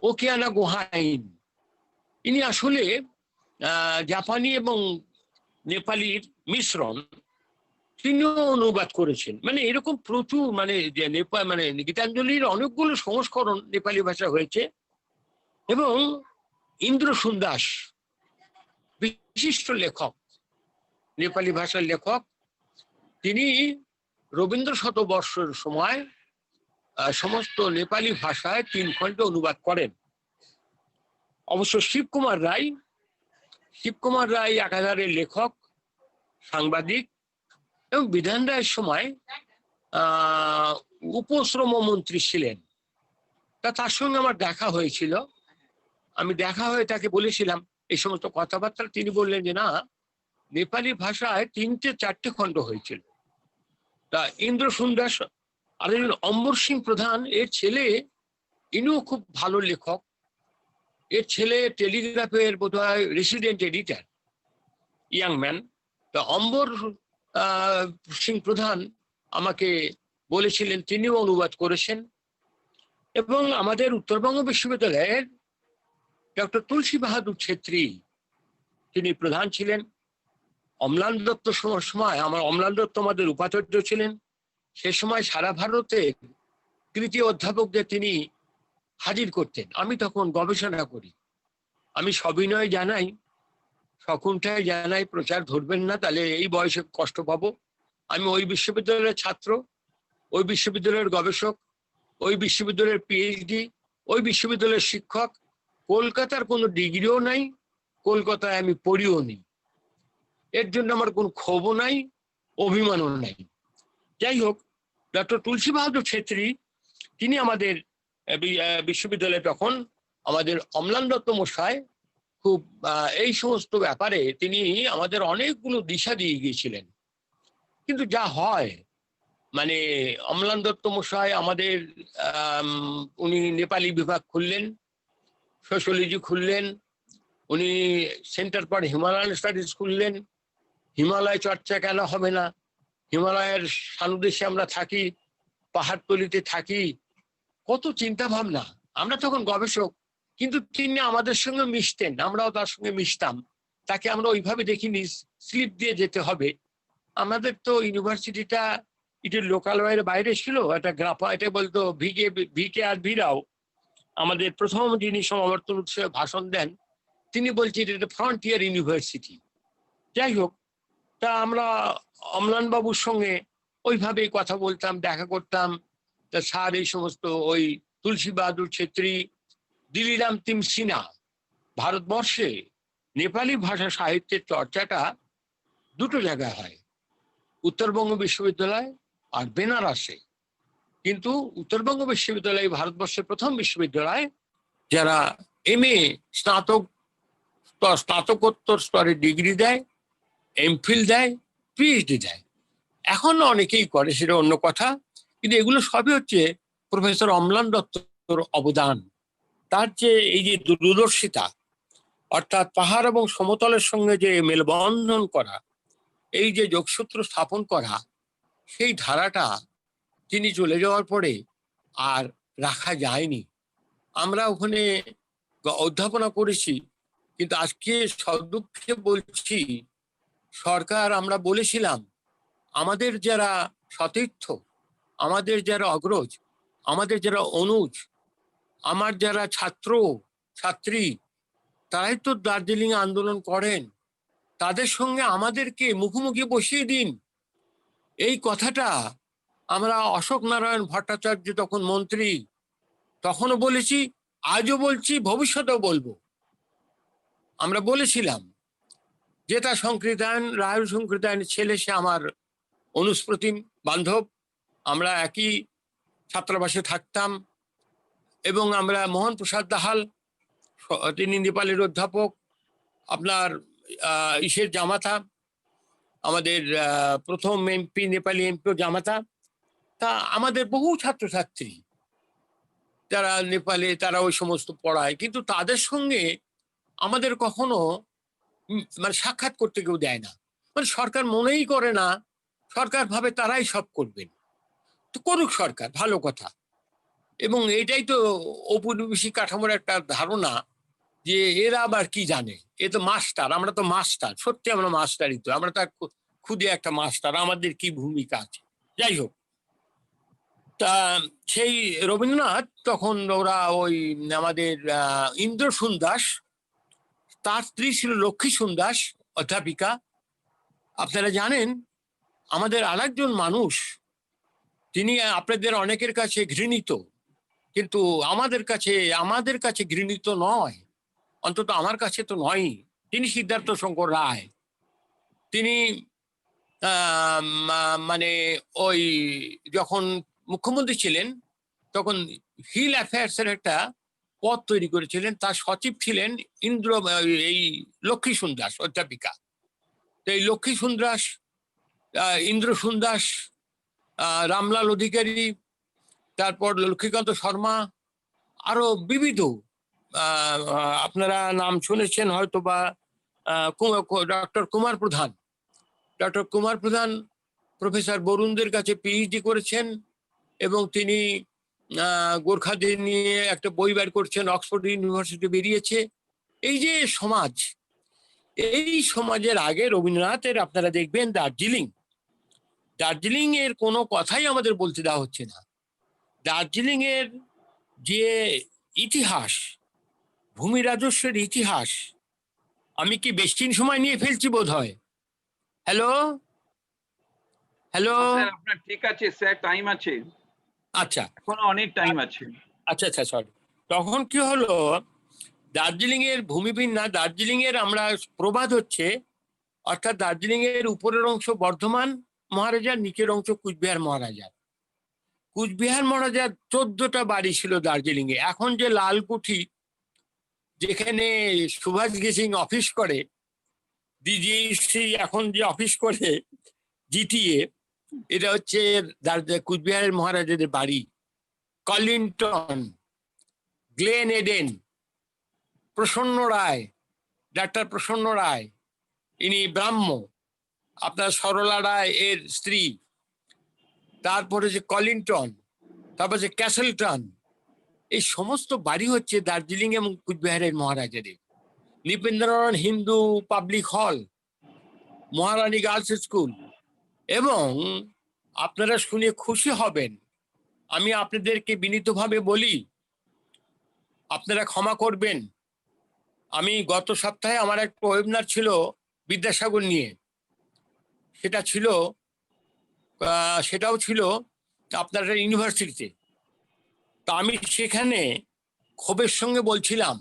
I: ওকিয়ানা গোহাইন, ইনি আসলে জাপানি এবং নেপালির মিশ্রণ, তিনিও অনুবাদ করেছেন। মানে এরকম প্রচুর, মানে নেপাল, মানে গীতাঞ্জলির অনেকগুলো সংস্করণ নেপালি ভাষা হয়েছে। এবং ইন্দ্র সুন্দাস, বিশিষ্ট লেখক, নেপালি ভাষার লেখক, তিনি রবীন্দ্র শতবর্ষের সময় সমস্ত নেপালি ভাষায় 3 খণ্ডে অনুবাদ করেন। অবশ্য শিবকুমার রায় একাধারে লেখক, সাংবাদিক এবং বিধান রায়ের সময় উপশ্রম মন্ত্রী ছিলেন। তার সঙ্গে আমার দেখা হয়েছিল। আমি দেখা হয়ে তাকে বলেছিলাম এই সমস্ত কথাবার্তা। তিনি বললেন যে না, নেপালি ভাষায় 3-4টে খণ্ড হয়েছিল। তা ইন্দ্র সুন্দাস আর অম্বর সিং প্রধান, এর ছেলে, ইনিও খুব ভালো লেখক। এর ছেলে টেলিগ্রাফের বোধহয় রেসিডেন্ট এডিটর, ইয়াং ম্যান। তা অম্বর সিং প্রধান আমাকে বলেছিলেন তিনিও অনুবাদ করেছেন। এবং আমাদের উত্তরবঙ্গ বিশ্ববিদ্যালয়ের ডক্টর তুলসী বাহাদুর ছেত্রী, তিনি প্রধান ছিলেন। অম্লান দত্ত সময়, অম্লান দত্ত আমাদের উপাচার্য ছিলেন। সে সময় সারা ভারতে কৃতি অধ্যাপকদের তিনি হাজির করতেন। আমি তখন গবেষণা করি। আমি সবিনয় জানাই, সকুণ্ঠায় জানাই, প্রচার ধরবেন না, তাহলে এই বয়সে কষ্ট পাবো। আমি ওই বিশ্ববিদ্যালয়ের ছাত্র, ওই বিশ্ববিদ্যালয়ের গবেষক, ওই বিশ্ববিদ্যালয়ের PhD, ওই বিশ্ববিদ্যালয়ের শিক্ষক। কলকাতার কোনো ডিগ্রিও নাই, কলকাতায় আমি পড়িও নি। এর জন্য আমার কোনো ক্ষোভও নাই, অভিমানও নাই। যাই হোক, ডক্টর তুলসী বাহাদুর ছেত্রী, তিনি আমাদের বিশ্ববিদ্যালয়ে তখন আমাদের অম্লান দত্ত মশাই খুব এই সমস্ত ব্যাপারে তিনি আমাদের অনেকগুলো দিশা দিয়ে গিয়েছিলেন। কিন্তু যা হয়, মানে অম্লান দত্ত মশাই আমাদের উনি নেপালি বিভাগ খুললেন, সোশ্যোলজি খুললেন, উনি সেন্টার ফর হিমালয়ান স্টাডিজ খুললেন। হিমালয় চর্চা কেন হবে না? হিমালয়ের সানুদেশে আমরা থাকি, পাহাড়তলিতে থাকি, কত চিন্তা ভাবনা। আমরা তখন গবেষক, কিন্তু তিনি আমাদের সঙ্গে মিশতেন, আমরাও তার সঙ্গে মিশতাম। তাকে আমরা ওইভাবে দেখিনি স্লিপ দিয়ে যেতে হবে। আমাদের তো ইউনিভার্সিটিটা এটা লোকালয়ের বাইরে ছিল, একটা গ্রাফা, এটা বলতো ভিকে আর ভিরাও। আমাদের প্রথম যিনি সমাবর্তন উৎসবে ভাষণ দেন, তিনি বলছেন এটা ফ্রন্টিয়ার ইউনিভার্সিটি। যাই হোক, তা আমরা অম্লান বাবুর সঙ্গে ওইভাবেই কথা বলতাম, দেখা করতাম। তা স্যার এই সমস্ত ওই তুলসী বাহাদুর ছেত্রী, দিলিরাম তিম সিনহা, ভারতবর্ষে নেপালি ভাষা সাহিত্যের চর্চাটা দুটো জায়গায় হয়, উত্তরবঙ্গ বিশ্ববিদ্যালয় আর বেনারসে। কিন্তু উত্তরবঙ্গ বিশ্ববিদ্যালয় ভারতবর্ষের প্রথম বিশ্ববিদ্যালয় যারা MA স্নাতকোত্তর স্তরে ডিগ্রি দেয়, এমফিল দেয়, PhD দেয়। এখন অনেকেই করে, সেটা অন্য কথা, কিন্তু এগুলো সবই হচ্ছে প্রফেসর অম্লান দত্তর অবদান। তার যে এই যে দূরদর্শিতা, অর্থাৎ পাহাড় এবং সমতলের সঙ্গে যে মেলবন্ধন করা, এই যে যোগসূত্র স্থাপন করা, সেই ধারাটা তিনি চলে যাওয়ার পরে আর রাখা যায়নি। আমরা ওখানে অধ্যাপনা করেছি, কিন্তু আজকে সদুঃখে বলছি, সরকার, আমরা বলেছিলাম আমাদের যারা সতীর্থ, আমাদের যারা অগ্রজ, আমাদের যারা অনুজ, আমার যারা ছাত্র ছাত্রী, তারাই তো দার্জিলিং আন্দোলন করেন, তাদের সঙ্গে আমাদেরকে মুখোমুখি বসিয়ে দিন। এই কথাটা আমরা অশোক নারায়ণ ভট্টাচার্য তখন মন্ত্রী, তখনও বলেছি, আজও বলছি, ভবিষ্যতেও বলবো। আমরা বলেছিলাম যে তার সংকৃতায়ন, রাহুল সংকৃতায়নের ছেলে, সে আমার অনুস্প্রতিম বান্ধব, আমরা একই ছাত্রাবাসে থাকতাম, এবং আমরা মোহন প্রসাদ দাহাল, তিনি নেপালের অধ্যাপক, আপনার ইসের জামাতা, আমাদের প্রথম MP, নেপালি MP জামাতা। তা আমাদের বহু ছাত্রছাত্রী যারা নেপালে, তারা ওই সমস্ত পড়ায়, কিন্তু তাদের সঙ্গে আমাদের কখনো মানে সাক্ষাৎ করতে কেউ দেয় না। মানে সরকার মনেই করে না, সরকার ভাবে তারাই সব করবেন। তো করুক সরকার, ভালো কথা। এবং এটাই তো ঔপনিবেশিক কাঠামোর একটা ধারণা, যে এরা আবার কি জানে, এ তো মাস্টার, আমরা তো মাস্টার, সত্যি আমরা মাস্টারই তো, আমরা তো খুদে একটা মাস্টার, আমাদের কি ভূমিকা আছে। যাই হোক, তা সেই রবীন্দ্রনাথ তখন, ওরা ওই আমাদের ইন্দ্রসুন দাস, তার স্ত্রী ছিল লক্ষ্মীসুন দাস, অধ্যাপিকা। আপনারা জানেন, আমাদের আরেকজন মানুষ, তিনি আপনাদের অনেকের কাছে ঘৃণিত, কিন্তু আমাদের কাছে ঘৃণিত নয়, অন্তত আমার কাছে তো নয়। তিনি সিদ্ধার্থ শঙ্কর রায়। তিনি মানে ওই যখন মুখ্যমন্ত্রী ছিলেন, তখন হিল অ্যাফেয়ার্স এর একটা পদ তৈরি করেছিলেন, তার সচিব ছিলেন এই লক্ষ্মীসুন দাস, অধ্যাপিকা। তো এই লক্ষ্মীসুন দাস, ইন্দ্রসুন দাস, রামলাল অধিকারী, তারপর লক্ষ্মীকান্ত শর্মা, আরো বিবিধ, আপনারা নাম শুনেছেন হয়তো, বা ডক্টর কুমার প্রধান প্রফেসর বরুণদের কাছে PhD করেছেন, এবং তিনি গোর্খাদের নিয়ে একটা বই বের করছেন, অক্সফোর্ড ইউনিভার্সিটি বেরিয়েছে। এই যে সমাজ, এই সমাজের আগে রবীন্দ্রনাথের আপনারা দেখবেন দার্জিলিং এর কোনো কথাই আমাদের বলতে দেওয়া হচ্ছে না। দার্জিলিং এর যে ইতিহাস, ভূমি রাজস্বের ইতিহাস, আমি কি বেশি সময় নিয়ে ফেলছি বোধ হয়? হ্যালো,
A: স্যার, আপনার ঠিক আছে স্যার, টাইম আছে।
I: আচ্ছা,
A: এখনো অনেক টাইম আছে।
I: আচ্ছা, সরি। তখন কি হলো, দার্জিলিং এর ভূমিবিন্যাস, দার্জিলিং এর আমরা প্রবাদ হচ্ছে, অর্থাৎ দার্জিলিং এর উপরের অংশ বর্ধমান মহারাজার, নিচের অংশ কুচবিহার মহারাজার। কুচবিহার মহারাজার 14টা বাড়ি ছিল দার্জিলিং এ। এখন যে লালকুঠি, যেখানে সুভাষ গেসিং অফিস করে, DGC এখন যে অফিস করে, GTA, এটা হচ্ছে কুচবিহারের মহারাজাদের বাড়ি। কলিন্টন, গ্লেন এডেন, প্রসন্ন রায়, ডাক্তার প্রসন্ন রায়, ইনি ব্রাহ্ম, আপনার সরলা রায় এর স্ত্রী। তারপরে যে কলিন্টন, তারপর যে ক্যাসেলটন, এই সমস্ত বাড়ি হচ্ছে দার্জিলিং এবং কুচবিহারের মহারাজাদের। নৃপেন্দ্রনারায়ণ হিন্দু পাবলিক হল, মহারানী গার্লস স্কুল। এবং আপনারা শুনে খুশি হবেন, আমি আপনাদেরকে বিনীতভাবে বলি, আপনারা ক্ষমা করবেন, আমি গত সপ্তাহে আমার একটা ওয়েবিনার ছিল বিদ্যাসাগর নিয়ে, সেটা ছিল সেটাও ছিল আপনার ইউনিভার্সিটিতে। তা আমি সেখানে ক্ষোভের সঙ্গে বলছিলাম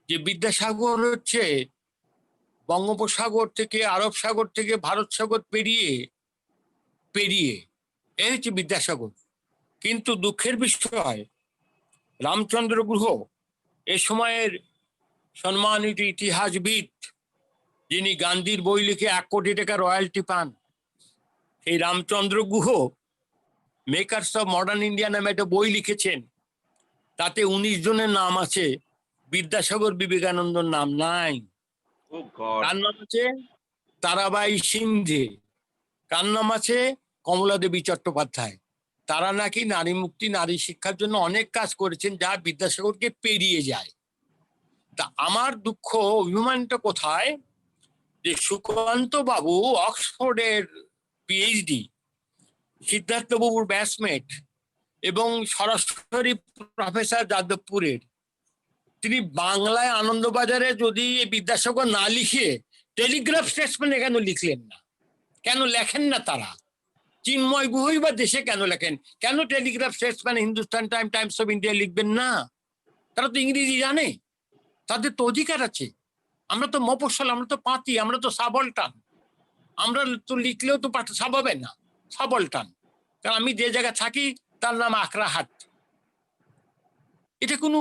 I: যে বিদ্যাসাগর হচ্ছে বঙ্গোপসাগর থেকে, আরব সাগর থেকে, ভারত সাগর পেরিয়ে এই হচ্ছে বিদ্যাসাগর। কিন্তু দুঃখের বিষয় রামচন্দ্র গুহ, এ সময়ের সম্মানিত ইতিহাসবিদ, যিনি গান্ধীর বই লিখে 1 কোটি টাকা রয়্যালটি পান, এই Ramchandra Guha makers of modern India নামে একটা বই লিখেছেন। তাতে 19 জনের নাম আছে, বিদ্যাসাগর বিবেকানন্দর নাম নাই। কার নাম আছে? তারাবাই সিন্ধে। কার নাম আছে? কমলা দেবী চট্টোপাধ্যায়। তারা নাকি নারী মুক্তি, নারী শিক্ষার জন্য অনেক কাজ করেছেন, যা বিদ্যাসাগরকে পেরিয়ে যায়। তা আমার দুঃখ, অভিমানটা কোথায়, যে সুকান্ত বাবু অক্সফোর্ডের পিএইচডি, সিদ্ধার্থ বাবুর ব্যাচমেট এবং সরাসরি প্রফেসর যাদবপুরের, তিনি বাংলায় আনন্দবাজারে যদি বিদ্যাসাগর না লিখে টেলিগ্রাফ স্টেটসম্যানে কেন লিখলেন না? কেন লেখেন না তারা? চিন্ময় গুহই বা দেশে কেন লেখেন? কেন Telegraph Statesman, Hindustan time, Times of India লিখবেন না? তারা তো ইংরেজি জানে, তাদের তো অধিকার আছে। আমরা তো মফস্বল, আমরা তো পাতি, আমরা তো সাবলটান। আমরা তো লিখলেও তো সাবাবে না, সাবলটান। কারণ আমি যে জায়গায় থাকি তার নাম আকরাহাট। এটা কোনো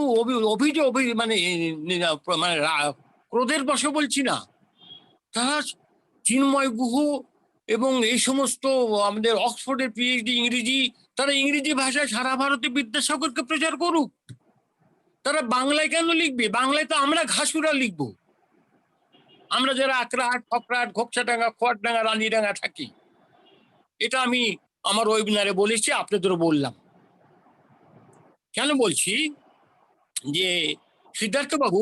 I: অভিযোগ মানে ক্রোধের বশে বলছি না। তারা চিন্ময় গুহ এবং এই সমস্ত আমাদের অক্সফোর্ডের পিএইচডি ইংরেজি, তারা ইংরেজি ভাষায় সারা ভারতে বিদ্যাসাগরকে প্রচার করুক। তারা বাংলায় কেন লিখবে? বাংলায় তো আমরা ঘাসুরা লিখবো, আমরা যারা আকরাহাট, ফকরাহাট, ঘোকসাডাঙ্গা, খোয়ারডাঙ্গা, রানীডাঙ্গা থাকি। এটা আমি আমার ওয়েবিনারে বলেছি, আপনাদেরও বললাম। কেন বলছি? যে সিদ্ধার্থবাবু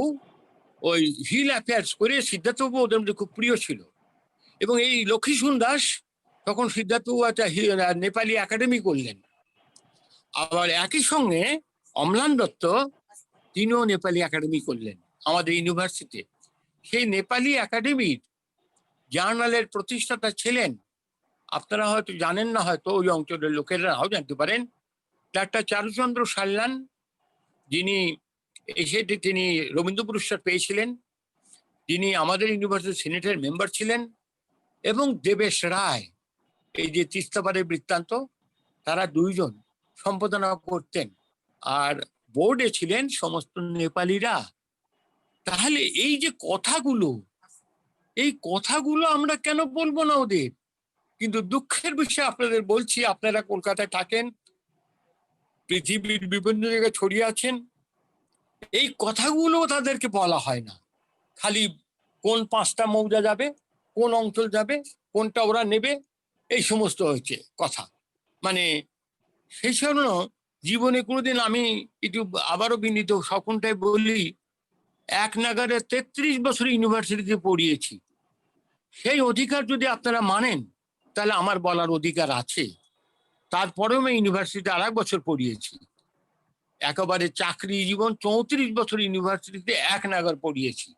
I: ওই হিল অ্যাফেয়ার্স করে, সিদ্ধার্থবাবু ওদের মধ্যে খুব প্রিয় ছিল। এবং এই লক্ষ্মীসুন দাস তখন সিদ্ধার্থবাবু একটা নেপালি একাডেমি করলেন। আবার একই সঙ্গে অম্লান দত্ত, তিনিও নেপালি একাডেমি করলেন আমাদের ইউনিভার্সিটিতে। সেই নেপালি একাডেমির জার্নালের প্রতিষ্ঠাতা ছিলেন, আপনারা হয়তো জানেন না, হয়তো ওই অঞ্চলের লোকেরাও জানতে পারেন, ডাক্তার চারুচন্দ্র সাল্যান, যিনি তিনি রবীন্দ্র পুরস্কার পেয়েছিলেন, যিনি আমাদের ইউনিভার্সিটি সিনেটের মেম্বার ছিলেন, এবং দেবেশ রায়, এই যে তিস্তাপাড়ের বৃত্তান্ত, তারা দুইজন সম্পাদনা করতেন। আর বোর্ডে ছিলেন সমস্ত নেপালিরা। তাহলে এই যে কথাগুলো, এই কথাগুলো আমরা কেন বলবো না ওদের? কিন্তু দুঃখের বিষয় আপনাদের বলছি, আপনারা কলকাতায় থাকেন, পৃথিবীর বিভিন্ন জায়গায় ছড়িয়ে আছেন, এই কথাগুলো তাদেরকে বলা হয় না। খালি কোন 5টা মৌজা যাবে, কোন অঞ্চল যাবে, কোনটা ওরা নেবে, এই সমস্ত হচ্ছে কথা। মানে সেই জন্য জীবনে কোনোদিন আমি একটু আবারও বিনীত সকলটাই বলি, এক নাগারে 33 বছর ইউনিভার্সিটিতে পড়িয়েছি। সেই অধিকার যদি আপনারা মানেন, তাহলে আমার বলার অধিকার আছে। তারপরেও আমি ইউনিভার্সিটিতে 2.5 বছর পড়িয়েছি। একেবারে চাকরি জীবন 34 বছর ইউনিভার্সিটিতে এক নাগার পড়িয়েছি।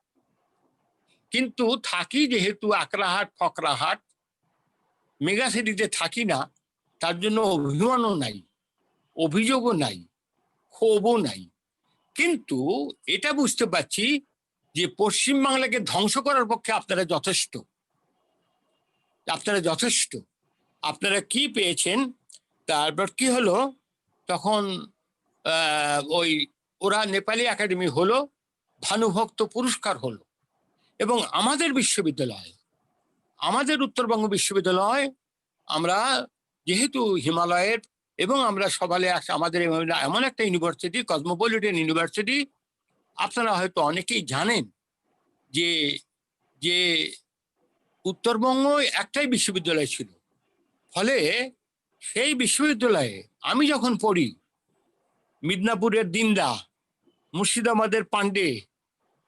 I: কিন্তু থাকি যেহেতু আকরাহাট, ফকরাহাট, মেগা সিটিতে থাকি না, তার জন্য অভিমানও নাই, অভিযোগও নাই, ক্ষোভও নাই। কিন্তু এটা বুঝতে পারছি যে পশ্চিমবাংলাকে ধ্বংস করার পক্ষে আপনারা যথেষ্ট। আপনারা যথেষ্ট। আপনারা কি পেয়েছেন? তারপর কি হলো, তখন ওই ওরা নেপালি একাডেমি হলো, ভানুভক্ত পুরস্কার হলো, এবং আমাদের বিশ্ববিদ্যালয়, আমাদের উত্তরবঙ্গ বিশ্ববিদ্যালয়, আমরা যেহেতু হিমালয়ের, এবং আমরা সবাই আমাদের এমন একটা ইউনিভার্সিটি, কসমোপলিটন ইউনিভার্সিটি, আপনারা হয়তো অনেকেই জানেন যে যে উত্তরবঙ্গ একটাই বিশ্ববিদ্যালয় ছিল। ফলে সেই বিশ্ববিদ্যালয়ে আমি যখন পড়ি, মিদনাপুরের দিন্দা, মুর্শিদাবাদের পান্ডে,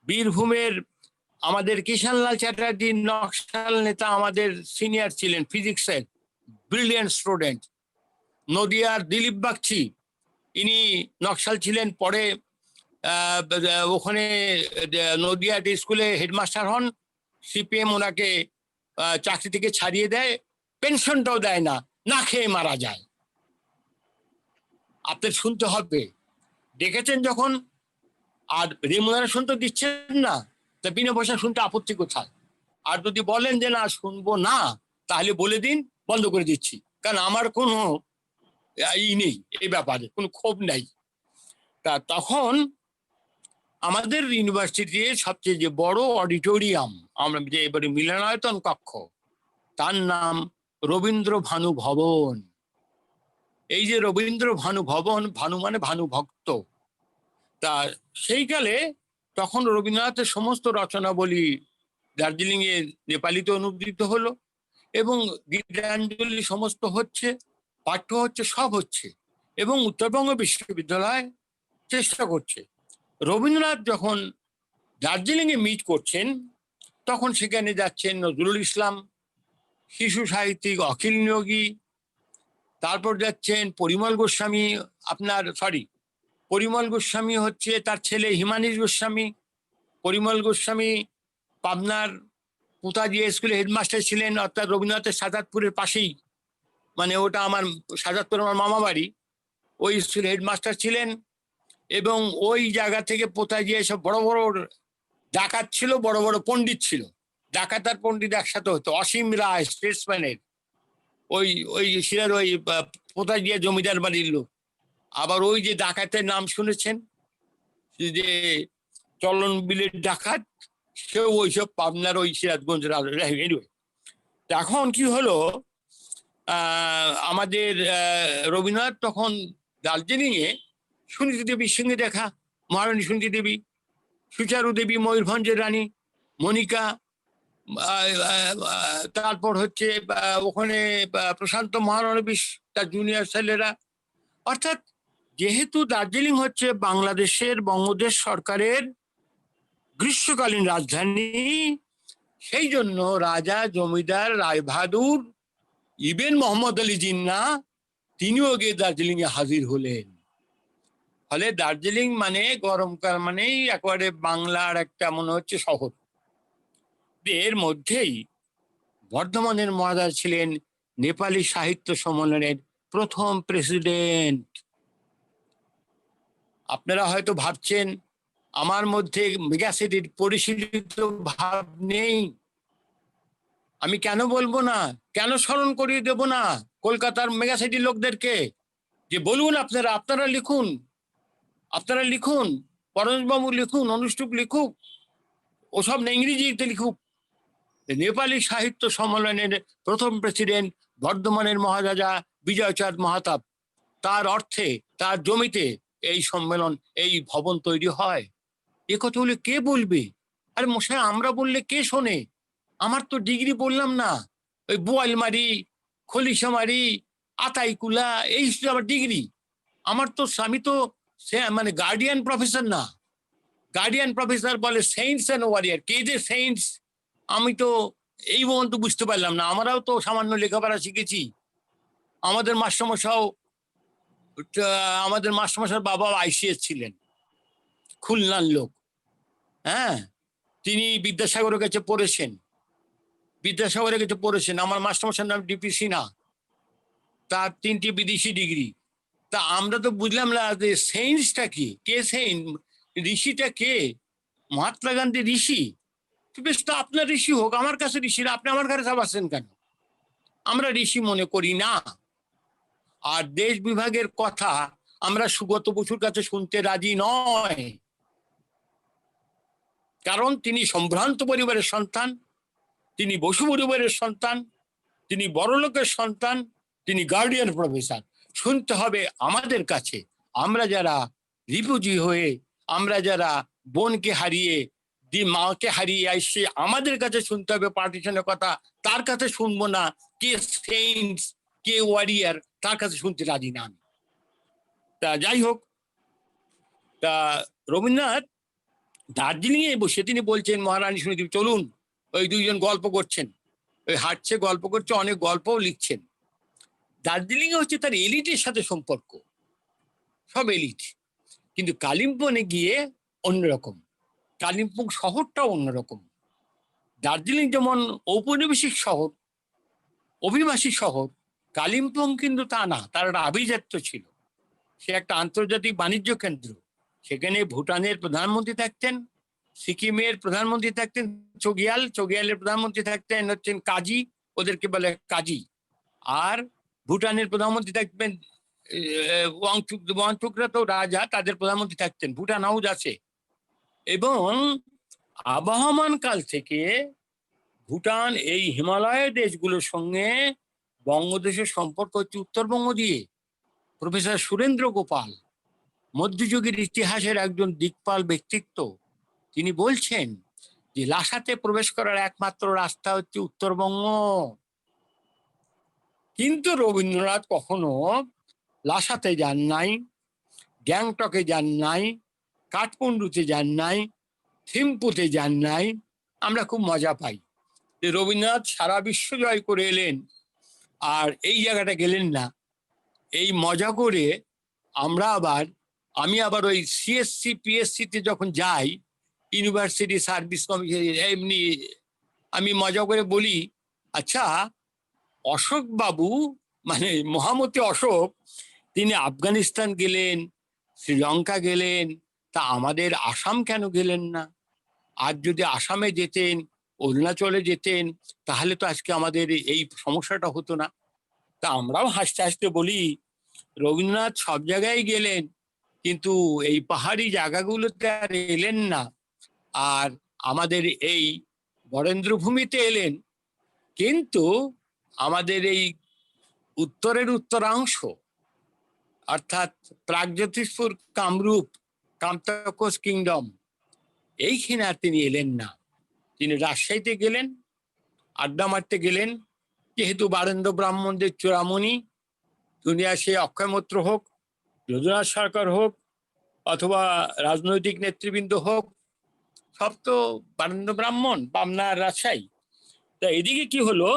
I: বীরভূমের আমাদের কিষানলাল চ্যাটার্জি নকশাল নেতা, আমাদের সিনিয়র ছিলেন, ফিজিক্সের ব্রিলিয়েন্ট স্টুডেন্ট। নদিয়ার দিলীপ বাগচি, ইনি নকশাল ছিলেন, পরে ওখানে নদিয়া স্কুলে হেডমাস্টার হন। সিপিএম ওনাকে চাকরি থেকে ছাড়িয়ে দেয়, পেনশনটাও দেয় না, না খেয়ে মারা যায়। আপনার শুনতে হবে, দেখেছেন যখন, আর রেমুনারেশন তো দিচ্ছেন না, তা বিনা পয়সা শুনতে আপত্তি কোথায়? আর যদি বলেন যে না শুনবো না, তাহলে বলে দিন বন্ধ করে দিচ্ছি, কারণ আমার কোনো ই নেই এই ব্যাপারে, কোনো ক্ষোভ নাই। তা তখন আমাদের ইউনিভার্সিটির সবচেয়ে যে বড় অডিটোরিয়াম, আমরা যে এবারে মিলনায়তন কক্ষ, তার নাম রবীন্দ্র ভানু ভবন। এই যে রবীন্দ্র ভানু ভবন, ভানু মানে ভানুভক্ত, তা সেইকালে তখন রবীন্দ্রনাথের সমস্ত রচনাবলী দার্জিলিং এ নেপালিতে অনুদিত হলো, এবং গীতাঞ্জলি সমস্ত হচ্ছে, পাঠ্য হচ্ছে, সব হচ্ছে, এবং উত্তরবঙ্গ বিশ্ববিদ্যালয় চেষ্টা করছে। রবীন্দ্রনাথ যখন দার্জিলিং এ মিট করছেন, তখন সেখানে যাচ্ছেন নজরুল ইসলাম, শিশু সাহিত্যিক অখিল নিয়োগী, তারপর যাচ্ছেন পরিমল গোস্বামী, পরিমল গোস্বামী হচ্ছে তার ছেলে হিমানীশ গোস্বামী। পরিমল গোস্বামী পাবনার পুতাজি স্কুলে হেডমাস্টার ছিলেন, অর্থাৎ রবীন্দ্রনাথের সাজাদপুরের পাশেই, মানে ওটা আমার সাজাদপুর আমার মামা বাড়ি, ওই স্কুলে হেডমাস্টার ছিলেন। এবং ওই জায়গা থেকে পোতাজি সব বড় বড় ডাকাত ছিল, বড় বড় পণ্ডিত ছিল, ডাকাত আর পণ্ডিত একসাথে হতো। অসীম রায় স্টেটসম্যানের, ওই ওই সিরার ওই পোতাজিয়া জমিদার বাড়ির লোক। আবার ওই যে ডাকাতের নাম শুনেছেন, যে চলন বিলের ডাকাত, সেও ওইসব পাবনার ওই সিরাজগঞ্জের। এখন কি হলো, আমাদের রবীন্দ্রনাথ তখন দার্জিলিং এ সুনীতি দেবীর সঙ্গে দেখা, মহারানী সুনীতি দেবী, সুচারু দেবী ময়ূরভঞ্জের রানী, মনিকা, তারপর হচ্ছে ওখানে প্রশান্ত মহানবীশ, তার জুনিয়র ছেলেরা। অর্থাৎ যেহেতু দার্জিলিং হচ্ছে বাংলাদেশের বঙ্গদেশ সরকারের গ্রীষ্মকালীন রাজধানী, সেই জন্য রাজা, জমিদার, রায়বাহাদুর, ইবেন মোহাম্মদ আলী জিন্না, তিনিও গিয়ে দার্জিলিং এ হাজির হলেন। ফলে দার্জিলিং মানে গরমকাল মানেই একেবারে বাংলার একটা মনে হচ্ছে শহর। এর মধ্যেই বর্ধমানের মহারাজ ছিলেন নেপালি সাহিত্য সম্মেলনের প্রথম প্রেসিডেন্ট। আপনারা হয়তো ভাবছেন আমার মধ্যে মেগাসিটির পরিশীলিত ভাব নেই। আমি কেন বলবো না, কেন স্মরণ করিয়ে দেব না কলকাতার মেগাসিটির লোকদেরকে, যে বলুন আপনারা লিখুন, আপনারা লিখুন, পরশবাবু লিখুন, অনুষ্ঠুপ লিখুক, ওসব ইংরেজিতে লিখুক। নেপালি সাহিত্য সম্মেলনের প্রথম প্রেসিডেন্ট বর্ধমানের মহারাজা বিজয়চাঁদ মাহাতাব, তার অর্থে, তার জমিতে এই সম্মেলন, এই ভবন তৈরি হয়। এ কথা হলে কে বলবে? আরে মশাই, আমরা বললে কে শোনে? আমার তো ডিগ্রি বললাম না, ওই বোয়ালমারি, খলিশামারি, আতাইকুলা, এই আমার ডিগ্রি। আমি তো মানে গার্ডিয়ান প্রফেসর না। গার্ডিয়ান প্রফেসর বলে সেইন্টস অ্যান্ড ওয়ারিয়ার, কে যে সেইন্টস আমি তো এই পর্যন্ত বুঝতে পারলাম না। আমরাও তো সামান্য লেখাপড়া শিখেছি। আমাদের মাস্টারমশাইয়ের বাবা আইসিএস ছিলেন, খুলনার লোক। হ্যাঁ, তিনি বিদ্যাসাগরের কাছে পড়েছেন। আমার মাস্টারমশাইয়ের নাম ডিপি সিনহা, তার 3টি বিদেশি ডিগ্রি। তা আমরা তো বুঝলাম না যে সেইন্সটা কি, কে সেইন্ট, ঋষিটা কে? মহাত্মা গান্ধী ঋষি? বেশ, তো আপনার ঋষি হোক, আমার কাছে ঋষিরা, আপনি আমার কাছে আসছেন কেন? আমরা ঋষি মনে করি না। আর দেশ বিভাগের কথা আমরা সুগত বসুর কাছে শুনতে রাজি নয়, কারণ তিনি সম্ভ্রান্ত পরিবারের সন্তান, তিনি বসু পরিবারের সন্তান, তিনি বড়লোকের সন্তান, তিনি গার্ডিয়ান প্রফেসর। শুনতে হবে আমাদের কাছে। আমরা যারা রিফিউজি হয়ে, আমরা যারা বোনকে হারিয়ে, মাকে হারিয়ে আসছি, আমাদের কাছে শুনতে হবে পার্টিশনের কথা। তার কাছে শুনবো না কে সেইন্টস, কে ওয়ারিয়ার, তার কাছে শুনতে রাজি না আমি। তা যাই হোক, তা রবীন্দ্রনাথ দার্জিলিং এ বসে তিনি বলছেন, মহারানী সুনীতি চলুন, ওই দুইজন গল্প করছেন, ওই হাঁটছে, গল্প করছে, অনেক গল্পও লিখছেন। দার্জিলিং এ হচ্ছে তার এলিটের সাথে সম্পর্ক, সব এলিট। কিন্তু কালিম্পংয়ে গিয়ে অন্যরকম, কালিম্পং শহরটাও অন্যরকম। দার্জিলিং যেমন ঔপনিবেশিক শহর, অভিবাসী শহর, কালিম্পং কিন্তু তা না, তার একটা আভিজাত্য ছিল, সে একটা আন্তর্জাতিক বাণিজ্য কেন্দ্র। সেখানে ভুটানের প্রধানমন্ত্রী থাকতেন, সিকিমের প্রধানমন্ত্রী থাকতেন চগিয়ালের প্রধানমন্ত্রী থাকতেন হচ্ছেন কাজী, ওদেরকে বলে কাজী। আর ভুটানের প্রধানমন্ত্রী থাকবেন ওয়াংচুকরা তো রাজা, তাদের প্রধানমন্ত্রী থাকতেন। ভুটান হাউস আছে। এবং আবহমান কাল থেকে ভুটান এই হিমালয়ের দেশগুলোর সঙ্গে বঙ্গদেশের সম্পর্ক হচ্ছে উত্তরবঙ্গ দিয়ে। প্রফেসর সুরেন্দ্র গোপাল, মধ্যযুগের ইতিহাসের একজন দিকপাল ব্যক্তিত্ব, তিনি বলছেন যে লাসাতে প্রবেশ করার একমাত্র রাস্তা হচ্ছে উত্তরবঙ্গ। কিন্তু রবীন্দ্রনাথ কখনো লাসাতে যান নাই, গ্যাংটকে যান নাই, কাঠমান্ডুতে যান নাই, থিম্পুতে যান নাই। আমরা খুব মজা পাই যে রবীন্দ্রনাথ সারা বিশ্ব জয় করে এলেন আর এই জায়গাটা গেলেন না। এই মজা করে আমি আবার ওই সিএসসি পিএসসিতে যখন যাই, ইউনিভার্সিটি সার্ভিস কমিশন, এমনি আমি মজা করে বলি, আচ্ছা অশোক বাবু মানে মহামতি অশোক, তিনি আফগানিস্তান গেলেন, শ্রীলঙ্কা গেলেন, তা আমাদের আসাম কেন গেলেন না? আর যদি আসামে যেতেন, অরুণাচলে যেতেন, তাহলে তো আজকে আমাদের এই সমস্যাটা হতো না। তা আমরাও হাসতে হাসতে বলি, রবীন্দ্রনাথ সব জায়গায় গেলেন, কিন্তু এই পাহাড়ি জায়গাগুলোতে আর এলেন না। আর আমাদের এই বরেন্দ্রভূমিতে এলেন, কিন্তু আমাদের এই উত্তরের উত্তরাংশ অর্থাৎ প্রাগজ্যোতিষপুর, কামরূপ, কামতাকোস কিংডম, এইখানে আর তিনি এলেন না। তিনি রাজশাহীতে গেলেন, আড্ডা মারতে গেলেন। যেহেতু বারেন্দ্র ব্রাহ্মণদের চূড়ামণি, দুনিয়া সে অক্ষয়মৈত্র হোক, যদুনাথ সরকার হোক, অথবা রাজনৈতিক নেতৃবৃন্দ হোক, সব তো বারেন্দ্র ব্রাহ্মণ, পাবনার রাজশাহী। তা এদিকে কি হলো,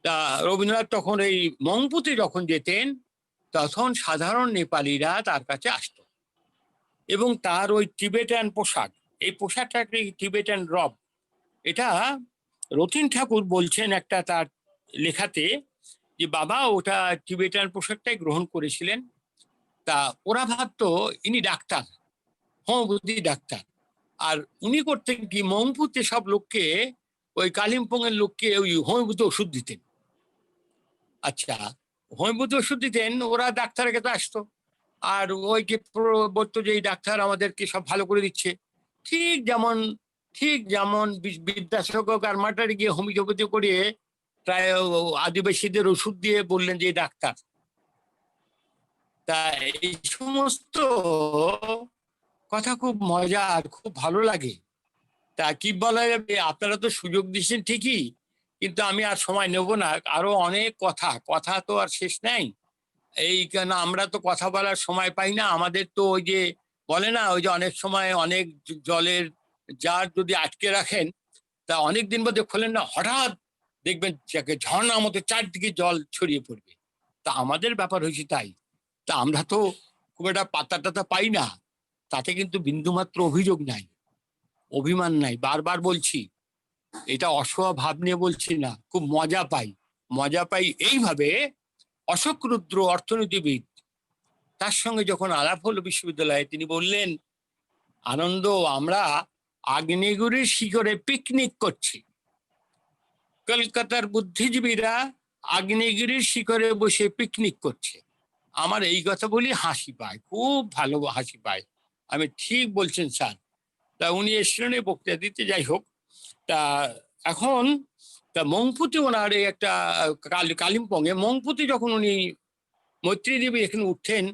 I: তা রবীন্দ্রনাথ তখন এই মংপুতে যখন যেতেন, তখন সাধারণ নেপালিরা তার কাছে আসত এবং তার ওই টিবেটান পোশাক, এই পোশাকটাকে টিবেটান রব, এটা রথীন ঠাকুর বলছেন একটা তার লেখাতে যে বাবা ওটা টিবেটান পোশাকটাই গ্রহণ করেছিলেন। তা ওরা ভাবতো ইনি ডাক্তার, হোমিওপ্যাথি ডাক্তার। আর উনি করতেন কি, মংপুতে সব লোককে, ওই কালিম্পং এর লোককে ওই হোমিওপ্যাথি ওষুধ দিতেন। আচ্ছা, হোমিওপ্যাথি ওষুধ দিতেন, ওরা ডাক্তারের কাছে আসতো আর ওই যে বলতো যে এই ডাক্তার আমাদেরকে সব ভালো করে দিচ্ছে। ঠিক যেমন বিদ্যাসাগর আর মাটারি গিয়ে হোমিওপ্যাথি করে প্রায় আদিবাসীদের ওষুধ দিয়ে বললেন যে ডাক্তার। তা এই সমস্ত কথা খুব মজার, খুব ভালো লাগে। তা কি বলা যাবে, আপনারা তো সুযোগ দিচ্ছেন ঠিকই, কিন্তু আমি আর সময় নেব না। আরো অনেক কথা তো আর শেষ নাই। এই কেন আমরা তো কথা বলার সময় পাই না। আমাদের তো ওই যে বলে না, ওই যে অনেক সময় অনেক জলের জার যদি আটকে রাখেন, তা অনেক দিন বাদে খোলেন না, হঠাৎ দেখবেন ঝর্ণার মতো চারদিকে জল ছড়িয়ে পড়বে। তা আমাদের ব্যাপার হয়েছে তাই। তা আমরা তো খুব একটা পাতা টাতা পাই না, তাতে কিন্তু বিন্দুমাত্র অভিযোগ নাই, অভিমান নাই। বারবার বলছি, এটা অসহায় ভাব নিয়ে বলছি না, খুব মজা পাই এইভাবে। অশোক রুদ্র অর্থনীতিবিদ, তার সঙ্গে যখন আলাপ হলো বিশ্ববিদ্যালয়ে, তিনি বললেন, আনন্দ, আমরা আগ্নেয়গিরির শিখরে পিকনিক করছি। কলকাতার বুদ্ধিজীবীরা আগ্নেয়গিরির শিখরে বসে পিকনিক করছে। আমার এই কথা বলি হাসি পায়, খুব ভালো হাসি পায়। আমি ঠিক বলছেন স্যার। তা উনি এসেছিলেন বক্তৃতা দিতে, যাই হোক। তা এখন তা মংপুতে ওনার একটা কালিম্পংয়ে মংপুতে যখন উনি মৈত্রী দেবী এখানে উঠতেন,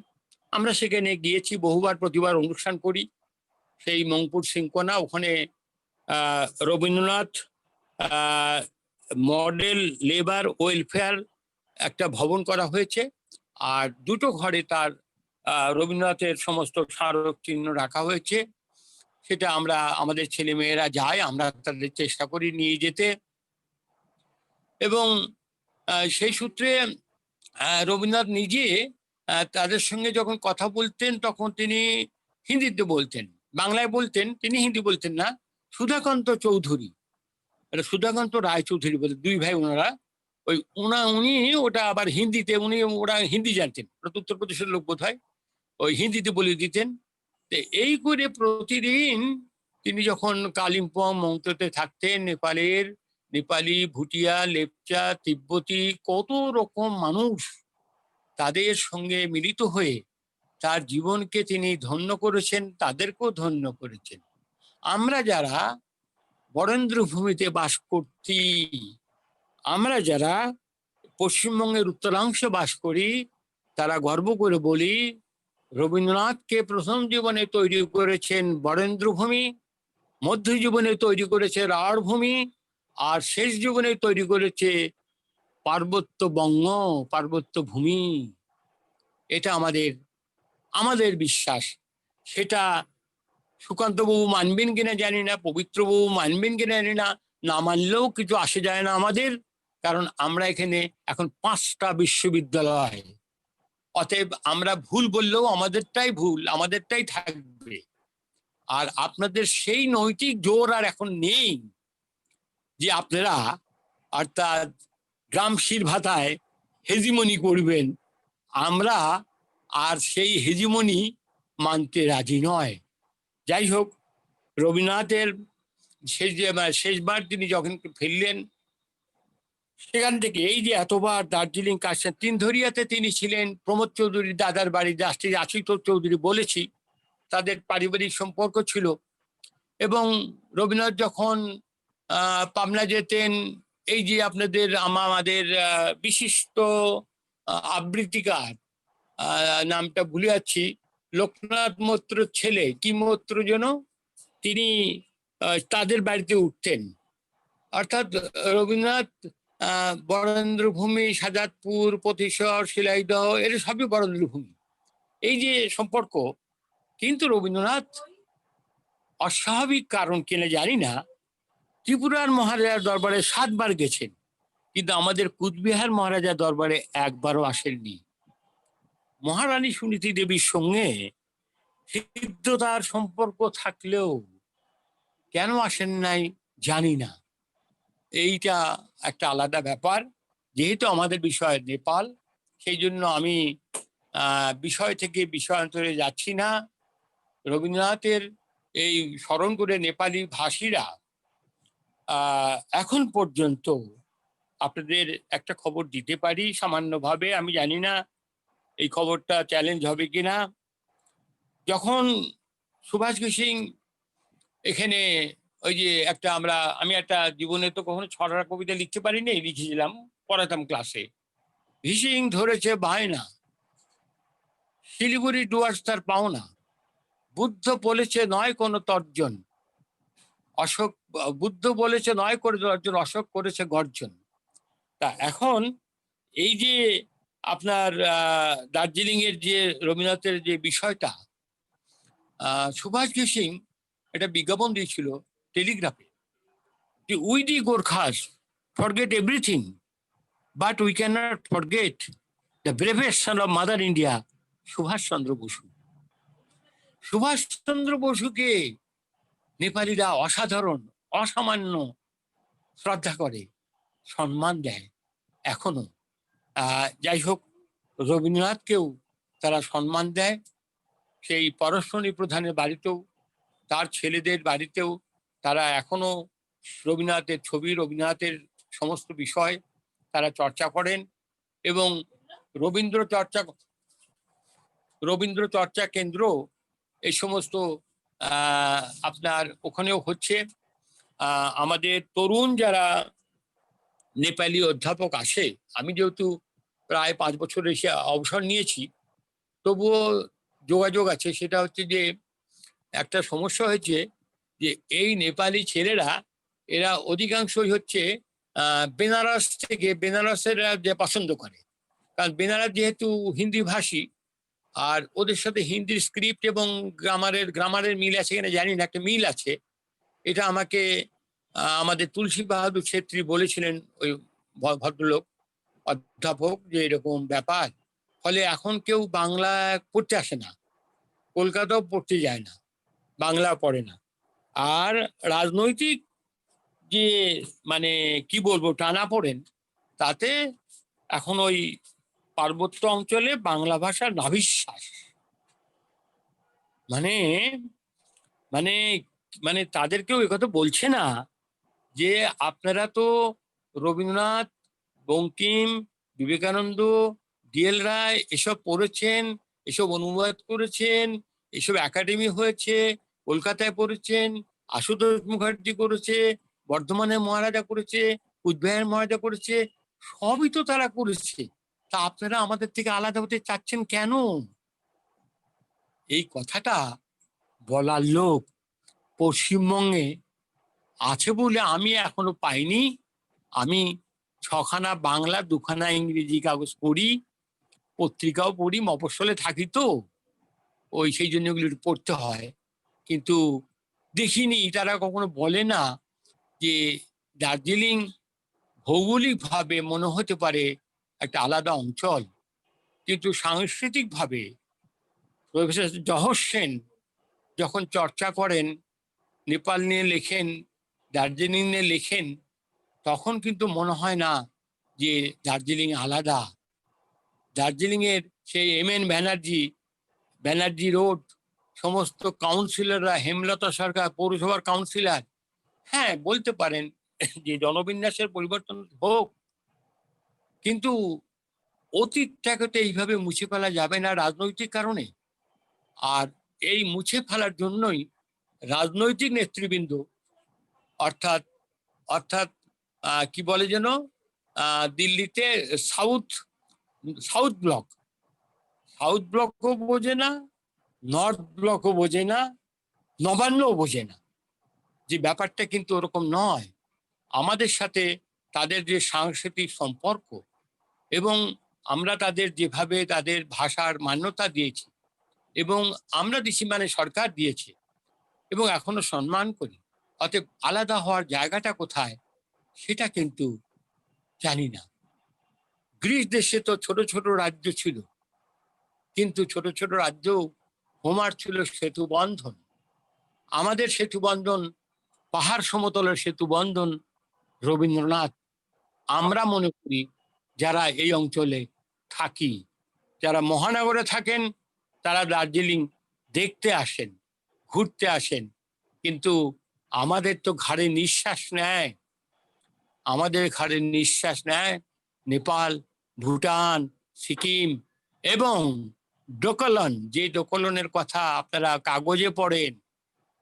I: আমরা সেখানে গিয়েছি বহুবার, প্রতিবার অনুষ্ঠান করি। সেই মংপুর সিংকোনা, ওখানে রবীন্দ্রনাথ মডেল লেবার ওয়েলফেয়ার একটা ভবন করা হয়েছে, আর দুটো ঘরে তার রবীন্দ্রনাথের সমস্ত স্মারক চিহ্ন রাখা হয়েছে। সেটা আমরা, আমাদের ছেলে মেয়েরা যায়, আমরা তাদের চেষ্টা করি নিয়ে যেতে। এবং সেই সূত্রে রবীন্দ্রনাথ নিজে তাদের সঙ্গে যখন কথা বলতেন, তখন তিনি হিন্দিতে বলতেন, বাংলায় বলতেন, তিনি হিন্দি বলতেন না। সুধাকান্ত চৌধুরী, সুধাকান্ত রায় চৌধুরী বলে, দুই ভাই ওনারা, উনি ওটা আবার হিন্দিতে, ওরা হিন্দি জানতেন, ওরা তো উত্তরপ্রদেশের লোক বোধ হয়, ওই হিন্দিতে বলে দিতেন। তো এই করে প্রতিদিন তিনি যখন কালিম্পং মংটোতে থাকতেন, নেপালি, ভুটিয়া, লেপচা, তিব্বতী, কত রকম মানুষ, তাদের সঙ্গে মিলিত হয়ে তার জীবনকে তিনি ধন্য করেছেন, তাদেরকেও ধন্য করেছেন। আমরা যারা বরেন্দ্র ভূমিতে বাস করছি, আমরা যারা পশ্চিমবঙ্গের উত্তরাংশে বাস করি, তারা গর্ব করে বলি রবীন্দ্রনাথকে প্রথম জীবনে তৈরি করেছেন বরেন্দ্র ভূমি, মধ্য জীবনে তৈরি করেছে রাঢ় ভূমি, আর শেষ জীবনে তৈরি করেছে পার্বত্য বঙ্গ, পার্বত্য ভূমি। এটা আমাদের বিশ্বাস। সেটা সুকান্তবাবু মানবেন কিনা জানি না, পবিত্রবাবু মানবেন কিনা জানি না, না মানলেও কিছু আসে যায় না আমাদের, কারণ আমরা এখানে এখন 5টা বিশ্ববিদ্যালয়। অতএব আমরা ভুল বললেও আমাদেরটাই ভুল, আমাদেরটাই থাকবে। আর আপনাদের সেই নৈতিক জোর আর এখন নেই যে আপনারা অর্থাৎ গ্রামশির ভাতায় হেজিমনি করবেন। আমরা আর সেই হেজিমনি মানতে রাজি নয়। যাই হোক, রবীন্দ্রনাথের শেষবার তিনি যখন ফিরলেন, সেখান থেকে এই যে এতবার দার্জিলিং কাশছেন, তিনধরিয়াতে তিনি ছিলেন, প্রমোদ চৌধুরীর দাদার বাড়ি, জাস্টিস আশুতোষ চৌধুরী বলেছি, তাদের পারিবারিক সম্পর্ক ছিল। এবং রবীন্দ্রনাথ যখন পাবনা যেতেন, এই যে আমাদের বিশিষ্ট আবৃত্তিকার, নামটা ভুলে যাচ্ছি, লোকনাথ মৈত্রর ছেলে, কি মৈত্র যেন, তিনি তাদের বাড়িতে উঠতেন। অর্থাৎ রবীন্দ্রনাথ বরেন্দ্রভূমি, সাজাদপুর, পথিসর, শিলাইদহ, এর সবই বরেন্দ্রভূমি, এই যে সম্পর্ক। কিন্তু রবীন্দ্রনাথ অস্বাভাবিক কারণ কিনা জানি না, ত্রিপুরার মহারাজার দরবারে 7 বার গেছেন, কিন্তু আমাদের কুচবিহার মহারাজার দরবারে একবারও আসেননি। মহারানী সুনীতি দেবীর সঙ্গে হৃদ্যতার সম্পর্ক থাকলেও কেন আসেন নাই জানি না। এইটা একটা আলাদা ব্যাপার। যেহেতু আমাদের বিষয় নেপাল, সেই জন্য আমি বিষয় থেকে বিষয়ান্তরে যাচ্ছি না। রবীন্দ্রনাথের এই স্মরণ করে নেপালি ভাষীরা এখন পর্যন্ত, আপনাদের একটা খবর দিতে পারি সামান্যভাবে, আমি জানি না এই খবরটা চ্যালেঞ্জ হবে কিনা। যখন সুভাষ ঘোষিং এখানে ওই যে আমি একটা জীবনে তো কখনো ছড়া কবিতা লিখতে পারিনি, লিখেছিলাম, পড়াতাম ক্লাসে। ঘিসিং ধরেছে বায়না, শিলিগুড়ি ডুয়ার্স তার পাওনা, বুদ্ধ বলেছে নয় কোনো তর্জন, বুদ্ধ বলেছে নয় করে তর্জন, অশোক করেছে গর্জন। তা এখন এই যে আপনার দার্জিলিং এর যে রবীন্দ্রনাথের যে বিষয়টা, সুভাষ ঘোষিং একটা বিজ্ঞাপন দিয়েছিল টেলিগ্রাফে, যে we the Gorkhas forget everything but we can not forget the bravest son of mother India, Subhash Chandra Bose. সুভাষচন্দ্র বসুকে নেপালিরা অসাধারণ, অসামান্য শ্রদ্ধা করে, সম্মান দেয় এখনো। যাই হোক, রবীন্দ্রনাথকেও তারা সম্মান দেয়। সেই পরশমণি প্রধানের বাড়িতেও, তার ছেলেদের বাড়িতেও তারা এখনো রবীন্দ্রনাথের ছবি, রবীন্দ্রনাথের সমস্ত বিষয় তারা চর্চা করেন। এবং রবীন্দ্র চর্চা কেন্দ্র এই সমস্ত আপনার ওখানেও হচ্ছে। আমাদের তরুণ যারা নেপালি অধ্যাপক আসে, আমি যেহেতু প্রায় 5 বছর এসে অবসর নিয়েছি, তবুও যোগাযোগ আছে। সেটা হচ্ছে যে একটা সমস্যা হয়েছে যে এই নেপালি ছেলেরা, এরা অধিকাংশই হচ্ছে বেনারস থেকে, বেনারসের যে পছন্দ করে, কারণ বেনারস যেহেতু হিন্দি ভাষী, আর ওদের সাথে হিন্দির স্ক্রিপ্ট এবং গ্রামারের মিল আছে কিনা জানি না, একটা মিল আছে। এটা আমাকে আমাদের তুলসী বাহাদুর ছেত্রী বলেছিলেন, ওই ভদ্রলোক অধ্যাপক, যে এরকম ব্যাপার। ফলে এখন কেউ বাংলা পড়তে আসে না, কলকাতাও পড়তে যায় না, বাংলা পড়ে না। আর রাজনৈতিক যে কি বলবো টানাপোড়েন, তাতে এখন ওই পার্বত্য অঞ্চলে বাংলা ভাষার নাভিশ্বাস, মানে মানে মানে তাদেরকেও একথা বলছে না যে আপনারা তো রবীন্দ্রনাথ, বঙ্কিম, বিবেকানন্দ, ডিএল রায় এসব পড়েছেন, এসব অনুবাদ করেছেন, এসব একাডেমি হয়েছে, কলকাতায় পড়েছেন, আশুতোষ মুখার্জি করেছে, বর্ধমানের মহারাজা করেছে, কুচবিহারের মহারাজা করেছে, সবই তো তারা করেছে। তা আপনারা আমাদের থেকে আলাদা হতে চাচ্ছেন কেন? এই কথাটা বলার লোক পশ্চিমবঙ্গে আছে বলে আমি এখনো পাইনি। আমি 6খানা বাংলা 2খানা ইংরেজি কাগজ পড়ি, পত্রিকাও পড়ি, মফস্বলে থাকি তো ওই সেই জন্য ওগুলো একটু পড়তে হয়, কিন্তু দেখিনি তারা কখনো বলে না যে দার্জিলিং ভৌগোলিকভাবে মনে হতে পারে একটা আলাদা অঞ্চল, কিন্তু সাংস্কৃতিকভাবে প্রফেসর জহর সেন যখন চর্চা করেন, নেপাল নিয়ে লেখেন, দার্জিলিং নিয়ে লেখেন, তখন কিন্তু মনে হয় না যে দার্জিলিং আলাদা। দার্জিলিং এর সেই এম.এন. ব্যানার্জি রোড, সমস্ত কাউন্সিলররা, হেমলতা সরকার পৌরসভার কাউন্সিলর, হ্যাঁ বলতে পারেন যে জনবিন্যাসের পরিবর্তন হোক, কিন্তু অতীতটাকে তো এইভাবে মুছে ফেলা যাবে না রাজনৈতিক কারণে। আর এই মুছে ফেলার জন্যই রাজনৈতিক নেতৃবৃন্দ, অর্থাৎ অর্থাৎ কি বলে যেন, দিল্লিতে সাউথ ব্লকও বোঝে না, নর্থ ব্লকও বোঝে না, নবান্নও বোঝে না, যে ব্যাপারটা কিন্তু ওরকম নয়। আমাদের সাথে তাদের যে সাংস্কৃতিক সম্পর্ক এবং আমরা তাদের যেভাবে তাদের ভাষার মান্যতা দিয়েছি এবং আমরা দিছি, মানে সরকার দিয়েছে এবং এখনো সম্মান করি, অতএব আলাদা হওয়ার জায়গাটা কোথায় সেটা কিন্তু জানি না। গ্রিস দেশে তো ছোট ছোট রাজ্য ছিল, কিন্তু ছোট ছোট রাজ্য হোমার ছিল সেতু বন্ধন। আমাদের সেতু বন্ধন পাহাড় সমতলের সেতু বন্ধন রবীন্দ্রনাথ। আমরা মনে করি যারা এই অঞ্চলে থাকি, যারা মহানগরে থাকেন, তারা দার্জিলিং দেখতে আসেন, ঘুরতে আসেন, কিন্তু আমাদের তো ঘাড়ে নিঃশ্বাস নেয়, আমাদের ঘাড়ে নিঃশ্বাস নেয় নেপাল, ভুটান, সিকিম এবং ডোকলন। যে ডোকলনের কথা আপনারা কাগজে পড়েন,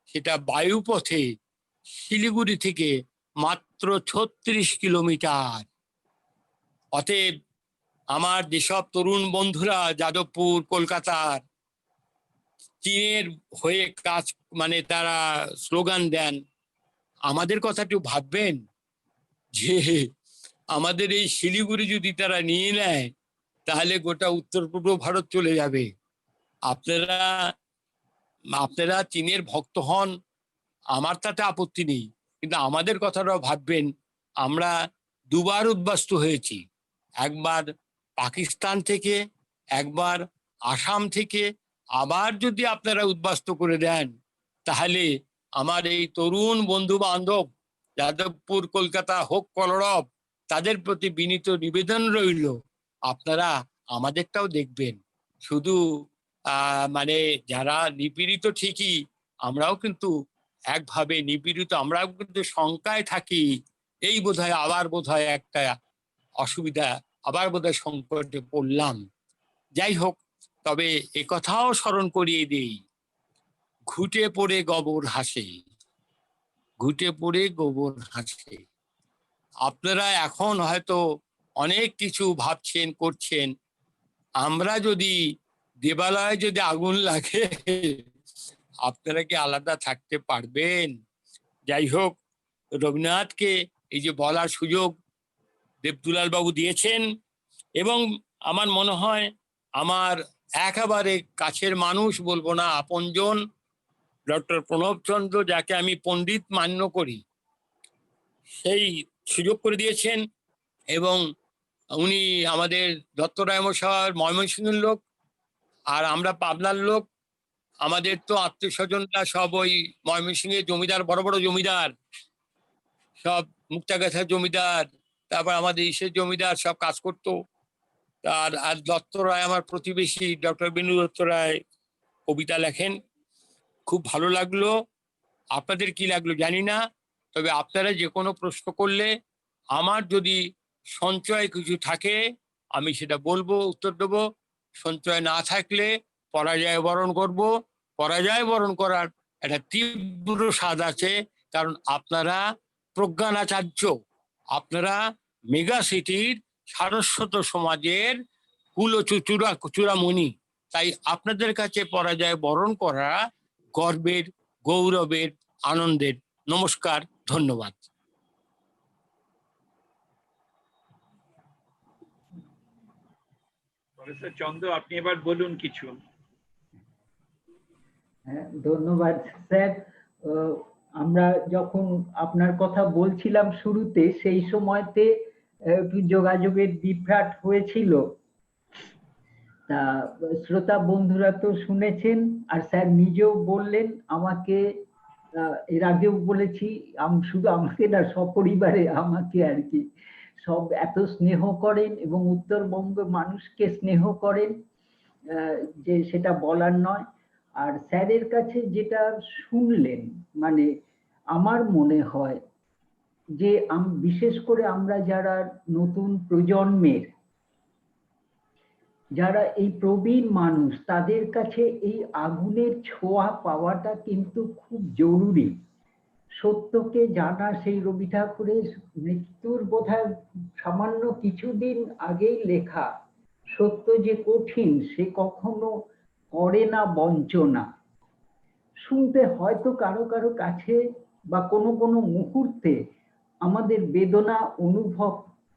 I: সেটা বায়ুপথে শিলিগুড়ি থেকে মাত্র 36 কিলোমিটার। অতএব আমার যেসব তরুণ বন্ধুরা যাদবপুর, কলকাতার চীনের হয়ে কাজ, মানে তারা স্লোগান দেন, আমাদের কথা একটু ভাববেন যে আমাদের এই শিলিগুড়ি যদি তারা নিয়ে নেয় তাহলে গোটা উত্তর পূর্ব ভারত চলে যাবে। আপনারা আপনারা চীনের ভক্ত হন, আমার তাতে আপত্তি নেই, কিন্তু আমাদের কথাটাও ভাববেন। আমরা দুবার উদ্বাস্তু হয়েছি, একবার পাকিস্তান থেকে, একবার আসাম থেকে। আবার যদি আপনারা উদ্বাস্তু করে দেন তাহলে আমার এই তরুণ বন্ধু বান্ধব যাদবপুর, কলকাতা হোক কলরব, তাদের প্রতি বিনীত নিবেদন রইল, আপনারা আমাদেরটাও দেখবেন। শুধু মানে যারা নিপীড়িত ঠিকই, আমরাও কিন্তু একভাবে নিপীড়িত, আমরাও কিন্তু শঙ্কায় থাকি, এই বোধহয় আবার বোধহয় একটা অসুবিধা, আবার বোধহয় সংকটে পড়লাম। যাই হোক, তবে একথাও স্মরণ করিয়ে দিই, ঘুটে পড়ে গোবর হাসে, ঘুটে পড়ে গোবর হাসে। আপনারা এখন হয়তো অনেক কিছু ভাবছেন, করছেন। আমরা যদি দেবালয়ে যদি আগুন লাগে, আপনারা কি আলাদা থাকতে পারবেন? যাই হোক, রবীন্দ্রনাথকে এই যে বলার সুযোগ দেবদুলাল বাবু দিয়েছেন, এবং আমার মনে হয় আমার একেবারে কাছের মানুষ, বলবো না আপনজন, ডক্টর প্রণবচন্দ্র, যাকে আমি পণ্ডিত মান্য করি, সেই সুযোগ করে দিয়েছেন। এবং উনি আমাদের দত্তরায় মশাই ময়মনসিংহের লোক, আর আমরা পাবনার লোক। আমাদের তো আত্মীয় স্বজনরা সব ওই ময়মনসিংহের জমিদার, বড় বড় জমিদার, সব মুক্তাগাছার জমিদার, তারপর আমাদের ঈশ্বর জমিদার সব কাজ করতো। আর দত্ত রায় আমার প্রতিবেশী, ডক্টর বিনু দত্ত রায় কবিতা লেখেন, খুব ভালো লাগলো। আপনাদের কি লাগলো জানি না, তবে আপনারা যে কোনো প্রশ্ন করলে আমার যদি সঞ্চয় কিছু থাকে আমি সেটা বলবো, উত্তর দেবো। সঞ্চয় না থাকলে পরাজয় বরণ করব। পরাজয় বরণ করার একটা তীব্র স্বাদ আছে, কারণ আপনারা প্রজ্ঞানাচার্য, আপনারা মেগা সিটির সারস্বত সমাজের চূড়ামণি। তাই আপনাদের কাছে পরাজয় বরণ করা গর্বের, গৌরবের, আনন্দের। নমস্কার, ধন্যবাদ।
A: প্রফেসর চন্দ্র, আপনি এবার বলুন কিছু।
G: হ্যাঁ, ধন্যবাদ স্যার। আমরা যখন আপনার কথা বলছিলাম শুরুতে, সেই সময়তে একটু যোগাযোগের বিভ্রাট হয়েছিল। তা শ্রোতা বন্ধুরা তো শুনেছেন, আর স্যার নিজেও বললেন আমাকে, এর আগেও বলেছি, শুধু আমাকে না, সপরিবারে আমাকে আর কি সব এত স্নেহ করেন এবং উত্তরবঙ্গ মানুষকে স্নেহ করেন যে সেটা বলার নয়। আর স্যারের কাছে যেটা শুনলেন, মানে আমার মনে হয় যে বিশেষ করে আমরা যারা নতুন প্রজন্মের, যারা এই প্রবীণ মানুষ, তাদের কাছে এই আগুনের ছোঁয়া পাওয়াটা কিন্তু খুব জরুরি। সত্যকে জানা, সেই রবি ঠাকুরের মৃত্যুর বোধহয় সামান্য কিছুদিন আগেই লেখা, সত্য যে কঠিন সে কখনো করে না বঞ্চনা। শুনতে হয়তো কারো কারো কাছে বা কোনো কোনো মুহূর্তে আমাদের বেদনা অনুভব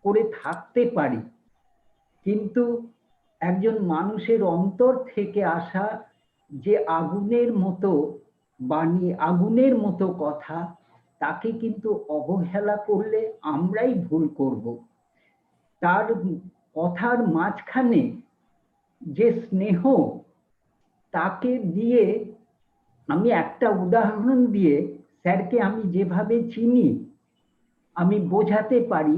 G: করে থাকতে পারি, কিন্তু একজন মানুষের অন্তর থেকে আসা যে আগুনের মতো বাণী, আগুনের মতো কথা, তাকে কিন্তু অবহেলা করলে আমরাই ভুল করব। তার কথার মাঝখানে যে স্নেহ, তাকে দিয়ে আমি একটা উদাহরণ দিয়ে স্যারকে আমি যেভাবে চিনি আমি বোঝাতে পারি।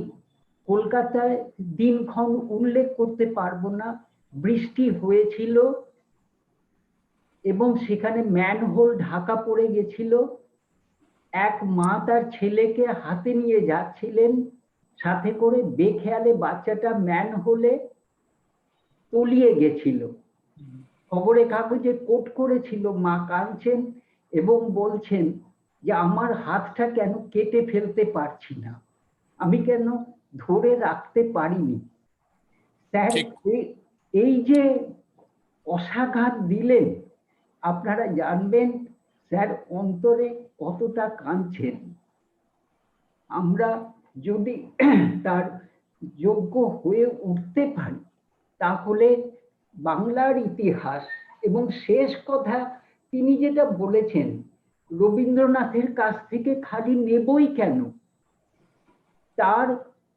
G: কলকাতায় দিনক্ষণ উল্লেখ করতে পারবো না, বৃষ্টি হয়েছিল এবং সেখানে ম্যানহোল ঢাকা পড়ে গেছিল। এক মা তার ছেলেকে হাতে নিয়ে যাচ্ছিলেন, সাথে করে বেখেয়ালে বাচ্চাটা ম্যানহোলে তলিয়ে গেছিল। খবরের কাগজে কোট করেছিল, মা কাঁদছেন এবং বলছেন যে আমার হাতটা কেন কেটে ফেলতে পারছি না, আমি কেন ধরে রাখতে পারিনি। স্যার এই যে অসাঘাত দিলেন, আপনারা জানবেন স্যার অন্তরে কতটা কাঁদছেন। আমরা যদি তার যোগ্য হয়ে উঠতে পারি তাহলে বাংলার ইতিহাস, এবং শেষ কথা তিনি যেটা বলেছেন, রবীন্দ্রনাথের কাছ থেকে খালি নেবই কেন, তার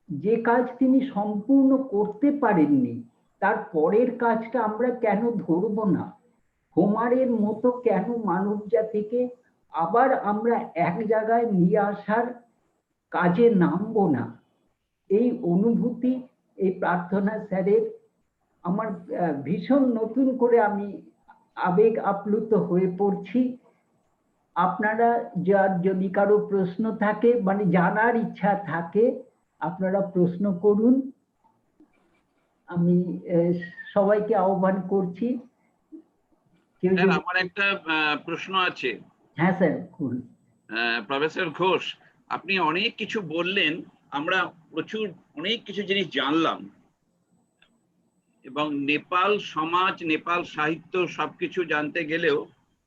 G: যে কাজ তিনি সম্পূর্ণ করতে পারেননি তার পরের কাজটা আমরা কেন ধরব না? হোমারের মতো কেন মানব জাতিকে আবার আমরা এক জায়গায় নিয়ে আসার কাজে নামবো না? এই অনুভূতি, এই প্রার্থনা স্যারের আমার ভীষণ নতুন করে আমি আবেগ আপ্লুত হয়ে পড়ছি। আপনারা যদি কারো প্রশ্ন থাকে, মানে জানার ইচ্ছা থাকে, আপনারা প্রশ্ন করুন। আমি সবাইকে আহ্বান করছি।
A: আমার একটা প্রশ্ন আছে।
G: হ্যাঁ স্যার, করুন।
A: প্রফেসর ঘোষ, আপনি অনেক কিছু বললেন, আমরা প্রচুর অনেক কিছু জিনিস জানলাম, এবং নেপাল সমাজ, নেপাল সাহিত্য সবকিছু জানতে গেলেও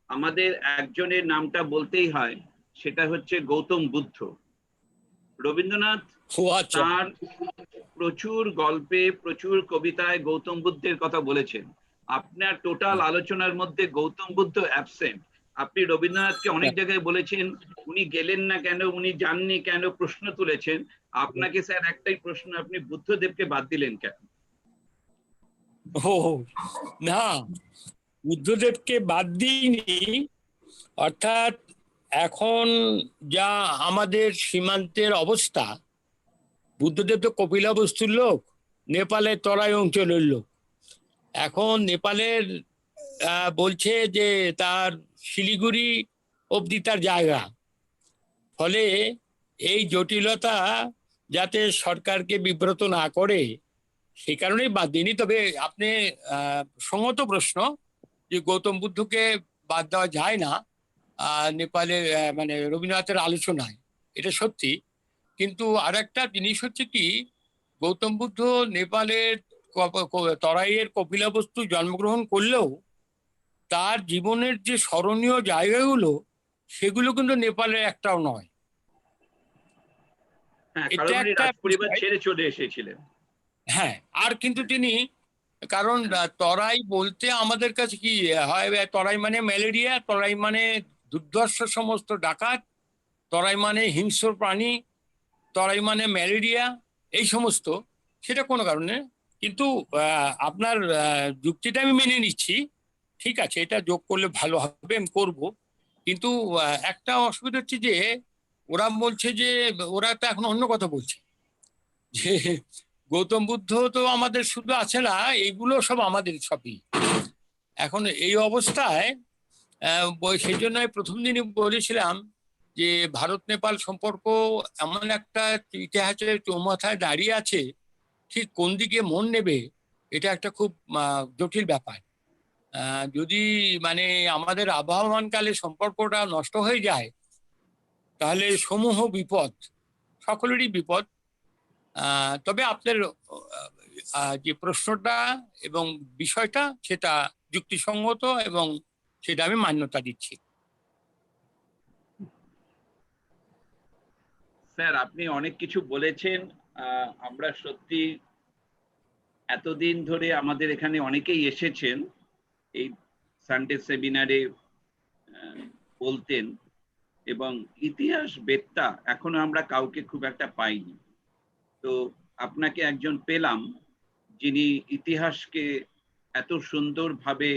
A: আমাদের একজনের নামটা বলতেই হয়, সেটা হচ্ছে গৌতম বুদ্ধ। রবীন্দ্রনাথ তার প্রচুর গল্পে, প্রচুর কবিতায় গৌতম বুদ্ধের কথা বলেছেন। আপনার টোটাল আলোচনার মধ্যে গৌতম বুদ্ধ অ্যাবসেন্ট। আপনি রবীন্দ্রনাথকে অনেক জায়গায় বলেছেন, উনি গেলেন না কেন, উনি যাননি কেন, প্রশ্ন তুলেছেন। আপনাকে স্যার একটাই প্রশ্ন, আপনি বুদ্ধদেবকে বাদ দিলেন কেন?
I: না, বুদ্ধদেবকে বাদ দিইনি। অর্থাৎ এখন যা আমাদের সীমান্তের অবস্থা, বুদ্ধদেব তো কপিলাবস্তুর লোক, নেপালের তরাই অঞ্চলের লোক। এখন নেপালের বলছে যে তার শিলিগুড়ি অবধি তার জায়গা। ফলে এই জটিলতা যাতে সরকারকে বিব্রত না করে সেই কারণেই বাদ দিইনি। তবে আপনি সঙ্গত প্রশ্ন যে গৌতম বুদ্ধকে বাদ দেওয়া যায় না নেপালের মানে রবীন্দ্রনাথের আলোচনায়, এটা সত্যি। কিন্তু আর একটা জিনিস হচ্ছে কি, গৌতম বুদ্ধ নেপালের তরাইয়ের কপিলাবস্তু জন্মগ্রহণ করলেও তার জীবনের যে স্মরণীয় জায়গাগুলো সেগুলো কিন্তু নেপালের একটাও নয়। এটা একটা
A: পরিবার ছেড়ে চলে এসেছিলেন।
I: হ্যাঁ, আর কিন্তু তিনি কারণ তরাই বলতে আমাদের কাছে কি হয়, তরাই মানে ম্যালেরিয়া, তরাই মানে দুর্ধর্ষ সমস্ত ডাকাত, তরাই মানে হিংস্র প্রাণী, তরাই মানে ম্যালেরিয়া, এই সমস্ত। সেটা কোনো কারণে কিন্তু আপনার যুক্তিটা আমি মেনে নিচ্ছি, ঠিক আছে, এটা যোগ করলে ভালো হবে, আমি করবো। কিন্তু একটা অসুবিধা হচ্ছে যে ওরা বলছে যে ওরা তো এখন অন্য কথা বলছে যে গৌতম বুদ্ধ তো আমাদের শুধু আছে না, এইগুলো সব আমাদের সবই। এখন এই অবস্থায় সেই জন্য প্রথম দিনই বলেছিলাম যে ভারত নেপাল সম্পর্ক এমন একটা ইতিহাসের চৌমাথায় দাঁড়িয়ে আছে, ঠিক কোন দিকে মন নেবে এটা একটা খুব জটিল ব্যাপার। যদি মানে আমাদের আবহমানকালে সম্পর্কটা নষ্ট হয়ে যায় তাহলে সমূহ বিপদ, সকলেরই বিপদ। তবে আপনার যে প্রশ্নটা এবং বিষয়টা সেটা যুক্তিসঙ্গত এবং সেটা আমি মান্যতা দিচ্ছি।
A: স্যার, আপনি অনেক কিছু বলেছেন। আমরা সত্যি এতদিন ধরে আমাদের এখানে অনেকেই এসেছেন এই সানডে সেমিনারে বলতেন, এবং ইতিহাস বেত্তা এখনো আমরা কাউকে খুব একটা পাইনি। তো আপনাকে একজন পেলাম যিনি ইতিহাসকে এত সুন্দরভাবে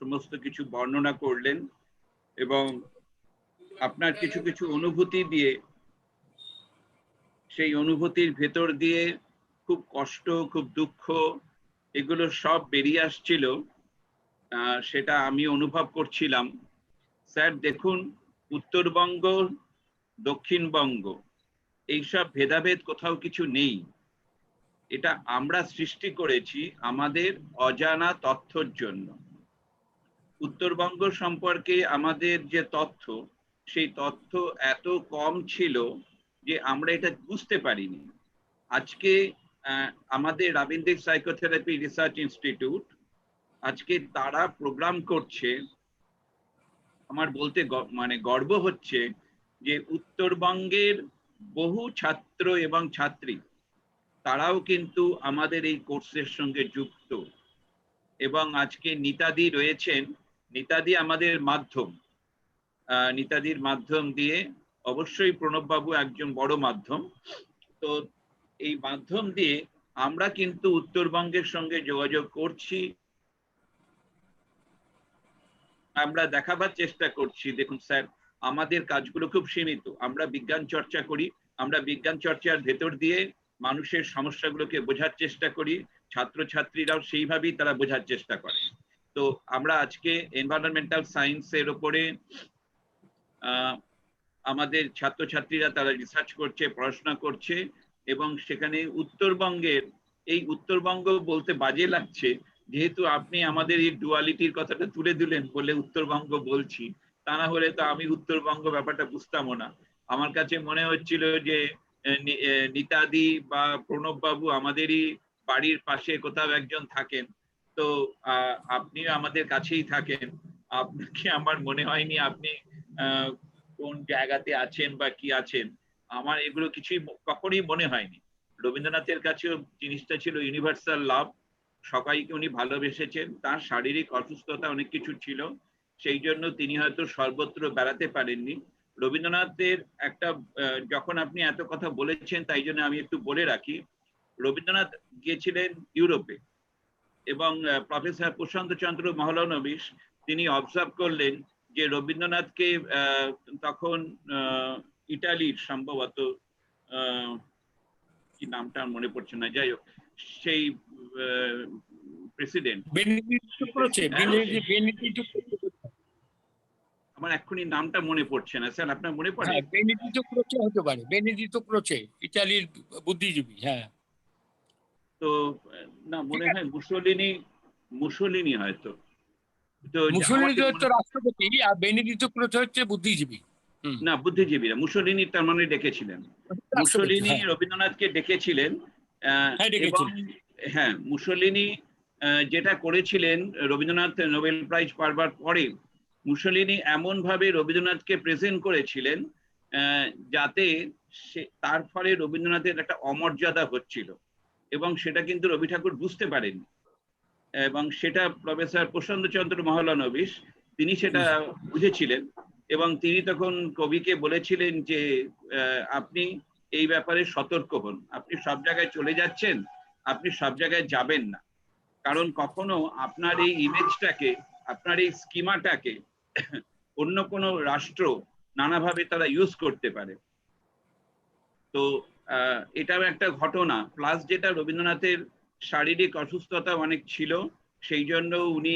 A: সমস্ত কিছু বর্ণনা করলেন এবং আপনার কিছু কিছু অনুভূতি দিয়ে, সেই অনুভূতির ভেতর দিয়ে খুব কষ্ট, খুব দুঃখ, এগুলো সব বেরিয়ে আসছিল, সেটা আমি অনুভব করছিলাম। স্যার দেখুন, উত্তরবঙ্গ, দক্ষিণবঙ্গ, এইসব ভেদাভেদ কোথাও কিছু নেই। এটা আমরা সৃষ্টি করেছি আমাদের অজানা তথ্যর জন্য। উত্তরবঙ্গ সম্পর্কে আমাদের যে তথ্য, সেই তথ্য এত কম ছিল যে আমরা এটা বুঝতে পারিনি। আজকে আমাদের রাবীন্দ্রিক সাইকোথেরাপি রিসার্চ ইনস্টিটিউট আজকে তারা প্রোগ্রাম করছে। আমার বলতে মানে গর্ব হচ্ছে যে উত্তরবঙ্গের বহু ছাত্র এবং ছাত্রী তারাও কিন্তু আমাদের এই কোর্সের সঙ্গে যুক্ত। এবং আজকে নিতাদি রয়েছেন, নিতাদি আমাদের মাধ্যম, নিতাদির মাধ্যম দিয়ে, অবশ্যই প্রণববাবু একজন বড় মাধ্যম। তো এই মাধ্যম দিয়ে আমরা কিন্তু উত্তরবঙ্গের সঙ্গে যোগাযোগ করছি, আমরা দেখাবার চেষ্টা করছি। দেখুন স্যার, আমাদের কাজগুলো খুব সীমিত। আমরা বিজ্ঞান চর্চা করি, আমরা বিজ্ঞান চর্চার ভেতর দিয়ে মানুষের সমস্যাগুলোকে বোঝার চেষ্টা করি, ছাত্রছাত্রীরাও সেইভাবেই তারা বোঝার চেষ্টা করে। তো আমরা আজকে এনভায়রনমেন্টাল সায়েন্সের উপরে আমাদের ছাত্রছাত্রীরা তারা রিসার্চ করছে, পড়াশোনা করছে, এবং সেখানে উত্তরবঙ্গের, এই উত্তরবঙ্গ বলতে বাজে লাগছে যেহেতু আপনি আমাদের এই ডুয়ালিটির কথাটা তুলে দিলেন বলে উত্তরবঙ্গ বলছি, তা না হলে তো আমি উত্তরবঙ্গ ব্যাপারটা বুঝতামও না। আমার কাছে মনে হচ্ছিল যে নিতাদি বা প্রণববাবু আমাদেরই বাড়ির পাশে কোথাও একজন থাকেন। তো আপনিও আমাদের কাছেই থাকেন, আপনাকে আমার মনে হয়নি আপনি কোন জায়গাতে আছেন বা কি আছেন। আমার এগুলো কিছুই কখনোই মনে হয়নি। রবীন্দ্রনাথের কাছেও জিনিসটা ছিল ইউনিভার্সাল লাভ, সবাইকে উনি ভালোবেসেছেন। তার শারীরিক অসুস্থতা অনেক কিছু ছিল, সেই জন্য তিনি হয়তো সর্বত্র বেড়াতে পারেননি। রবীন্দ্রনাথের একটা, যখন আপনি এত কথা বলেছেন তাই জন্য আমি একটু বলে রাখি, রবীন্দ্রনাথ গিয়েছিলেন ইউরোপে এবং প্রফেসর প্রশান্ত চন্দ্র মহলানবিশ তিনি অবজার্ভ করলেন যে কি নামটা আর মনে পড়ছে না, যাই হোক সেই প্রেসিডেন্ট, আমার এক্ষুনি নামটা মনে পড়ছে না স্যার, আপনার মনে পড়ে?
I: বেনিডিটো ক্রোচে হতে পারে, বেনিডিটো ক্রোচে, ইতালির বুদ্ধিজীবী। হ্যাঁ,
A: তো না মনে হয় মুসোলিনি হয়তো। তো
I: মুসোলিনি হচ্ছে রাষ্ট্রপতি আর বেনিডিটো ক্রোচে হচ্ছে বুদ্ধিজীবী।
A: না, বুদ্ধিজীবীরা মুসোলিনি তার মানে ডেকেছিলেন, মুসোলিনি রবীন্দ্রনাথকে ডেকেছিলেন। এবং হ্যাঁ, মুসোলিনি যেটা করেছিলেন, রবীন্দ্রনাথ নোবেল প্রাইজ পাওয়ার পরে মুসোলিনি এমন ভাবে রবীন্দ্রনাথকে প্রেজেন্ট করেছিলেন যাতে তার ফলে রবীন্দ্রনাথের একটা অমর্যাদা হচ্ছিল, এবং সেটা কিন্তু রবি ঠাকুর বুঝতে পারেননি। এবং সেটা প্রফেসর প্রশান্তচন্দ্র মহলানবিশ তিনি সেটা বুঝেছিলেন, এবং তিনি তখন কবিকে বলেছিলেন যে আপনি এই ব্যাপারে সতর্ক হন, আপনি সব জায়গায় চলে যাচ্ছেন, আপনি সব জায়গায় যাবেন না, কারণ কখনো আপনার এই ইমেজটাকে, আপনার এই স্কিমাটাকে অন্য কোনো রাষ্ট্র নানাভাবে তারা ইউজ করতে পারে। তো এটাও একটা ঘটনা। প্লাস যেটা রবীন্দ্রনাথের শারীরিক অসুস্থতা অনেক ছিল, সেই জন্য উনি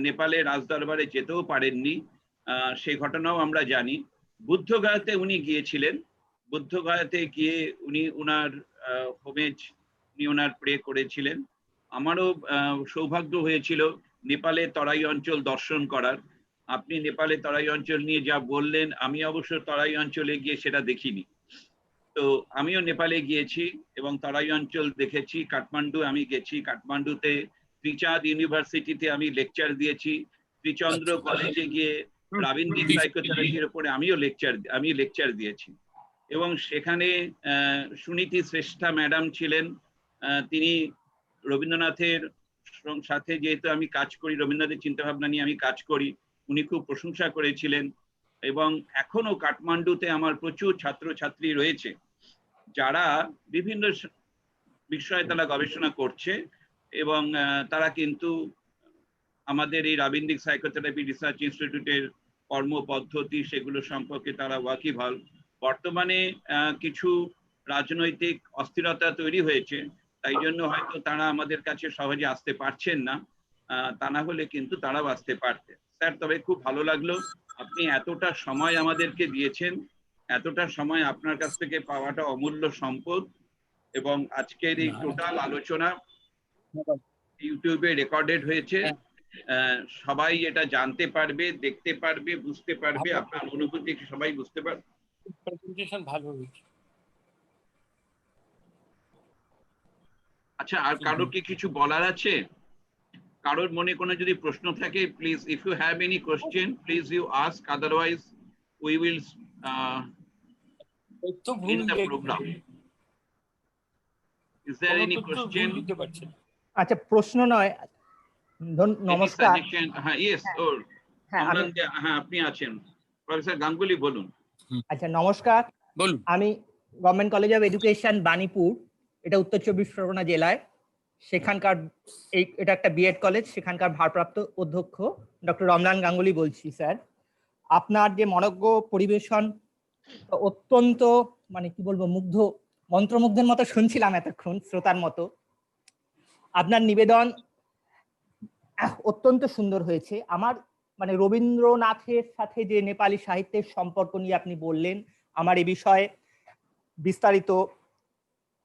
A: নেপালে রাজদরবারে যেতেও পারেননি, সেই ঘটনাও আমরা জানি। বুদ্ধগয়াতে উনি গিয়েছিলেন, বুদ্ধগয়াতে গিয়ে উনি ওনার হোমেজ, উনি ওনার প্রে করেছিলেন। আমারও সৌভাগ্য হয়েছিল নেপালে তরাই অঞ্চল দর্শন করার। আপনি নেপালে তরাই অঞ্চল নিয়ে যা বললেন, আমি অবশ্য তরাই অঞ্চলে গিয়ে সেটা দেখিনি। তো আমিও নেপালে গিয়েছি এবং তরাই অঞ্চল দেখেছি। কাঠমান্ডু আমি গেছি, কাঠমান্ডুতে ত্রিচাঁদ ইউনিভার্সিটিতে আমি লেকচার দিয়েছি। ত্রিচন্দ্র কলেজে গিয়ে রাবীন্দ্রিক সাইকোথেরাপির উপরে আমি লেকচার দিয়েছি। এবং সেখানে সুনীতি শ্রেষ্ঠা ম্যাডাম ছিলেন, তিনি রবীন্দ্রনাথের সাথে যেহেতু আমি কাজ করি, রবীন্দ্রনাথের চিন্তাভাবনা নিয়ে আমি কাজ করি, উনি খুব প্রশংসা করেছিলেন। এবং এখনো কাঠমান্ডুতে আমার প্রচুর ছাত্রছাত্রী রয়েছে যারা বিভিন্ন বিষয়ে তারা গবেষণা করছে, এবং তারা কিন্তু আমাদের এই রাবীন্দ্রিক সাইকোথেরাপি রিসার্চ ইনস্টিটিউটের কর্মপদ্ধতি সেগুলো সম্পর্কে তারা ওয়াকিবহাল। বর্তমানে কিছু রাজনৈতিক অস্থিরতা তৈরি হয়েছে, তাই জন্য হয়তো তারা আমাদের কাছে সহজে আসতে পারছেন না, তা না হলে কিন্তু তারাও আসতে পারতেন। স্যার, তবে খুব ভালো লাগলো আপনি এতটা সময় আমাদেরকে দিয়েছেন, এতটা সময় আপনার কাছ থেকে পাওয়াটা অমূল্য সম্পদ। এবং আজকের এই টোটাল আলোচনা ইউটিউবে রেকর্ডেড হয়েছে, সবাই এটা জানতে পারবে, দেখতে পারবে, বুঝতে পারবে, আপনার অনুভূতি সবাই বুঝতে পারবে।
I: ভালো হয়েছে।
A: আচ্ছা, আর কারো কি কিছু বলার আছে? কারোর মনে কোনো যদি প্রশ্ন থাকে, please, if you have any question, please you ask, otherwise we will end the program. Is there any question?
B: আচ্ছা, প্রশ্ন নয়, নমস্কার।
A: হ্যাঁ, ইয়েস, হ্যাঁ আপনি আছেন, প্রফেসর গাঙ্গুলি বলুন।
B: আচ্ছা, নমস্কার,
I: বলুন।
B: আমি government college of education Banipur, এটা উত্তর চব্বিশ পরগনা জেলায়, সেখানকার এটা একটা বিএড কলেজ, সেখানকার ভারপ্রাপ্ত অধ্যক্ষ ডক্টর রমলান গাঙ্গুলি বলছি। স্যার, আপনার যে মনজ্ঞ পরিবেশন অত্যন্ত, মানে কি বলবো, মন্ত্রমুগ্ধের মতো শুনছিলাম এতক্ষণ, শ্রোতার মতো। আপনার নিবেদন অত্যন্ত সুন্দর হয়েছে। আমার মানে রবীন্দ্রনাথের সাথে যে নেপালি সাহিত্যের সম্পর্ক নিয়ে আপনি বললেন, আমার এ বিষয়ে বিস্তারিত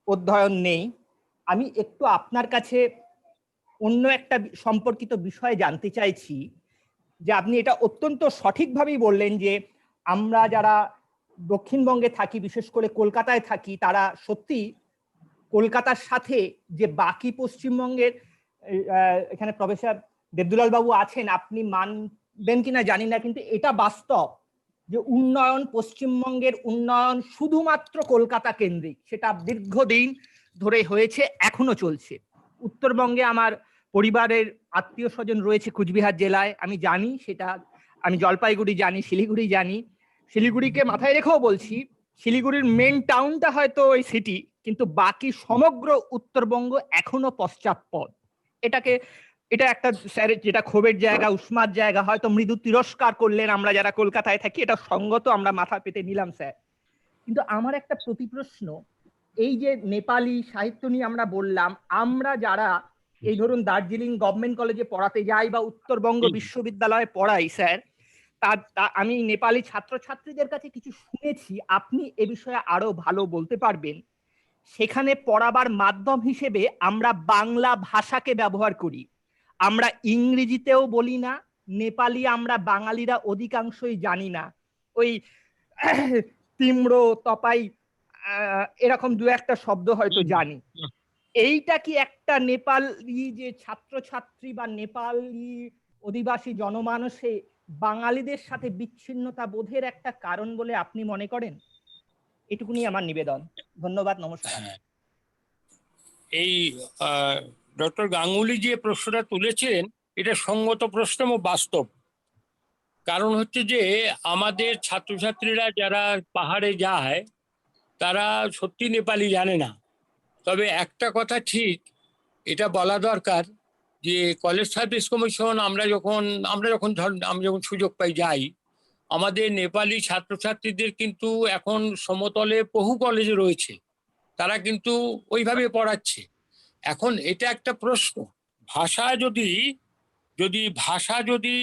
B: অধ্যয়ন নেই। আমি একটু আপনার কাছে অন্য একটা সম্পর্কিত বিষয়ে জানতে চাইছি, যে আপনি এটা অত্যন্ত সঠিকভাবেই বললেন যে আমরা যারা দক্ষিণবঙ্গে থাকি, বিশেষ করে কলকাতায় থাকি, তারা সত্যি কলকাতার সাথে যে বাকি পশ্চিমবঙ্গের, এখানে প্রফেসর দেবদুলাল বাবু আছেন, আপনি মানবেন কিনা জানি না, কিন্তু এটা বাস্তব যে উন্নয়ন, পশ্চিমবঙ্গের উন্নয়ন শুধুমাত্র কলকাতা কেন্দ্রিক, সেটা দীর্ঘদিন ধরে হয়েছে, এখনো চলছে। উত্তরবঙ্গে আমার পরিবারের আত্মীয় স্বজন রয়েছে কুচবিহার জেলায়, আমি জানি সেটা, আমি জলপাইগুড়ি জানি, শিলিগুড়ি জানি। শিলিগুড়িকে মাথায় রেখেও বলছি, শিলিগুড়ির মেন টাউনটা হয়তো ওই সিটি, কিন্তু বাকি সমগ্র উত্তরবঙ্গ এখনো পশ্চাৎপদ। এটা একটা স্যার, যেটা ক্ষোভের জায়গা, উষ্মার জায়গা, হয়তো মৃদু তিরস্কার করলেন আমরা যারা কলকাতায় থাকি, এটা সঙ্গত, আমরা মাথা পেতে নিলাম স্যার। কিন্তু আমার একটা প্রতিপ্রশ্ন, এই যে নেপালি সাহিত্য নিয়ে আমরা বললাম, আমরা যারা এই ধরুন দার্জিলিং গভর্নমেন্ট কলেজে পড়াতে যাই বা উত্তরবঙ্গ বিশ্ববিদ্যালয়ে পড়াই স্যার, আমি নেপালি ছাত্রছাত্রীদের কাছে কিছু শুনেছি, আপনি এ বিষয়ে আরো ভালো বলতে পারবেন। সেখানে পড়াবার মাধ্যম হিসেবে আমরা বাংলা ভাষাকে ব্যবহার করি, আমরা ইংরেজিতেও বলি না, নেপালি আমরা বাঙালিরা অধিকাংশই জানি না, ওই তিম্র তপাই এরকম দু একটা শব্দ হয়তো জানি। এইটা কি একটা নেপালি যে ছাত্রছাত্রী বা নেপালি অধিবাসী জনমানসে বাঙালিদের সাথে বিচ্ছিন্নতা বোধের একটা কারণ বলে আপনি মনে করেন? এটুকুনি আমার নিবেদন। ধন্যবাদ, নমস্কার।
I: এই ডক্টর গাঙ্গুলি যে প্রশ্নটা তুলেছিলেন এটা সঙ্গত প্রশ্ন এবং বাস্তব। কারণ হচ্ছে যে আমাদের ছাত্রছাত্রীরা যারা পাহাড়ে যায় তারা সত্যি নেপালি জানে না। তবে একটা কথা ঠিক, এটা বলা দরকার যে কলেজ সার্ভিস কমিশন আমরা যখন সুযোগ পাই যাই, আমাদের নেপালি ছাত্রছাত্রীদের কিন্তু এখন সমতলে বহু কলেজে রয়েছে, তারা কিন্তু ওইভাবে পড়াচ্ছে। এখন এটা একটা প্রশ্ন, ভাষা যদি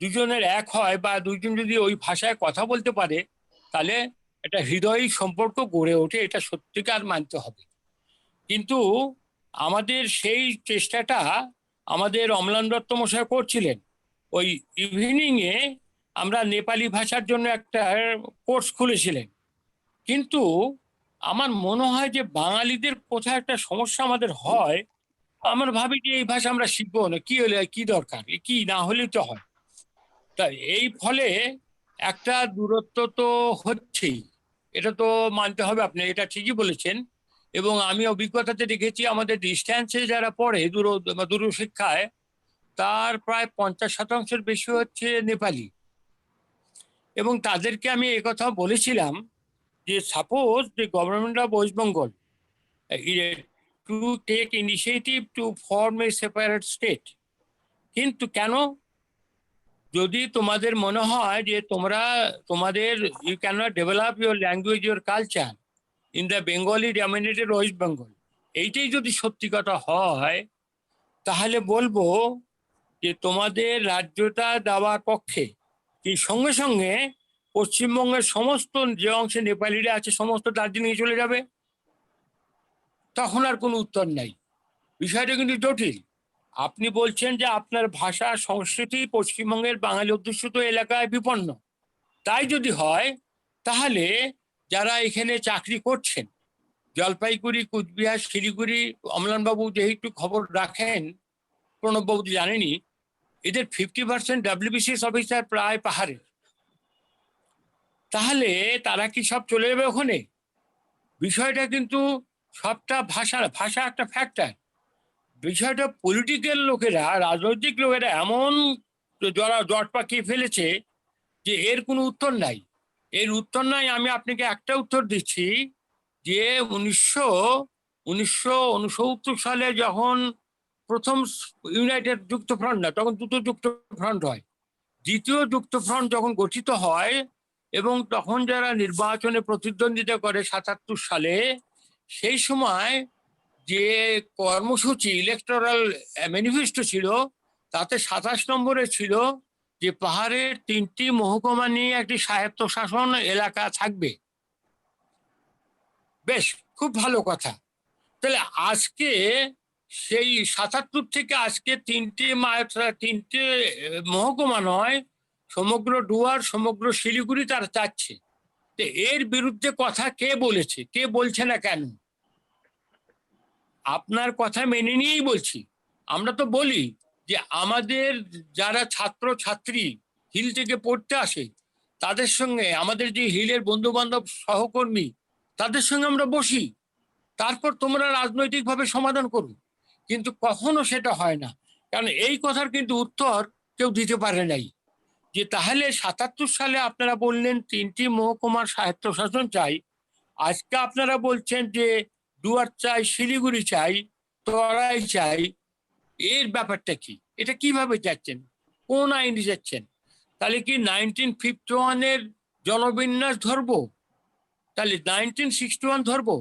I: দুজনের এক হয় বা দুজন যদি ওই ভাষায় কথা বলতে পারে, তাহলে একটা হৃদয়ী সম্পর্ক গড়ে ওঠে, এটা সত্যিকার মানতে হবে। কিন্তু আমাদের সেই চেষ্টাটা আমাদের অম্লান দত্ত মশাই করছিলেন। ওই ইভিনিংয়ে আমরা নেপালি ভাষার জন্য একটা কোর্স খুলেছিলেন। কিন্তু আমার মনে হয় যে বাঙালিদের কোথায় একটা সমস্যা আমাদের হয়, আমরা ভাবি যে এই ভাষা আমরা শিখবো না, কি হলে কি দরকার, কি না হলেই তো হয়। তাই এই ফলে একটা দূরত্ব তো হচ্ছেই, এটা তো মানতে হবে, আপনি এটা ঠিকই বলেছেন। এবং আমি অভিজ্ঞতাতে দেখেছি আমাদের ডিস্ট্যান্সে যারা পড়ে দূর শিক্ষায়, তার প্রায় 50% বেশি হচ্ছে নেপালি। এবং তাদেরকে আমি একথা বলেছিলাম যে suppose the government of West Bengal to take initiative to form a separate state, কিন্তু কেন, যদি তোমাদের মনে হয় যে তোমাদের you can't develop your language your culture in the Bengali dominated West Bengal, এইটাই যদি সত্যি কথা হয়, তাহলে বলবো যে তোমাদের রাজ্যটা দেওয়ার পক্ষে, কি সঙ্গে সঙ্গে পশ্চিমবঙ্গের সমস্ত যে অংশে নেপালিরা আছে সমস্ত দার্জিলিংয়ে চলে যাবে, তখন আর কোনো উত্তর নাই। বিষয়টা কিন্তু জটিল। আপনি বলছেন যে আপনার ভাষা সংস্কৃতি পশ্চিমবঙ্গের বাঙালি অধ্যুষিত এলাকায় বিপন্ন, তাই যদি হয় তাহলে যারা এখানে চাকরি করছেন জলপাইগুড়ি, কুচবিহার, শিলিগুড়ি, অমলানবাবু যেহেতু খবর রাখেন, প্রণববাবু জানেনি, এদের 50% WBCS অফিসার প্রায় পাহাড়ে। তাহলে তারা কি সব চলে যাবে ওখানে? বিষয়টা কিন্তু সবটা ভাষা একটা ফ্যাক্টর। বিষয়টা পলিটিক্যাল লোকেরা, রাজনৈতিক লোকেরা এমন যারা জট পাকিয়ে ফেলেছে যে এর কোনো উত্তর নাই। এর উত্তর নাই, আমি আপনাকে একটা উত্তর দিচ্ছি যে 1969 সালে যখন প্রথম ইউনাইটেড যুক্তফ্রন্ট না, তখন দুটো যুক্তফ্রন্ট হয়, দ্বিতীয় যুক্তফ্রন্ট যখন গঠিত হয় এবং তখন যারা নির্বাচনে প্রতিদ্বন্দ্বিতা করে 77 সালে, সেই সময় যে কর্মসূচি ইলেকটোরাল ম্যানিফেস্টো ছিল তাতে 27 নম্বরে ছিল যে পাহাড়ের 3টি মহকুমা নিয়ে একটি স্বায়ত্তশাসন এলাকা থাকবে। বেশ, খুব ভালো কথা। তাহলে আজকে সেই 77 থেকে আজকে 3টে মহকুমা নয়, সমগ্র ডুয়ার, সমগ্র শিলিগুড়ি তারা চাচ্ছে। তো এর বিরুদ্ধে কথা কে বলেছে, কে বলছে না কেন? আপনার কথা মেনে নিয়েই বলছি। আমরা তো বলি যে আমাদের যারা ছাত্র ছাত্রী হিল থেকে পড়তে আসে, তাদের সঙ্গে আমাদের যে হিলের বন্ধু বান্ধব সহকর্মী, তাদের সঙ্গে আমরা বসি, তারপর তোমরা রাজনৈতিকভাবে সমাধান করো। কিন্তু কখনো সেটা হয় না, কারণ এই কথার কিন্তু উত্তর কেউ দিতে পারে নাই। যে তাহলে 77 সালে আপনারা বললেন 3টি মহকুমার স্বায়ত্তশাসন চাই, আজকে আপনারা বলছেন যে ডুয়ার চাই, শিলিগুড়ি চাই, তরাই চাই। এর ব্যাপারটা কি? এটা কিভাবে যাচ্ছেন? কোন আইনে যাচ্ছেন? তাহলে কি 1951-এর জনবিন্যাস ধরবো? তাহলে 1961 ধরবো?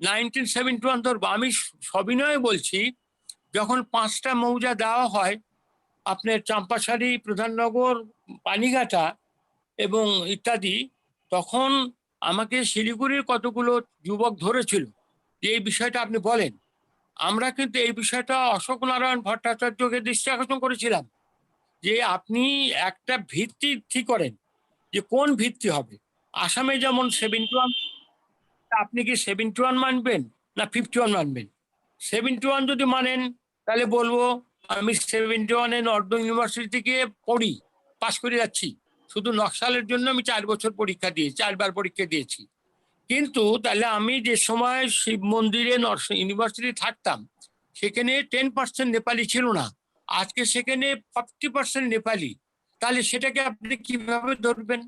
I: 1971 ধরবো, আমি সবিনয়ে বলছি, যখন 5টা মৌজা দেওয়া হয় আপনার চাম্পাশাড়ি, প্রধাননগর, পানিঘাটা এবং ইত্যাদি, তখন আমাকে শিলিগুড়ির কতগুলো যুবক ধরেছিল যে এই বিষয়টা আপনি বলেন। আমরা কিন্তু এই বিষয়টা অশোক নারায়ণ ভট্টাচার্যকে দৃষ্টি আকর্ষণ করেছিলাম যে আপনি একটা ভিত্তি ঠিক করেন যে কোন ভিত্তি হবে। আসামে যেমন 71, আপনি কি 71 মানবেন না 51 মানবেন? 71 যদি মানেন তাহলে বলবো আমি 71-এ নর্থ ইউনিভার্সিটি থেকে পড়ি, পাশ করে যাচ্ছি। শুধু নকশালের জন্য আমি 4 বছর পরীক্ষা দিয়েছি, 4বার পরীক্ষা দিয়েছি। কিন্তু তাহলে আমি যে সময় শিব মন্দিরে ইউনিভার্সিটি থাকতাম সেখানে 10% নেপালি ছিল না, আজকে সেখানে 40% নেপালি। তাহলে সেটাকে আপনি কিভাবে ধরবেন?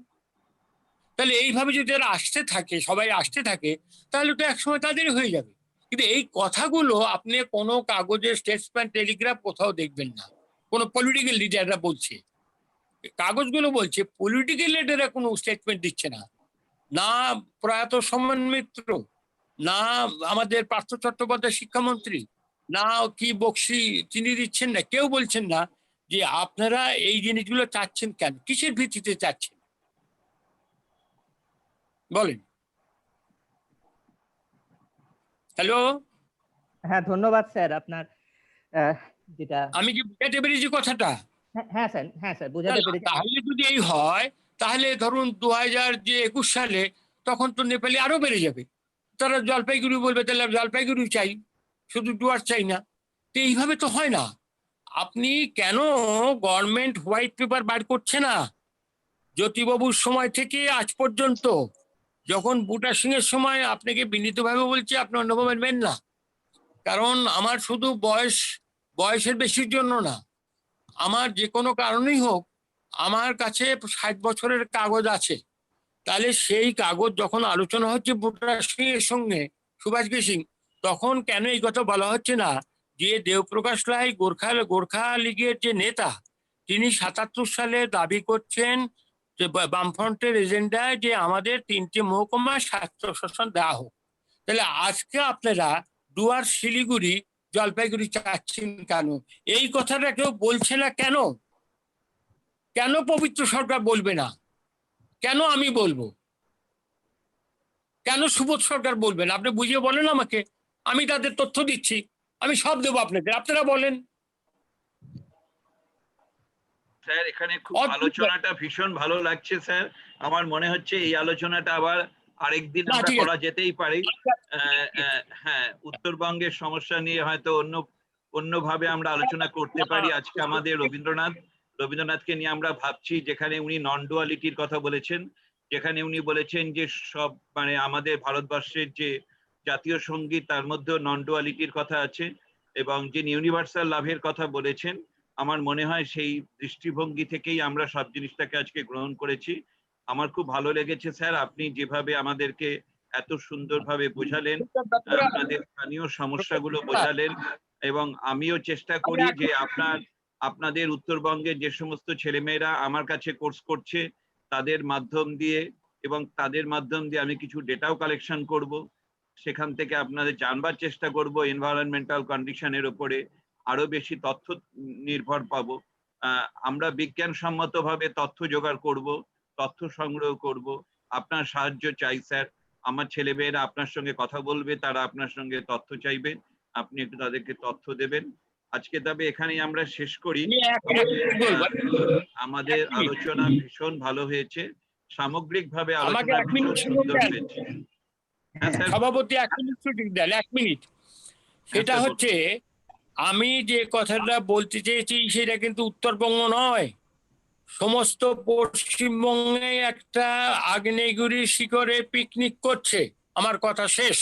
I: তাহলে এইভাবে যদি এরা আসতে থাকে, সবাই আসতে থাকে, তাহলে তো একসময় তাদেরই হয়ে যাবে। কিন্তু এই কথাগুলো আপনি কোনো কাগজে স্টেটসম্যান, টেলিগ্রাফ কোথাও দেখবেন না। কোনো পলিটিক্যাল লিডাররা বলছে, কাগজগুলো বলছে, পলিটিক্যাল লিডাররা কোনো স্টেটমেন্ট দিচ্ছে না। না প্রয়াত সৌমেন মিত্র, না আমাদের পার্থ চট্টোপাধ্যায় শিক্ষামন্ত্রী, না কি বক্সি, তিনি দিচ্ছেন না, কেউ বলছেন না যে আপনারা এই জিনিসগুলো চাচ্ছেন কেন, কিসের ভিত্তিতে চাচ্ছেন বলেন। হ্যালো,
B: হ্যাঁ, ধন্যবাদ স্যার আপনার যেটা।
I: আমি কি বুঝাতে পেরেছি কথাটা?
B: হ্যাঁ স্যার, হ্যাঁ স্যার, বোঝাতে পেরেছি।
I: তাহলে যদি এই হয়, তাহলে ধরুন 2021 সালে তখন তো নেপালি আরো বেড়ে যাবে। তারা জলপাইগুড়ি বলবে, তাহলে জলপাইগুড়ি চাই, শুধু ডুয়ার চাই না। তো এইভাবে তো হয় না। আপনি কেন গভর্নমেন্ট হোয়াইট পেপার বার করছে না? জ্যোতিবাবুর সময় থেকে আজ পর্যন্ত, যখন বুটা সিং এর সময়, আপনাকে বিনীতভাবে বলছি, আপনি অন্যভাবে নেবেন না, কারণ আমার শুধু বয়সের বেশির জন্য না, আমার যে কোনো কারণেই হোক, আমার কাছে 60 বছরের কাগজ আছে। তাহলে সেই কাগজ যখন আলোচনা হচ্ছে বুটা সিং এর সঙ্গে, সুভাষ সিং, তখন কেন এই কথা বলা হচ্ছে না যে দেবপ্রকাশ রায় গোর্খা লীগের যে নেতা, তিনি 77 সালে দাবি করছেন যে বামফ্রন্টের এজেন্ডায় যে আমাদের 3টে মহকুমা স্বাস্থ্য শাসন দেওয়া হোক। তাহলে আজকে আপনারা ডুয়ার, শিলিগুড়ি, জলপাইগুড়ি চাচ্ছেন কেন? এই কথাটা কেউ বলছে না কেন? কেন পবিত্র সরকার বলবে না? কেন আমি বলবো? কেন সুবোধ সরকার বলবেন? আপনি বুঝিয়ে বলেন আমাকে, আমি তাদের তথ্য দিচ্ছি, আমি সব দেবো আপনাদের, আপনারা বলেন।
A: স্যার, এখানে খুব আলোচনাটা ভীষণ ভালো লাগছে স্যার। আমার মনে হচ্ছে এই আলোচনাটা আবার আরেকদিন আমরা করা যেতেই পারি। হ্যাঁ, উত্তরবঙ্গের সমস্যা নিয়ে হয়তো অন্যভাবে আমরা আলোচনা করতে পারি। আজকে আমাদের রবীন্দ্রনাথকে নিয়ে আমরা ভাবছি, যেখানে উনি নন ডুয়ালিটির কথা বলেছেন, যেখানে উনি বলেছেন যে সব মানে আমাদের ভারতবর্ষের যে জাতীয় সঙ্গীত, তার মধ্যেও নন ডুয়ালিটির কথা আছে, এবং যে ইউনিভার্সাল লাভের কথা বলেছেন। আমার মনে হয় সেই দৃষ্টিভঙ্গি থেকেই আমরা সব জিনিসটাকে আজকে গ্রহণ করেছি। আমার খুব ভালো লেগেছে স্যার, আপনি যেভাবে আমাদেরকে এত সুন্দরভাবে বোঝালেন, আপনাদের স্থানীয় সমস্যাগুলো বোঝালেন, এবং আমিও চেষ্টা করি যে আপনাদের উত্তরবঙ্গের যে সমস্ত ছেলেমেয়েরা আমার কাছে কোর্স করছে তাদের মাধ্যম দিয়ে আমি কিছু ডেটাও কালেকশন করব, সেখান থেকে আপনাদের জানবার চেষ্টা করব এনভায়রনমেন্টাল কন্ডিশনের উপরে আরো বেশি তথ্য নির্ভর পাবো। আমরা বিজ্ঞানসম্মতভাবে তথ্য জোগাড় করব, তথ্য সংগ্রহ করব। আপনার সাহায্য চাই স্যার। আমার ছেলেমেয়েরা আপনার সঙ্গে কথা বলবে, তারা আপনার সঙ্গে তথ্য চাইবে, আপনি একটু তাদেরকে তথ্য দেবেন। আজকে তবে এখানেই আমরা শেষ করি। আমাদের আলোচনা ভীষণ ভালো হয়েছে, সামগ্রিকভাবে আলোচনা ভীষণ সুন্দর হয়েছে।
I: সভাপতি 1 মিনিট ছুটি দেন, 1 মিনিট। সেটা হচ্ছে, আমি যে কথাটা বলতে চেয়েছি সেটা কিন্তু উত্তরবঙ্গ নয়, সমস্ত পশ্চিমবঙ্গে একটা আগ্নেয়গিরির শিখরে পিকনিক করছে। আমার কথা শেষ।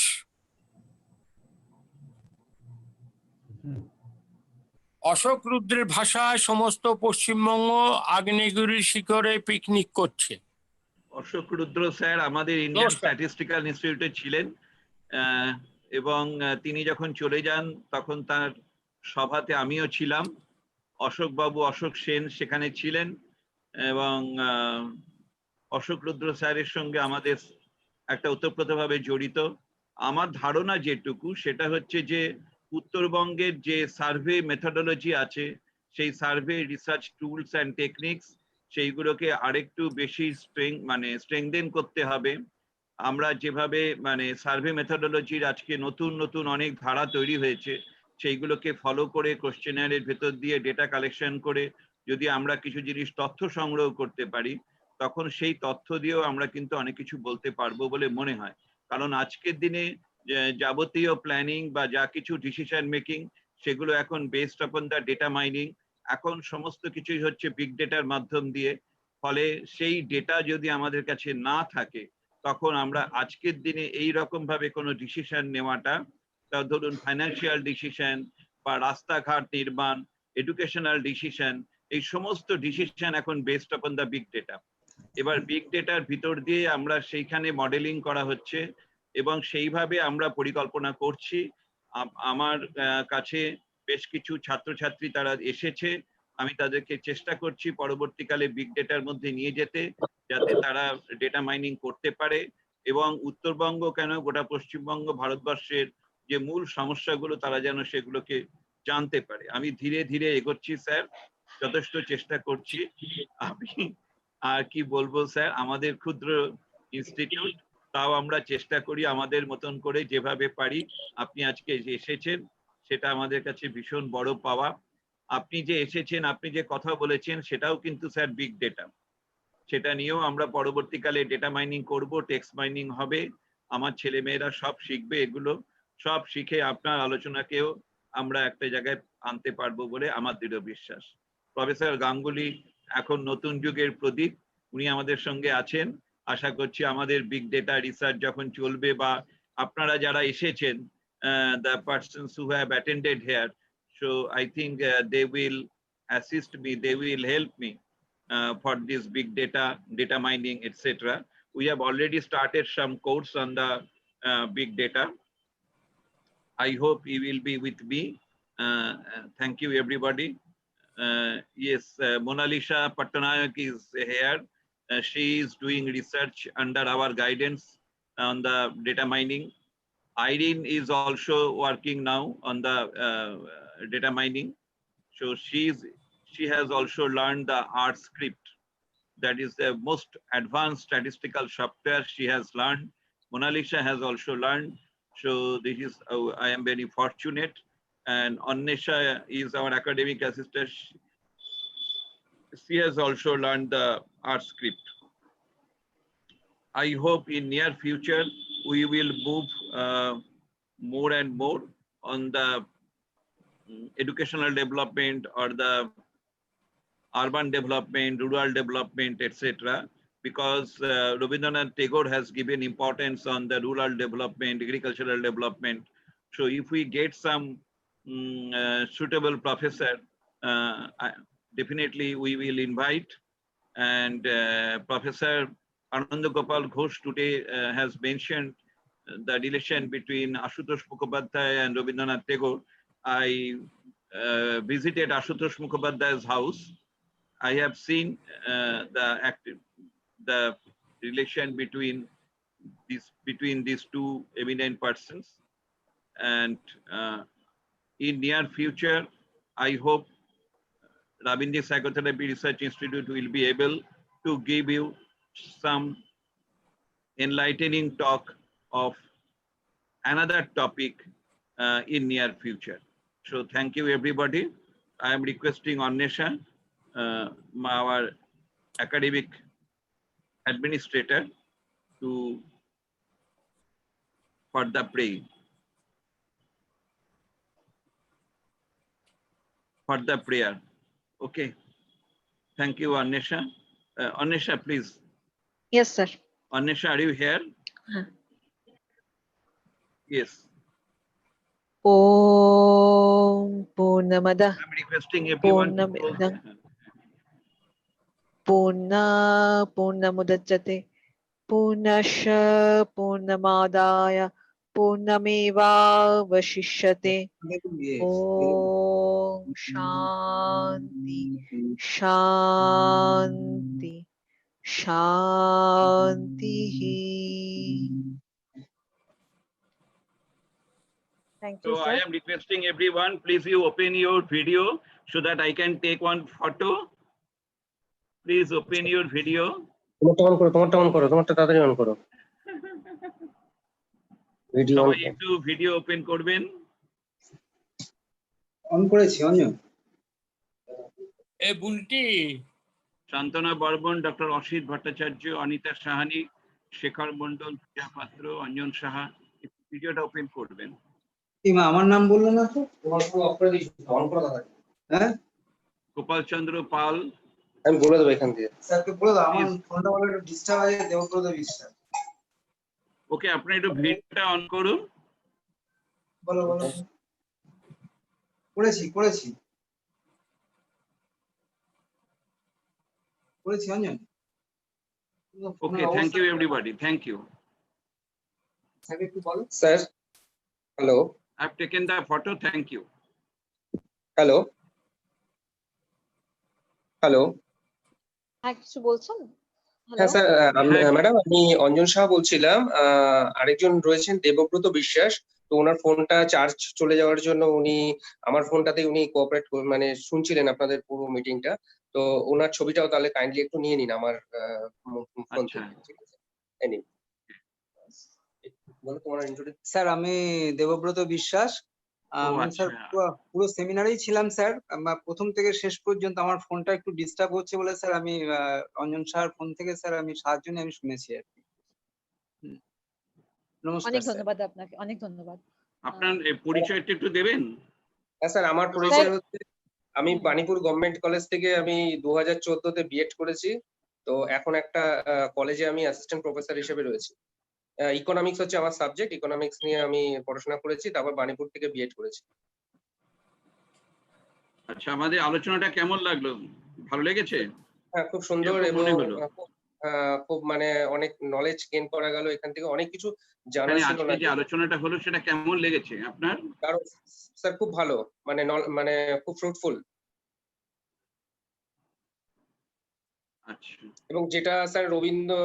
I: অশোক রুদ্রের ভাষায় সমস্ত পশ্চিমবঙ্গ আগ্নেয়গিরির শিখরে পিকনিক করছে।
A: অশোক রুদ্র স্যার আমাদের ইন্ডিয়ান স্ট্যাটিস্টিক্যাল ইনস্টিটিউটে ছিলেন, এবং তিনি যখন চলে যান তখন তার সভাতে আমিও ছিলাম। অশোক সেন সেখানে ছিলেন, এবং অশোক রুদ্র স্যারের সঙ্গে আমাদের একটা ওতপ্রোতভাবে জড়িত। আমার ধারণা যেটুকু সেটা হচ্ছে যে উত্তরবঙ্গের যে সার্ভে মেথডোলজি আছে সেই survey research tools and techniques সেইগুলোকে আরেকটু বেশি স্ট্রেংথেন করতে হবে। আমরা যেভাবে সার্ভে মেথডোলজির আজকে নতুন নতুন অনেক ধারা তৈরি হয়েছে সেইগুলোকে ফলো করে কোশ্চেনারের ভেতর দিয়ে ডেটা কালেকশন করে যদি আমরা কিছু জিনিস তথ্য সংগ্রহ করতে পারি তখন সেই তথ্য দিয়েও আমরা কিন্তু অনেক কিছু বলতে পারবো বলে মনে হয়। কারণ আজকের দিনে যাবতীয় প্ল্যানিং বা যা কিছু ডিসিশন মেকিং সেগুলো এখন based upon the data mining. এখন সমস্ত কিছুই হচ্ছে বিগ ডেটার মাধ্যম দিয়ে। ফলে সেই ডেটা যদি আমাদের কাছে না থাকে তখন আমরা আজকের দিনে এই রকম ভাবে কোনো ডিসিশন নেওয়াটা, তা ধরুন ফাইন্যান্সিয়াল ডিসিশন বা রাস্তাঘাট নির্মাণ, এডুকেশনাল ডিসিশন, এই সমস্ত ডিসিশন এখন based upon the big data. এবার বিগ ডেটার ভিতর দিয়ে আমরা সেইখানে মডেলিং করা হচ্ছে এবং সেইভাবে আমরা পরিকল্পনা করছি। আমার কাছে বেশ কিছু ছাত্রছাত্রী তারা এসেছে, আমি তাদেরকে চেষ্টা করছি পরবর্তীকালে বিগ ডেটার মধ্যে নিয়ে যেতে, যাতে তারা ডেটা মাইনিং করতে পারে এবং উত্তরবঙ্গ কেন গোটা পশ্চিমবঙ্গ ভারতবর্ষের যে মূল সমস্যাগুলো তারা যেন সেগুলোকে জানতে পারে। আমি ধীরে ধীরে এগোচ্ছি স্যার, যথেষ্ট চেষ্টা করছি। আমি আর কি বলবো স্যার, আমাদের ক্ষুদ্র ইনস্টিটিউট, তাও আমরা চেষ্টা করি আমাদের মতন করে যেভাবে পারি। আপনি আজকে যে এসেছেন সেটা আমাদের কাছে ভীষণ বড় পাওয়া। আপনি যে এসেছেন, আপনি যে কথা বলেছেন সেটাও কিন্তু স্যার বিগ ডেটা, সেটা নিয়েও আমরা পরবর্তীকালে ডেটা মাইনিং করব, টেক্সট মাইনিং হবে, আমার ছেলেমেয়েরা সব শিখবে, এগুলো সব শিখে আপনার আলোচনাকেও আমরা একটা জায়গায় আনতে পারবো বলে আমার দৃঢ় বিশ্বাস। প্রফেসর গাঙ্গুলি এখন নতুন যুগের প্রদীপ, উনি আমাদের সঙ্গে আছেন। আশা করছি আমাদের বিগ ডেটা রিসার্চ যখন চলবে বা আপনারা যারা এসেছেন, the persons who have attended here, so I think they will assist me, they will help me for this big data mining, etc. We have already started some course on the big data. I hope you will be with me. Thank you everybody. Yes, Mona Lisa Pattanayak is here. She is doing research under our guidance on the data mining. Irene is also working now on the data mining. So she has also learned the R script. That is the most advanced statistical software she has learned. Mona Lisa has also learned. So this is, I am very fortunate. And Annesha is our academic assistant. She has also learned the R script. I hope in near future we will move more and more on the educational development or the urban development, rural development, etc. Because Rabindranath Tagore has given importance on the rural development, agricultural development. So if we get some suitable professor, definitely we will invite. And Professor Ananda Gopal Ghosh today has mentioned the relation between Ashutosh Mukhopadhyay and Rabindranath Tagore. I visited Ashutosh Mukhopadhyay's house. I have seen the relation between these two eminent persons, and in near future, I hope Rabindranath Psychotherapy Research Institute will be able to give you some enlightening talk of another topic in near future. So thank you everybody. I am requesting Annesha, our academic administrator, to for the prayer. Okay. Thank you, Annesha. Annesha, please.
C: Yes, sir.
A: Annesha, are you here? Yes.
C: Om Purnamada
A: I'm requesting everyone to close.
C: Purnamudachyate Purnasya Purnamadaya Purnameva Vashishyate. Om Shanti Shanti Shanti. Thank
A: So
C: you,
A: I
C: sir.
A: am requesting everyone, please you open your video so that I can take one photo. Please open your video.
J: তোমারটা on করো, তোমারটা তাড়াতাড়ি on করো। Video
A: সবাই একটু video open করবেন।
K: On করেছি অঞ্জন।
I: এ বুলটি
A: শান্তনা Barman, doctor Asit Bhattacharya, Anita Sahani, Shekhar Mondal, পূজা পাত্র, অঞ্জন সাহা, ভিডিওটা ওপেন করবেন।
K: মা আমার নাম বললো না তো?
J: তোমার পুরো অফ করে দিয়েছি, অন করা দাদা।
K: হ্যাঁ,
A: গোপাল চন্দ্র পাল।
J: আমি বলে দেবো এখান থেকে।
K: স্যারকে বলে দাও আমার ফোনটা বলে একটু ডিস্টার্ব হয়ে যায়, দেবব্রত বিশ্বাস।
A: ওকে, আপনি একটু ভিডিওটা অন করুন।
K: বলো বলো। করেছি করেছি করেছি Anjan.
A: Okay, thank you everybody, thank you.
K: স্যারকে একটু বলো।
J: Sir hello.
A: I have taken the photo, thank you.
J: Hello hello.
C: হ্যাঁ, কিছু বলছেন?
J: হ্যাঁ স্যার, ম্যাডাম আমি অঞ্জন সাহা বলছিলাম। আরেকজন রয়েছেন দেবব্রত বিশ্বাস, তো ওনার ফোনটা চার্জ চলে যাওয়ার জন্য উনি আমার ফোনটাতে উনি কোঅপারেট মানে শুনছিলেন আপনাদের পুরো মিটিংটা। তো ওনার ছবিটাও তাহলে কাইন্ডলি একটু নিয়ে নিন আমার ফোন থেকে। ঠিক আছে, নিন। বলো তোমার ইন্ট্রোডিউস।
K: স্যার আমি দেবব্রত বিশ্বাস। আমি স্যার পুরো সেমিনারেই ছিলাম স্যার, প্রথম থেকে শেষ পর্যন্ত। আমার ফোনটা একটু ডিস্টার্ব হচ্ছে বলে স্যার আমি অঞ্জন স্যার ফোন থেকে স্যার আমি সাহায্য নিয়ে আমি শুনেছি আর কি। নমস্কার।
C: অনেক ধন্যবাদ আপনাকে, অনেক ধন্যবাদ।
A: আপনার পরিচয়টা একটু দেবেন?
J: হ্যাঁ স্যার, আমার পরিচয় হচ্ছে আমি বাণীপুর গভর্নমেন্ট কলেজ থেকে আমি 2014-তে বিএড করেছি। তো এখন একটা কলেজে আমি অ্যাসিস্ট্যান্ট প্রফেসর হিসেবে রয়েছি। ইকোনমিক্স হচ্ছে আমার সাবজেক্ট, ইকোনমিক্স নিয়ে আমি পড়াশোনা করেছি, তারপর বাণীপুর থেকে বিএড করেছি।
A: আচ্ছা, আমাদের আলোচনাটা কেমন লাগলো? ভালো লেগেছে?
J: হ্যাঁ, খুব সুন্দর এবং খুব মানে অনেক নলেজ গেইন করা গেল এখান থেকে, অনেক কিছু জানা ছিল না।
A: যে আলোচনাটা হলো সেটা কেমন লেগেছে আপনার?
J: কারণ স্যার খুব ভালো, মানে মানে খুব ফ্রুটফুল।
A: আচ্ছা।
J: এবং যেটা স্যার রবীন্দ্র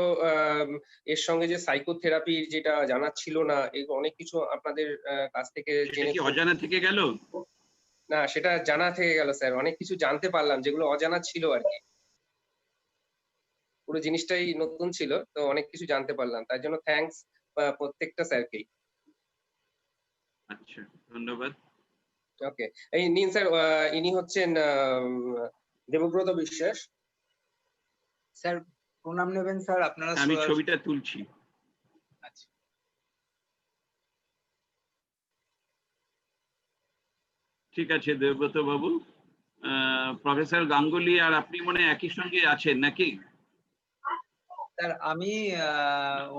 J: এর সঙ্গে যে সাইকোথেরাপির যেটা জানা ছিল না, এই অনেক কিছু আপনাদের কাছ থেকে জেনে।
A: কি অজানা থেকে গেল?
J: না, সেটা জানা থেকে গেল স্যার, অনেক কিছু জানতে পারলাম যেগুলো অজানা ছিল আর কি। পুরো জিনিসটাই নতুন ছিল, তো অনেক কিছু জানতে পারলাম, তার জন্য থ্যাঙ্কস প্রত্যেকটা স্যারকেই।
A: আচ্ছা, ধন্যবাদ।
J: ওকে, এই নিন স্যার, ইনি হচ্ছেন দেবব্রত বিশ্বাস।
K: স্যার প্রণাম নেবেন স্যার আপনারা।
A: আমি ছবিটা তুলছি।
K: আচ্ছা,
A: ঠিক আছে দেবব্রত বাবু। প্রফেসর গাঙ্গুলি আর আপনি মনে একই সঙ্গে আছেন নাকি?
K: স্যার আমি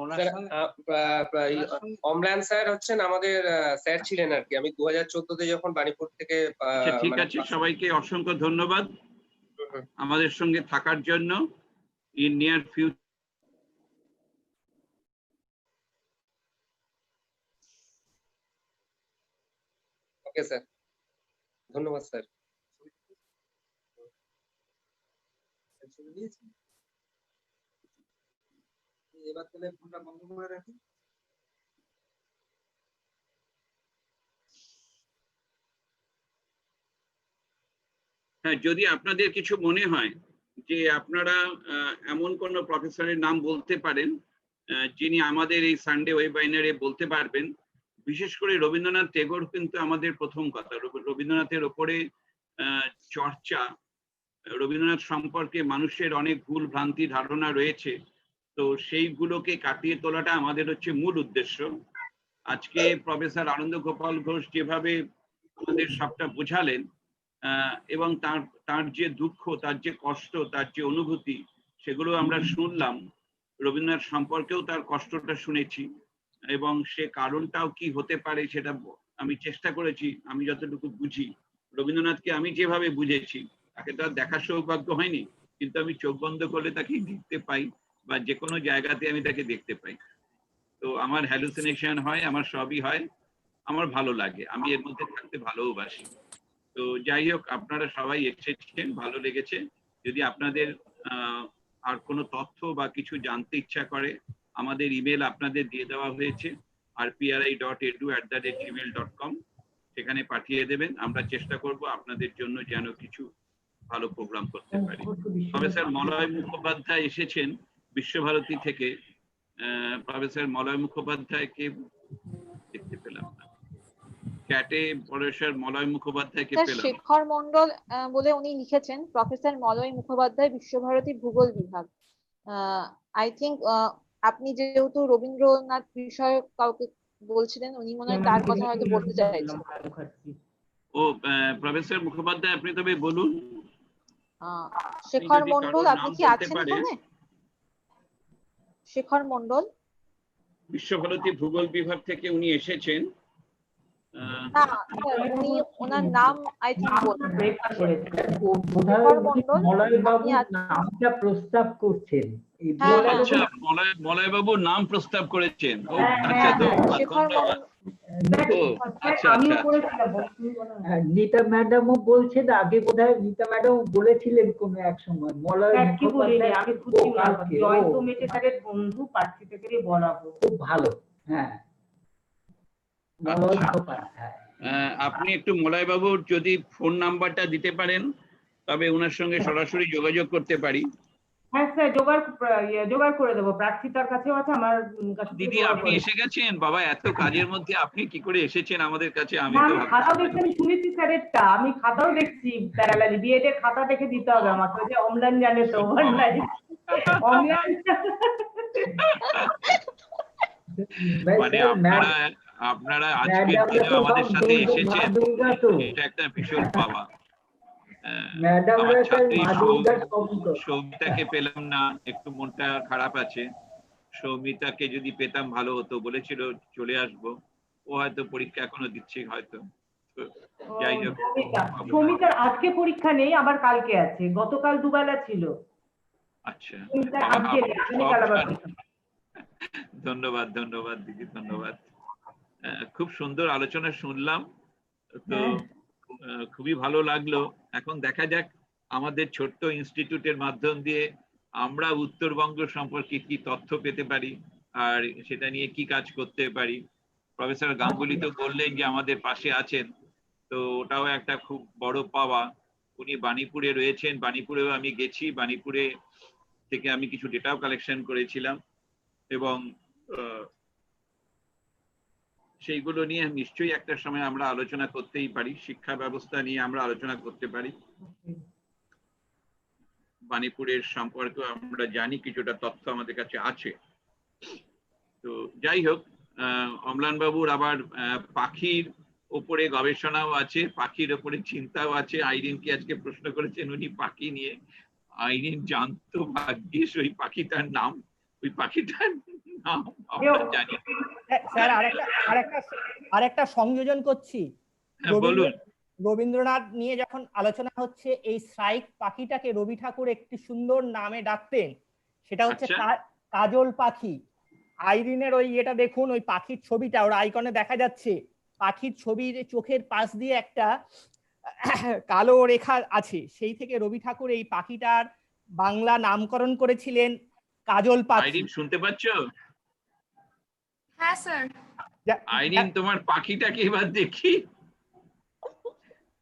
K: ওনার সঙ্গে
J: অমলান স্যার হচ্ছেন আমাদের স্যার ছিলেন আর কি। আমি 2014-তে যখন বাণীপুর থেকে।
A: ঠিক আছে, সবাইকে অসংখ্য ধন্যবাদ আমাদের সঙ্গে থাকার জন্য। In near future
J: okay sir, ধন্যবাদ স্যার।
K: এবার তাহলে ফোনটা বন্ধ করে রাখি।
A: হ্যাঁ, যদি আপনাদের কিছু মনে হয় যে আপনারা এমন কোন প্রফেসরের নাম বলতে পারেন যিনি আমাদের এই সানডে ওয়েবিনারে বলতে পারবেন। বিশেষ করে রবীন্দ্রনাথ টেগোর কিন্তু আমাদের প্রথম কথা। রবীন্দ্রনাথের ওপরে চর্চা, রবীন্দ্রনাথ সম্পর্কে মানুষের অনেক ভুল ভ্রান্তি ধারণা রয়েছে, তো সেইগুলোকে কাটিয়ে তোলাটা আমাদের হচ্ছে মূল উদ্দেশ্য। আজকে প্রফেসর আনন্দ গোপাল ঘোষ যেভাবে আমাদের সবটা বোঝালেন, এবং তার যে দুঃখ, তার যে কষ্ট, তার যে অনুভূতি, সেগুলো আমরা শুনলাম। রবীন্দ্রনাথ সম্পর্কেও তার কষ্টটা শুনেছি, এবং সে কারণটাও কি হতে পারে সেটা আমি চেষ্টা করেছি। আমি যতটুকু বুঝি, রবীন্দ্রনাথকে আমি যেভাবে বুঝেছি, তাকে তো আর দেখার সৌভাগ্য হয়নি, কিন্তু আমি চোখ বন্ধ করলে তাকে দেখতে পাই, বা যে কোনো জায়গাতে আমি তাকে দেখতে পাই। তো আমার হ্যালুসিনেশন হয়, আমার সবই হয়, আমার ভালো লাগে, আমি এর মধ্যে থাকতে ভালোবাসি। তো যাই হোক, আপনারা সবাই এসেছেন, ভালো লেগেছে। যদি আপনাদের আর কোনো তথ্য বা কিছু জানতে ইচ্ছা করে, আমাদের ইমেল আপনাদের দিয়ে দেওয়া হয়েছে। rpri.edu@gmail.com, সেখানে পাঠিয়ে দেবেন। আমরা চেষ্টা করব আপনাদের জন্য যেন কিছু ভালো প্রোগ্রাম করতে পারি। প্রফেসর মলয় মুখোপাধ্যায় এসেছেন বিশ্বভারতী থেকে। প্রফেসর মলয় মুখোপাধ্যায়কে দেখতে পেলাম না চ্যাটে। প্রফেসর মলয় মুখোপাধ্যায়কে পেলাম।
C: শেখর মন্ডল বলে উনি লিখেছেন, প্রফেসর মলয় মুখোপাধ্যায়, বিশ্বভারতী ভূগোল বিভাগ। আই থিঙ্ক আপনি যেহেতু রবীন্দ্রনাথ বিষয়ক কাউকে বলছিলেন, উনি মনে হয় তার কথা হয়তো বলতে চাইছেন।
A: ও প্রফেসর মুখোপাধ্যায়, আপনি তবে বলুন।
C: শেখর মন্ডল, আপনি কি আছেন এখানে? শেখর মন্ডল
A: বিশ্বভারতী ভূগোল বিভাগ থেকে উনি এসেছেন।
C: না স্যার, উনি ওনার নাম আই থিঙ্ক শেখর মন্ডল
G: মলয়বাবু নামটা প্রস্তাব করছেন।
A: আচ্ছা, মলয় বাবু নাম প্রস্তাব করেছেন। ও আচ্ছা, ধন্যবাদ। আচ্ছা আচ্ছা,
G: নিতা ম্যাডামও বলছেন, আগে বোধহয় নিতা ম্যাডাম বলেছিলেন কোন এক সময় মলয় মুখোপাধ্যায়। আমি বন্ধু পার্থী থেকে বলাবো, খুব ভালো। হ্যাঁ, মলয় মুখোপাধ্যায়।
A: আপনি একটু মলয় বাবুর যদি ফোন নাম্বারটা দিতে পারেন তবে ওনার সঙ্গে সরাসরি যোগাযোগ করতে পারি।
L: হ্যাঁ স্যার, জোগাড় করে দেবো। প্রার্থী তার কাছেও আছে, আমার কাছে।
A: দিদি, আপনি এসে গেছেন? বাবা, এত কাজের মধ্যে আপনি কি করে এসেছেন আমাদের কাছে? আমি তো
L: খাতাও দেখছি, আমি শুনেছি স্যারেরটা, আমি খাতাও দেখছি প্যারালালি। বিএড এর খাতা দেখে দিতে হবে আমাকে, যে অম্লান জানে তো। অম্লান
A: মানে আপনারা আজকের দিনে আমাদের সাথে এসেছেন, এটা একটা ভীষণ পাওয়া। আমার ছাত্রী সৌমিতাকে পেলাম না, একটু মনটা খারাপ আছে। সৌমিতাকে যদি পেতাম ভালো হতো, বলেছিল চলে আসবো। ও হয়তো পরীক্ষা এখনো দিচ্ছে হয়তো। যাই হোক,
L: সৌমিতার আজকে পরীক্ষা নেই, আবার কালকে আছে। গতকাল দুবেলা ছিল।
A: আচ্ছা, ধন্যবাদ ধন্যবাদ দিদি, ধন্যবাদ। খুব সুন্দর আলোচনা শুনলাম তো, খুবই ভালো লাগলো। এখন দেখা যাক আমাদের ছোট্ট ইনস্টিটিউটের মাধ্যম দিয়ে আমরা উত্তরবঙ্গ সম্পর্কে কি তথ্য পেতে পারি আর সেটা নিয়ে কি কাজ করতে পারি। প্রফেসর গাঙ্গুলি তো বললেন যে আমাদের পাশে আছেন, তো ওটাও একটা খুব বড় পাওয়া। উনি বাণীপুরে রয়েছেন, বাণীপুরেও আমি গেছি, বাণীপুরে থেকে আমি কিছু ডেটাও কালেকশন করেছিলাম এবং সেইগুলো নিয়ে নিশ্চয়ই একটা সময় আমরা আলোচনা করতেই পারি। শিক্ষা ব্যবস্থা নিয়ে আমরা আলোচনা করতে পারি। বাণীপুরের সম্পর্কে আমরা জানি, কিছুটা তথ্য আমাদের কাছে আছে। তো যাই হোক, অম্লান বাবুর আবার পাখির উপরে গবেষণাও আছে, পাখির উপরে চিন্তাও আছে। আইরিনকে আজকে প্রশ্ন করেছেন উনি পাখি নিয়ে। আইরিন জানতো ভাগ্যিস ওই পাখিটার নাম, ওই পাখিটার নাম আমরা জানি।
B: স্যার আরেকটা সংযোজন করছি।
A: বলুন।
B: রবীন্দ্রনাথ নিয়ে যখন আলোচনা হচ্ছে, এই স্ট্রাইক পাখিটাকে রবি ঠাকুর একটি সুন্দর নামে ডাকতেন, সেটা হচ্ছে কাজল পাখি। আইরিনের ওই এটা দেখুন, ওই পাখির ছবিটা ওর আইকনে দেখা যাচ্ছে। পাখির ছবির চোখের পাশ দিয়ে একটা কালো রেখা আছে, সেই থেকে রবি ঠাকুর এই পাখিটার বাংলা নামকরণ করেছিলেন কাজল পাখি।
A: আইরিন শুনতে পাচ্ছো?
F: হ্যাঁ স্যার।
A: আইরিন, তোমার পাখিটাকে এবার দেখি।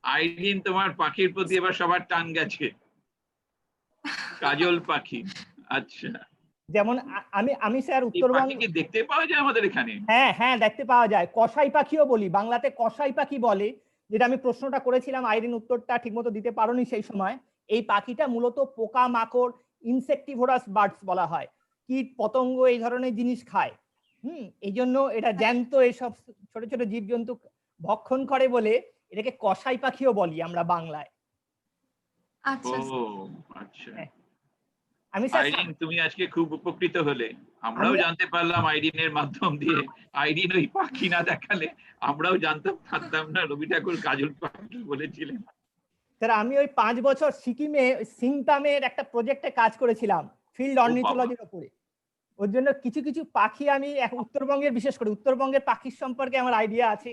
A: আইরিন, তোমার পাখির প্রতি এবার সবার টান গেছে। কাজল পাখি, আচ্ছা।
B: যেমন আমি স্যার উত্তরবঙ্গে
A: দেখতে পাওয়া যায় আমাদের এখানে।
B: হ্যাঁ হ্যাঁ, দেখতে পাওয়া যায়। কসাই পাখিও বলি, বাংলাতে কসাই পাখি বলে, যেটা আমি প্রশ্নটা করেছিলাম, আইরিন উত্তরটা ঠিকমতো দিতে পারোনি সেই সময়। এই পাখিটা মূলত পোকা মাকড়, ইনসেক্টিভোরাস বার্ডস বলা হয়, কীট পতঙ্গ এই ধরনের জিনিস খায়। এই জন্য এটা জ্যান্ত এসব ছোট ছোট জীবজন্তু ভক্ষণ করে বলে এটাকে কসাই পাখিও বলি আমরা বাংলায়।
F: আচ্ছা
A: আচ্ছা,
B: আইরিন
A: তুমি আজকে খুব উপকৃত হলে। আমরাও জানতে পারলাম আইরিনের মাধ্যম দিয়ে। আইরিন ওই পাখি না দেখালে আমরাও জানতে পারতাম না রবি ঠাকুর কাজল পাখি বলেছিলেন।
B: স্যার, আমি ওই 5 বছর সিকিমে সিংতামের একটা প্রজেক্টে কাজ করেছিলাম ফিল্ড অর্নিথোলজির উপরে। ওর জন্য কিছু কিছু পাখি আমি উত্তরবঙ্গের, বিশেষ করে উত্তরবঙ্গের পাখির সম্পর্কে আমার আইডিয়া আছে।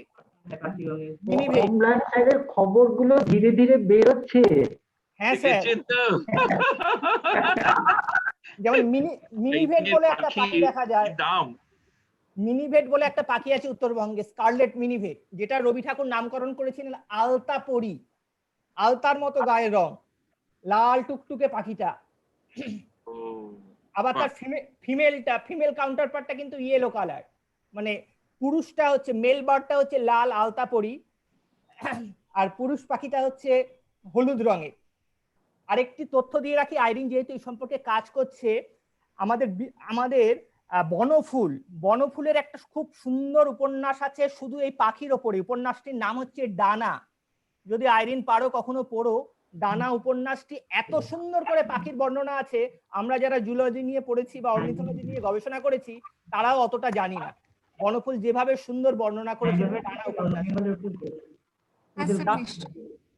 G: খবরগুলো ধীরে ধীরে বেরোচ্ছে।
B: হ্যাঁ স্যার, যেমন মিনিভেট বলে একটা পাখি দেখা যায়।
A: দাম
B: মিনিভেট বলে একটা পাখি আছে উত্তরবঙ্গে, স্কারলেট মিনিভেট, যেটা রবি ঠাকুর নামকরণ করেছিলেন আলতা পরি। আলতার মতো গায়ের রং, লাল টুকটুকে পাখিটা। আবার তার ফিমেল কাউন্টার পার্টটা কিন্তু ইয়েলো কালার, মানে পুরুষটা হচ্ছে মেল বার্ডটা হচ্ছে লাল আলতা পরি, আর পুরুষ পাখিটা হচ্ছে হলুদ রঙের। আরেকটি তথ্য দিয়ে রাখি, আইরিন যেহেতু এই সম্পর্কে কাজ করছে, আমাদের বনফুলের একটা খুব সুন্দর উপন্যাস আছে শুধু এই পাখির ওপরে। উপন্যাসটির নাম হচ্ছে ডানা। যদি আইরিন পারো কখনো পড়ো, ডানা উপন্যাসটি এত সুন্দর করে পাখির বর্ণনা আছে, আমরা যারা জুলজি নিয়ে পড়েছি বা অর্নিথোলজি নিয়ে গবেষণা করেছি তারাও অতটা জানি না। বনফুল যেভাবে সুন্দর বর্ণনা করেছে ডানা উপন্যাস।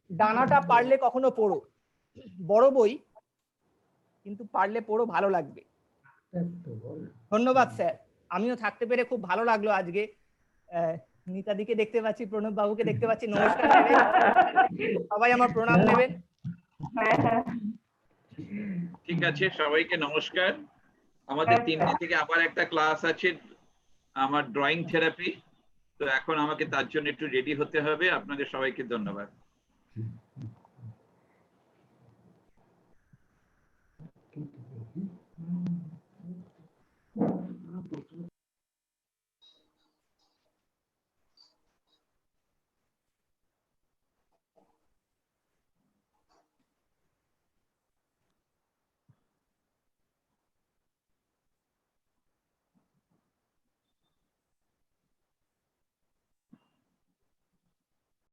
B: ডানাটা পারলে কখনো পড়ো, বড় বই কিন্তু পারলে পড়ো, ভালো লাগবে। ধন্যবাদ স্যার, আমিও থাকতে পেরে খুব ভালো লাগলো আজকে। নিতাদিকে দেখতে পাচ্ছি, প্রণব বাবুকে দেখতে পাচ্ছি, নমস্কার সবাই আমার প্রণাম নেবেন।
A: ঠিক আছে, সবাইকে নমস্কার। আমাদের 3 দিন থেকে আবার একটা ক্লাস আছে আমার ড্রয়িং থেরাপি, তো এখন আমাকে তার জন্য একটু রেডি হতে হবে। আপনাদের সবাইকে ধন্যবাদ।